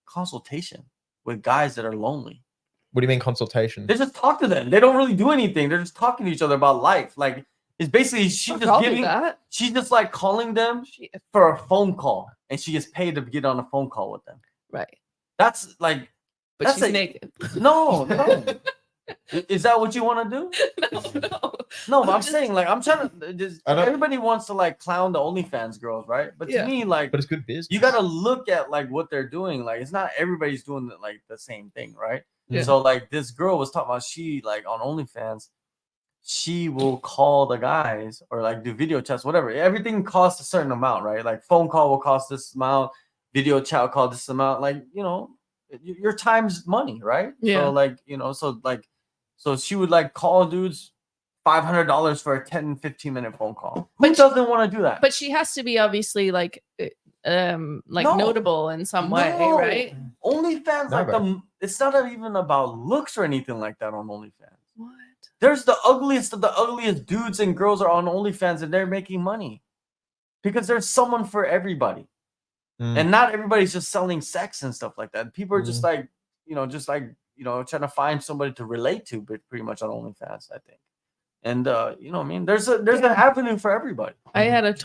consultation with guys that are lonely. What do you mean consultation? They just talk to them. They don't really do anything. They're just talking to each other about life. Like it's basically I'll do that. she's just like calling them Shit. for a phone call, and she gets paid to get on a phone call with them. Right. That's like But That's she's like- naked. no. Is that what you want to do? No. No, but I'm Just- saying like I'm trying to. Just, I know- everybody wants to like clown the OnlyFans girls, right? But to Yeah. me, like But it's good business. you got to look at like what they're doing. Like it's not everybody's doing like the same thing, right? Yeah. So like this girl was talking about she like on OnlyFans, she will call the guys or like do video chats, whatever. Everything costs a certain amount, right? Like phone call will cost this amount, video chat will cost this amount. Like your time's money, right? Yeah. So like so she would like call dudes $500 for a 10-15 minute phone call. Who But she- doesn't want to do that? But she has to be obviously like No. notable in some way, No. right? OnlyFans, No, like bro. it's not even about looks or anything like that on OnlyFans. What? There's the ugliest of the ugliest dudes and girls are on OnlyFans and they're making money because there's someone for everybody. Mm. And not everybody's just selling sex and stuff like that. People are just like, trying to find somebody to relate to, but pretty much on OnlyFans, I think. And you know what I mean? There's an avenue for everybody. I had a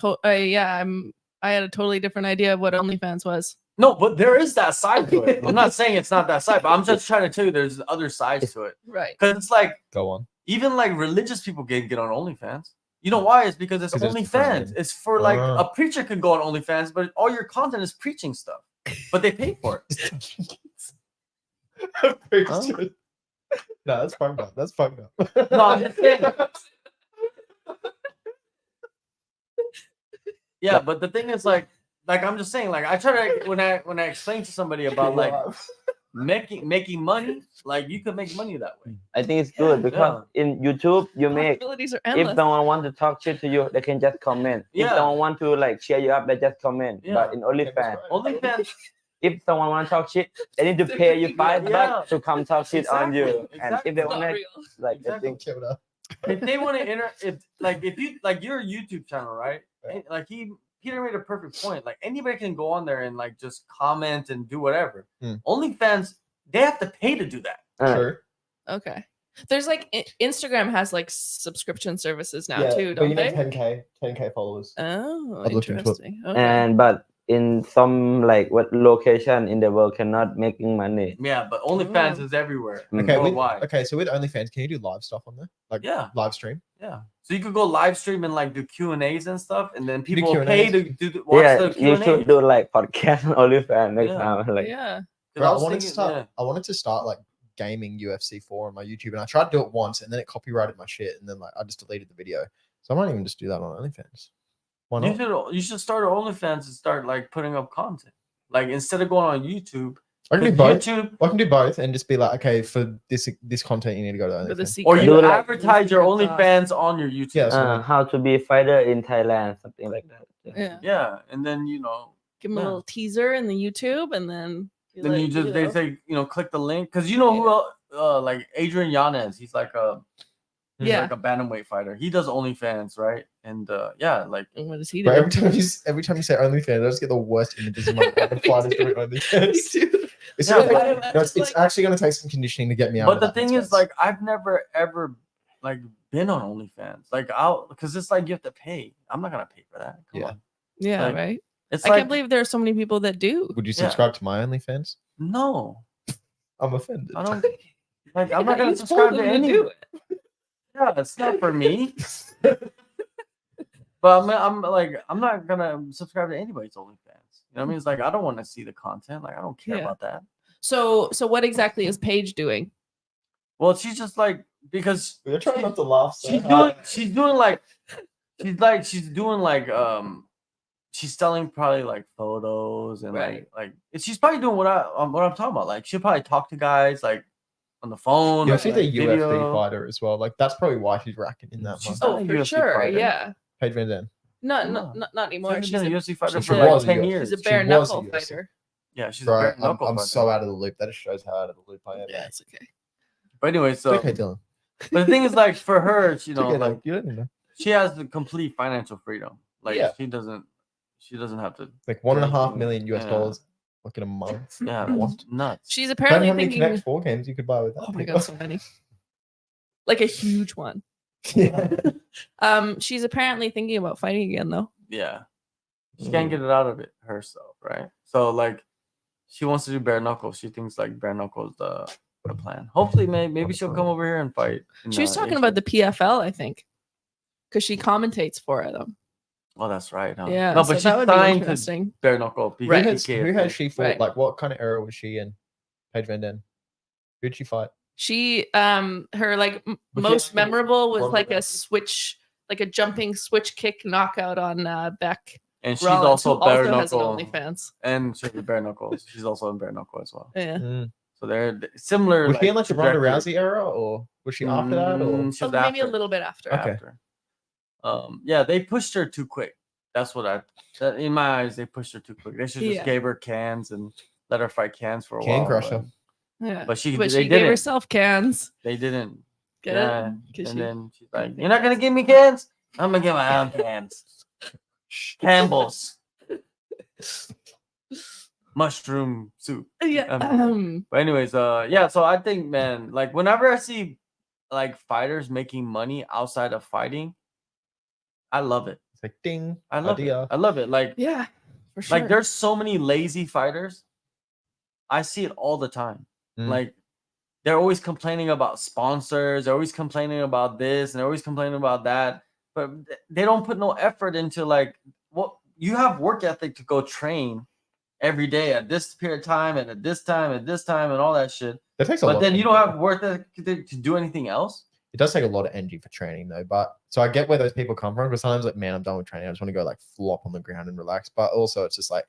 I had a totally different idea of what OnlyFans was. No, but there is that side to it. I'm not saying it's not that side, but I'm just trying to tell you there's other sides to it. Right. Because it's like Go on. even like religious people get on OnlyFans. You know why? It's because it's 'Cause it's OnlyFans. branded. It's for like Ah. a preacher can go on OnlyFans, but all your content is preaching stuff. But they pay for it. No, that's fucked up. That's fucked up. No, I'm just saying. Yeah, but the thing is like I'm just saying, like I try to when I explain to somebody about like making money, like you can make money that way. I think it's good because in YouTube you make Possibilities are if endless. someone want to talk shit to you, they can just comment. If Yeah. someone want to like cheer you up, they just comment. Yeah. But in OnlyFans, OnlyFans, if someone want to talk shit, they need to pay you $5 Yeah. to come talk shit on you. Exactly, And if they It's not want to real. like, I Exactly. think if they want to if you like your YouTube channel, right? And, like Peter made a perfect point. Like anybody can go on there and like just comment and do whatever. Hmm. OnlyFans, they have to pay to do that. True. Okay. There's like Instagram has like subscription services now too, but don't you they? need 10k followers. Oh, I've looked into it. interesting. Okay. and but in some like what location in the world cannot making money. Yeah, but OnlyFans Oh. is everywhere. Okay, worldwide. okay. So with OnlyFans, can you do live stuff on there? Like Yeah. live stream? Yeah. So you could go live stream and like do Q&As and stuff, and then Do people will pay Q&As? to watch Yeah, the you Q&A. should do like podcast on OnlyFans next Yeah. time. Like yeah. 'Cause Bro, I was wanted to thinking- start. yeah. I wanted to start like gaming UFC 4 on my YouTube, and I tried to do it once, and then it copyrighted my shit, and then like I just deleted the video. So I might even just do that on OnlyFans. Why not? You should start OnlyFans and start like putting up content. Like instead of going on YouTube, I can do 'cause both. YouTube, I can do both, and just be like, okay, for this content, you need to go to For the OnlyFans. secret. or you Do like- advertise your secret sauce. OnlyFans on your YouTube. Yeah, so how to be a fighter in Thailand, something like that. Yeah. Yeah, and then Give them a Yeah. little teaser in the YouTube and then then you just they say click the link because you know who else, like Adrian Yanez, he's like He's Yeah. like a bantamweight fighter. He does OnlyFans, right? And yeah, like And what does he But do? every time you say OnlyFans, I just get the worst images in my mind of fighters doing OnlyFans. Me too. It's, Yeah, really- but- no, it's actually going to take some conditioning to get me out. but of the that thing is, headspace. like, I've never ever like been on OnlyFans. Like, because it's like you have to pay. I'm not gonna pay for that. Come Yeah. on. Yeah, Like, right. It's I like can't believe there are so many people that do. would you yeah. subscribe to my OnlyFans? no. I'm offended. I don't. Like, I'm not Yeah, gonna you subscribe told to them any. do it. Yeah, it's not for me. But I'm like, I'm not gonna subscribe to anybody's OnlyFans. You know what I mean? It's like I don't want to see the content. Like I don't care Yeah. about that. So what exactly is Paige doing? Well, she's just like because We're trying not to laugh. So she's hard. doing like she's selling probably like photos and Right. like she's probably doing what I'm talking about. Like she'll probably talk to guys like on the phone. Yeah, or, she's like, a UFC video. fighter as well. Like that's probably why she's racking in that She's money. not Oh, a for UFC sure. fighter. Yeah. Paige Van Zandt. No, No. not anymore. She's She's been a a, UFC fighter she for like was a 10 UFC. years. she's a She bare was a knuckle UFC. fighter. Yeah, she's a Bro, bare I'm knuckle fighter. so out of the loop. That just shows how out of the loop I am. Yeah, it's okay. But anyway, so It's okay, Dylan. but the thing is, like for her, you It's know, okay, like you don't know. she has the complete financial freedom. Like Yeah. she doesn't have to. Like $1.5 Drinking, million US yeah. dollars, like in a month. Yeah, What? nuts. She's Depending apparently how many thinking. Connect 4 games you could buy with that. Oh my god, so many. Like a huge one. Yeah. She's apparently thinking about fighting again though. Yeah, she can't get it out of it herself, right? So like, she wants to do bare knuckles. She thinks like bare knuckles the plan. Hopefully, maybe she'll come over here and fight. She was talking about the PFL, I think, because she commentates for them. Oh, that's right. Huh? Yeah, No, so but she's that would be signed to interesting. bare knuckle. Who Right. has she fought? Right. Like, what kind of era was she in? Paige Van Zandt. Who'd she fight? She her like Was she most actually memorable was Ronda like a Rousey? switch, like a jumping switch kick knockout on Beck. And she's Rollins, also who bare has an knuckle. OnlyFans. And she has a bare knuckles. She's also in bare knuckle as well. Yeah. So they're similar. Was she in like the Ronda trajectory. Rousey era, or was she after that? Or She was Maybe a after. little bit after. Okay. After. Yeah, they pushed her too quick. That's what in my eyes, they pushed her too quick. They should just Yeah. gave her cans and let her fight cans for a Can while. Crusher. Yeah. But she But they she gave didn't. herself cans. They didn't. Get Yeah. it? 'Cause And she- then she's like, "You're not gonna give me cans? I'm gonna get my own cans. Campbell's mushroom soup." Yeah. But anyways, yeah. So I think, man, like whenever I see like fighters making money outside of fighting, I love it. it's like ding. I love idea. it. I love it. Like, Yeah. For sure. like there's so many lazy fighters. I see it all the time. Mm. Like they're always complaining about sponsors. They're always complaining about this, and they're always complaining about that. But they don't put no effort into like what you have work ethic to go train every day at this period of time and at this time and this time and all that shit. That takes a lot. But then of you don't energy. have work ethic to do anything else. It does take a lot of energy for training though. But so I get where those people come from, because sometimes like, man, I'm done with training. I just want to go like flop on the ground and relax. But also it's just like,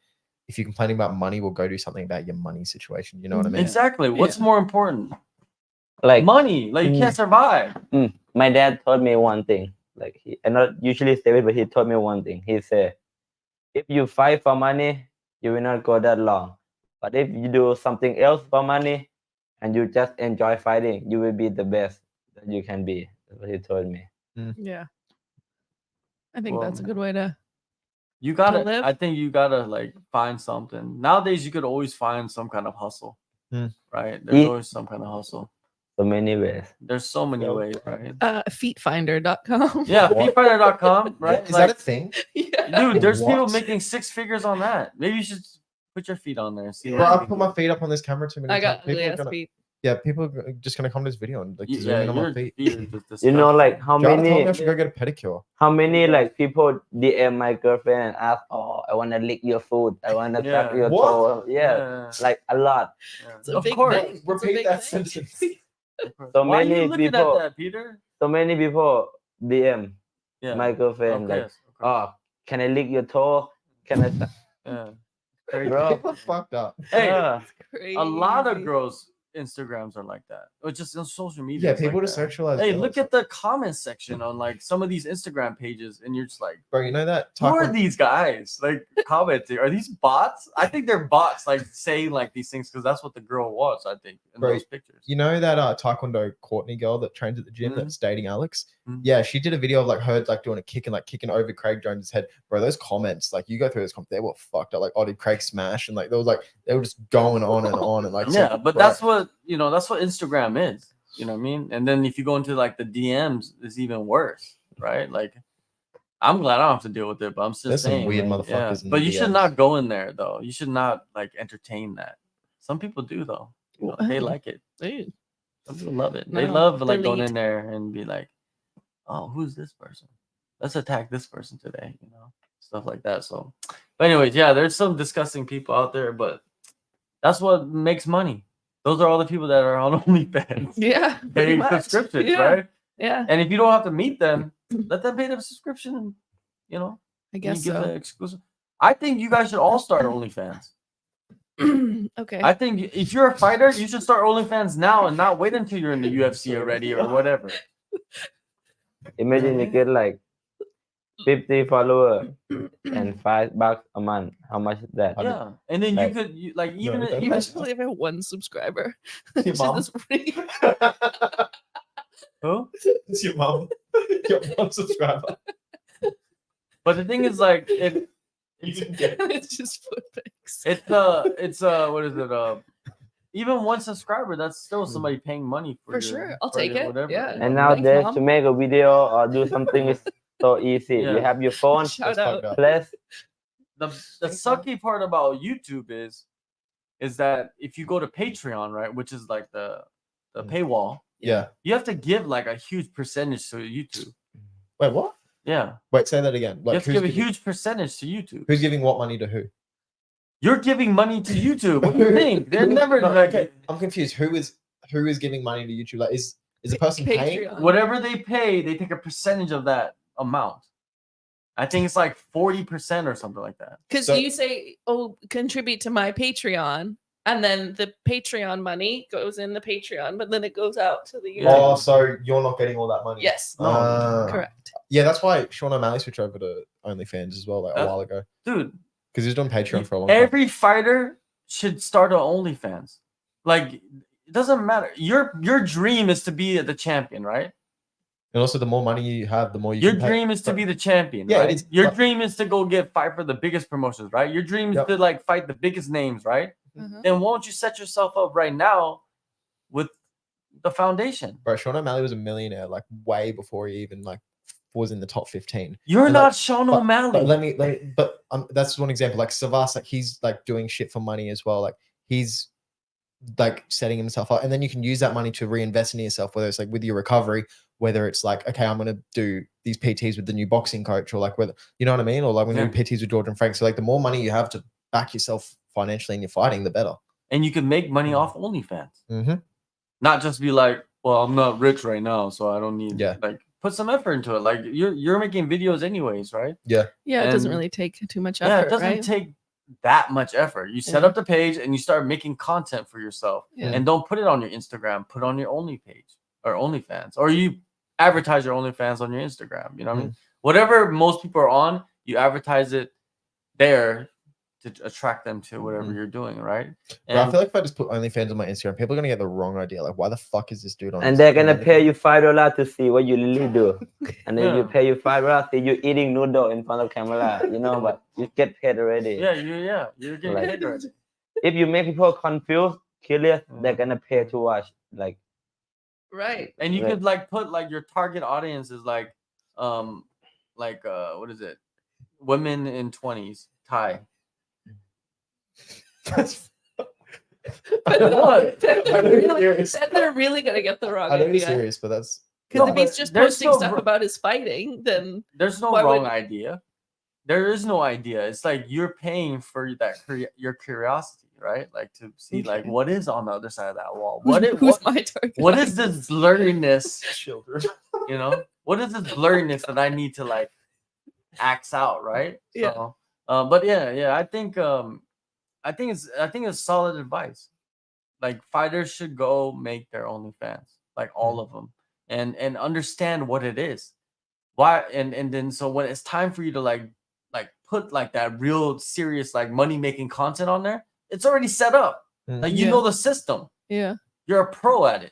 if you're complaining about money, we'll go do something about your money situation. You know what I mean? Exactly. What's Yeah. more important? Like Money. Like you can't survive. my dad told me one thing. Like he, I not usually say it, but he told me one thing. He said, if you fight for money, you will not go that long. But if you do something else for money and you just enjoy fighting, you will be the best that you can be. That's what he told me. Yeah. I think that's a good way to. You gotta. live? I think you gotta like find something. Nowadays, you could always find some kind of hustle, right? There's Ye- always some kind of hustle. So many ways. There's so many ways, right? Feetfinder.com. Yeah, What? feetfinder.com, right? Is Like, that a thing? Yeah. dude, there's people What? making 6 figures on that. Maybe you should put your feet on there and see. Bro, what I've you put can my feet up on this camera too many I got times. People ugly are ass gonna, feet. yeah, people are just gonna come to this video and like do. zoom in on my your feet. feet are just You know, disgusting. like how Jada told me I many should go get a pedicure. like people DM my girlfriend and ask, "Oh, I want to lick your foot. I want to tap Yeah. your What? toe." Yeah, like a lot. It's a Of big course. thing. It's a Repeat big that thing. sentence. So Why are many you looking people- at that, Peter? So many people DM Yeah. my girlfriend like, Yes, of course. "Oh, can I lick your toe? Can I?" Yeah. Crazy. Bro. People are fucked up. Hey, Yeah. Crazy. a lot of girls Instagrams are like that, or just on social media. Yeah, it's people like just that. sexualize. Hey, girls. look at the comment section on like some of these Instagram pages, and you're just like, bro. You know that who are taekwondo- these guys like commenting? Are these bots? I think they're bots, like saying like these things because that's what the girl wants. I think in Bro, those pictures. You know that Taekwondo Courtney girl that trains at the gym Mhm. that's dating Alex? Mhm. Yeah, she did a video of like her like doing a kick and like kicking over Craig Jones's head. Bro, those comments, like you go through those comments, they were fucked up. Like, oh, did Craig smash? And like they were just going on and on and like Yeah, but bro, that's what that's what Instagram is. You know what I mean? And then if you go into like the DMs, it's even worse, right? Like, I'm glad I don't have to deal with it, but I'm just There's some saying, weird like, yeah. motherfuckers in But the you should DMs. not go in there though. You should not like entertain that. Some people do though. They Wow. like it. Dude. Some people love it. They No, love like going delete. in there and be like, oh, who's this person? Let's attack this person today, stuff like that. So, but anyways, yeah, there's some disgusting people out there, but that's what makes money. Those are all the people that are on OnlyFans Yeah. pretty paying much. subscriptions, Yeah. right? Yeah. And if you don't have to meet them, let them pay the subscription. I You guess give the so. exclusive. I think you guys should all start OnlyFans. Okay. I think if you're a fighter, you should start OnlyFans now and not wait until you're in the UFC already or whatever. Imagine you get like 50 followers and $5 a month. How much is that? Yeah, and then Like- you could even No, You must only have one subscriber. Your She's mom? this really- who? It's your mom. Your one subscriber. But the thing is, like, it's just foot pics. it's what is it? Even one subscriber, that's still somebody paying money for For your- sure. I'll for take your it. whatever. Yeah. you know And what I mean? nowadays, Mom. to make a video or do something is so easy. Yeah. You have your phone, Shout That's fucked out. up. plus the sucky part about YouTube is that if you go to Patreon, right, which is like the paywall, Yeah. you have to give like a huge percentage to YouTube. Wait, what? Yeah, Wait, say that again. you Like have to give a giving, huge percentage to YouTube. who's giving what money to who? You're giving money to YouTube. What do you think? They're never No, like okay, I'm confused. Who is giving money to YouTube? Like is the person paying? Patreon. whatever they pay, they take a percentage of that amount. I think it's like 40% or something like that. Because So- you say, oh, contribute to my Patreon. And then the Patreon money goes in the Patreon, but then it goes out to the Yeah. YouTube. Oh, so you're not getting all that money? Yes. Ah. Correct. Yeah, that's why Sean O'Malley switched over to OnlyFans as well, like a Uh, while ago, Dude, because he was doing Patreon for a long time. every fighter should start an OnlyFans. Like, it doesn't matter. Your dream is to be the champion, right? And also, the more money you have, the more you. Your can pay. dream is to be the champion, Yeah, right? it's- Your but- dream is to go fight for the biggest promotions, right? Your dream is Yep. to like fight the biggest names, right? Uh-huh. Then won't you set yourself up right now with the foundation? Bro, Sean O'Malley was a millionaire like way before he even like was in the top 15. You're And, not like, Sean But O'Malley. let me, but that's one example. Like Savas, like he's like doing shit for money as well. Like he's like setting himself up, and then you can use that money to reinvest in yourself, whether it's like with your recovery, whether it's like, okay, I'm gonna do these PTs with the new boxing coach, or like whether you know what I mean, or like when you do PTs with Jordan Frank. So like the more money you have to back yourself financially in your fighting, the better. And you can make money off OnlyFans. Mm-hmm. Not just be like, well, I'm not rich right now, so I don't need like put some effort into it. Like you're making videos anyways, right? Yeah, it doesn't And- really take too much Yeah, effort. it doesn't right? take that much effort. You set Yeah. up the page and you start making content for yourself. Yeah. And don't put it on your Instagram, put it on your Only page or OnlyFans. Or you advertise your OnlyFans on your Instagram. You know what I mean? Whatever most people are on, you advertise it there to attract them to whatever you're doing, right? Bro, I feel like if I just put OnlyFans on my Instagram, people are gonna get the wrong idea. Like, why the fuck is this dude on? and his they're gonna OnlyFans? pay you $5 to see what you really do. And then you Yeah. pay you $5 see you eating noodle in front of camera, but you get paid already. you're getting Like- paid already. If you make people confused, curious, they're gonna pay to watch. Like Right. And you Right. could like put like your target audience is like what is it? Women in 20s, Thai. That's- What? Then I'm serious. they're really gonna get the wrong I know he's idea. serious, but that's Because No, if he's but just there's posting no stuff ro- about his fighting, then There's no Why wrong would- idea. There is no idea. It's like you're paying for that your curiosity, right? Like to see like Okay. what is on the other side of that wall. who's my target? What is this blurriness? children. You know, what is this blurriness that I need to like axe out, right? Yeah. So, but yeah, I think it's solid advice. like fighters should go make their OnlyFans, like all of them, and understand what it is. Why and then so when it's time for you to like put like that real serious like money making content on there, it's already set up. Like you know the system. Yeah. You're a pro at it.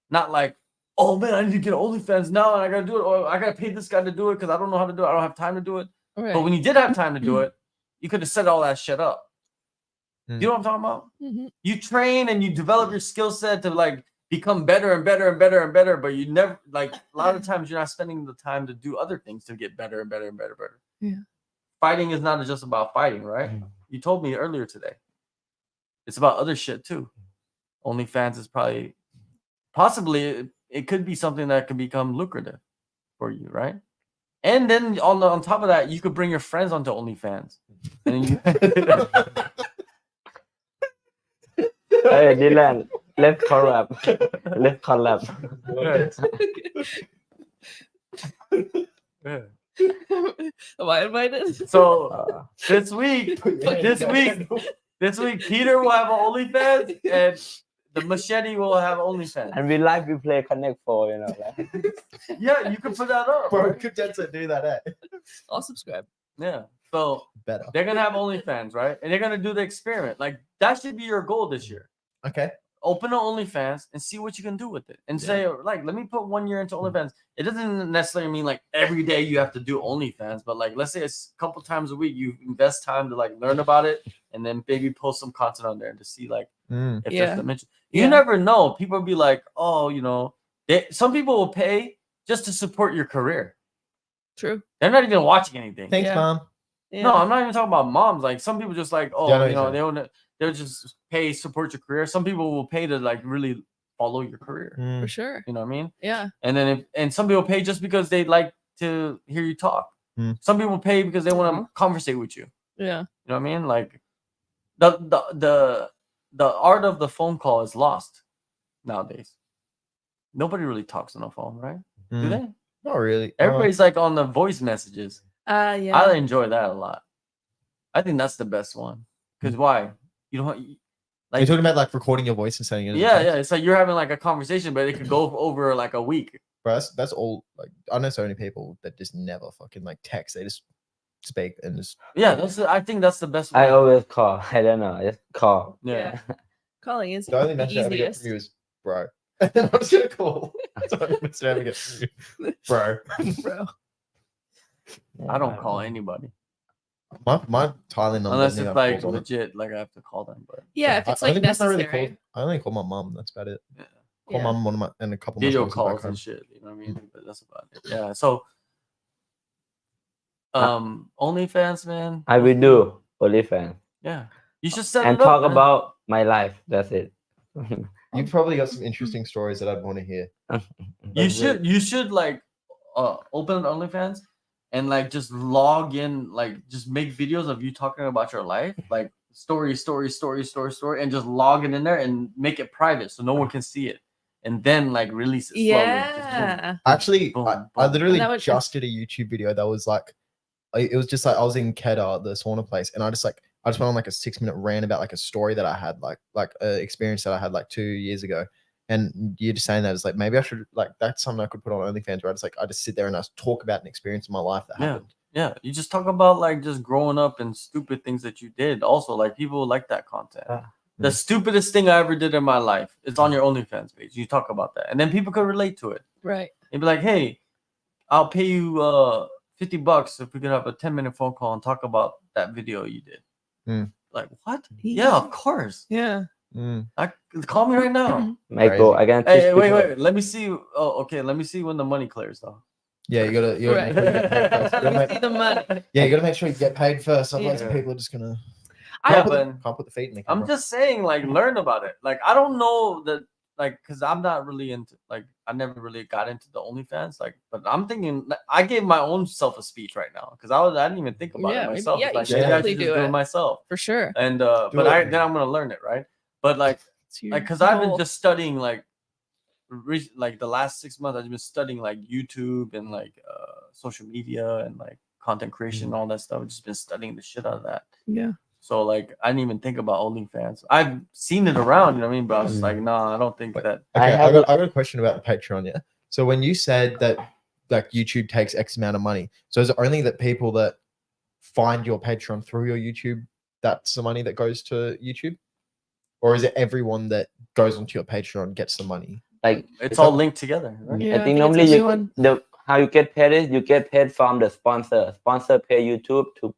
Not like, oh man, I need to get OnlyFans now and I gotta do it, or I gotta pay this guy to do it because I don't know how to do it. I don't have time to do it. Right. But when you did have time to do it, you could have set all that shit up. You know what I'm talking about? You train and you develop your skill set to like become better and better and better and better, but you never like a lot of times you're not spending the time to do other things to get better and better and better. Yeah. Fighting is not just about fighting, right? You told me earlier today. It's about other shit too. OnlyFans is possibly it could be something that could become lucrative for you, right? And then on top of that, you could bring your friends onto OnlyFans. And you Hey, Dylan, let's collab. Let's collab. Yeah. Am I invited? So this week, Peter will have an OnlyFans and the machete will have OnlyFans. And we play Connect 4, you know. Like. Yeah, you can put that up. Bro, could Jensen do that, eh? I'll subscribe. Yeah. So Better. they're gonna have OnlyFans, right? And they're gonna do the experiment. Like that should be your goal this year. Okay. Open an OnlyFans and see what you can do with it. And say, like, let me put 1 year into OnlyFans. It doesn't necessarily mean like every day you have to do OnlyFans, but like let's say it's a couple times a week, you invest time to like learn about it and then maybe post some content on there to see like if there's dimension. You never know. People will be like, oh, you know, some people will pay just to support your career. True. They're not even watching anything. Thanks, Mom. Yeah. No, I'm not even talking about moms. Like some people just like, oh, Yeah, you know, they'll just pay support your career. Some people will pay to like really follow your career. For sure. You know what I mean? Yeah. And then and some people pay just because they like to hear you talk. Some people pay because they want to conversate with you. Yeah. You know what I mean? Like the art of the phone call is lost nowadays. Nobody really talks on the phone, right? Do they? Not really. Everybody's like on the voice messages. Yeah. I enjoy that a lot. I think that's the best one. Because why? You don't like you're talking about like recording your voice and sending it. Yeah. It's like you're having like a conversation, but it could go over like a week. Bro, that's all. Like I know so many people that just never fucking like text. They just speak and just. Yeah, I think that's the best one. I always call. I don't know. I just call. Yeah. Calling is The only the message I ever get easiest. from you is bro. And then I'm just gonna call. That's the only message I ever get from you. Bro. Bro. I don't call anybody. My Thailand number. Unless doesn't it's have like calls on it. legit, like I have to call them. But Yeah, if it's I like think that's not really necessary. called. I only call my mom. That's about it. yeah. Call mom, one of my, and a couple of my Video spouses back calls home. and shit. You know what I mean? But that's about it. Yeah. So OnlyFans, man. I will do OnlyFans Yeah. You should set and it up, talk man. about my life. That's it. You've probably got some interesting stories that I'd want to hear. You should like open an OnlyFans and like just log in, like just make videos of you talking about your life, like story, and just log it in there and make it private so no one can see it, and then like release it slowly. Yeah. Actually, Boom, I boom. literally That would- just did a YouTube video that was like, it was just like I was in Kedah, the sauna place, and I just went on like a 6-minute rant about like a story that I had, like an experience that I had like 2 years ago. And you're just saying that it's like maybe I should like that's something I could put on OnlyFans, where I just sit there and I talk about an experience in my life that happened. Yeah, you just talk about like just growing up and stupid things that you did. Also, like people like that content. The stupidest thing I ever did in my life is on your OnlyFans page. You talk about that, and then people could relate to it. Right. They'd be like, "Hey, I'll pay you $50 if we could have a 10-minute phone call and talk about that video you did." Like what? Yeah, of course. Yeah. Call me right now. Michael, I can. Hey, wait. Let me see. Oh, okay. Let me see when the money clears, though. Yeah, you gotta Right. See the money. yeah, you gotta make sure you get paid first. Otherwise, Yeah. people are just gonna Yeah, can't put the feet in the camera. I'm just saying, like, learn about it. Like, I don't know that, like, because I'm not really into, like, I never really got into the OnlyFans, like, but I'm thinking, I gave my own self a speech right now because I didn't even think about Yeah, it maybe- myself. yeah, It's you like, should maybe I definitely should just do do it it. myself. For sure. And Do but it. then I'm gonna learn it, right? But like because I've been just studying like the last 6 months I've been studying like YouTube and like social media and like content creation and all that stuff. I've just been studying the shit out of that. Yeah. So like I didn't even think about OnlyFans. I've seen it around, you know what I mean? But I was just like, nah, I don't think Wait, that. Okay, have I got a question about the Patreon. Yeah. So when you said that like YouTube takes X amount of money, so is it only that people that find your Patreon through your YouTube, that's the money that goes to YouTube, or is it everyone that goes onto your Patreon gets the money? like It's all linked together, right? Yeah, I think normally it's you everyone. how you get paid is you get paid from the sponsor. Sponsor pay YouTube to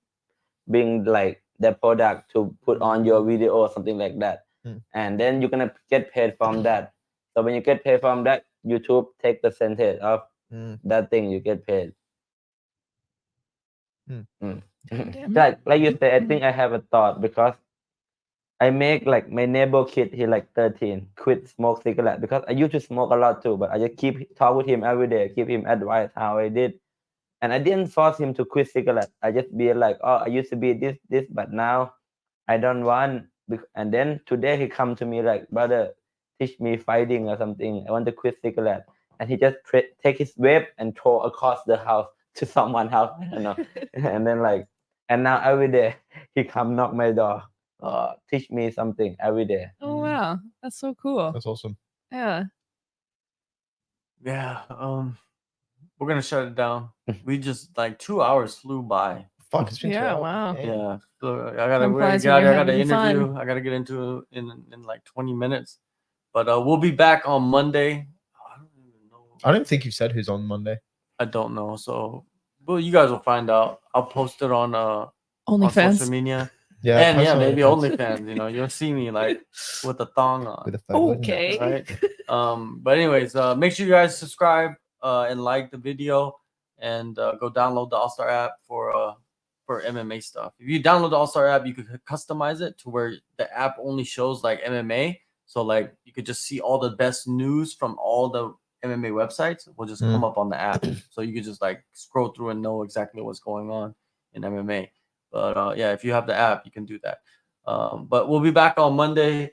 bring like their product to put on your video or something like that, Mm. and then you're gonna get paid from that. So when you get paid from that, YouTube take percentage of Mm. that thing you get paid. Mm. Damn. Like you said, I think I have a thought because I make like my neighbor kid, he like 13, quit smoke cigarette because I used to smoke a lot too, but I just keep talk with him every day, give him advice how I did. And I didn't force him to quit cigarette. I just be like, oh, I used to be this, but now I don't want. And then today he come to me like, brother, teach me fighting or something. I want to quit cigarette. And he just take his vape and throw across the house to someone else. I don't know. And then like, and now every day he come knock my door. Teach me something every day. Oh wow, that's so cool. That's awesome. Yeah. Yeah. We're gonna shut it down. We just like 2 hours flew by. Fuck, it's been 2 Yeah, hours. wow. Damn. Yeah. So I gotta Time we gotta flies get when out. you're I gotta having fun. interview. I gotta get into in like 20 minutes. But we'll be back on Monday. I don't even know. I don't think you said who's on Monday. I don't know. So well, you guys will find out. I'll post it on social OnlyFans. media. Yeah, And post yeah, on maybe OnlyFans OnlyFans. You know, you'll see me like with a thong on. with a photo. in it. Okay. Right. But anyways, make sure you guys subscribe and like the video and go download the All-Star app for MMA stuff. If you download the All-Star app, you could customize it to where the app only shows like MMA. So like you could just see all the best news from all the MMA websites will just come up on the app. So you could just like scroll through and know exactly what's going on in MMA. But yeah, if you have the app, you can do that. But we'll be back on Monday.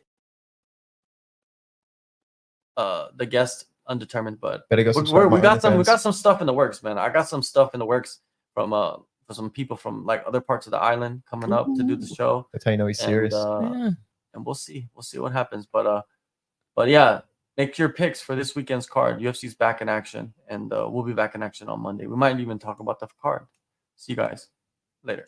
The guest undetermined, but Better go subscribe we my got OnlyFans. some stuff in the works, man. I got some stuff in the works from for some people from like other parts of the island coming up to do the show. That's how you know he's serious. Yeah. And we'll see what happens. But yeah, make your picks for this weekend's card. UFC's back in action, and we'll be back in action on Monday. We might even talk about the card. See you guys later.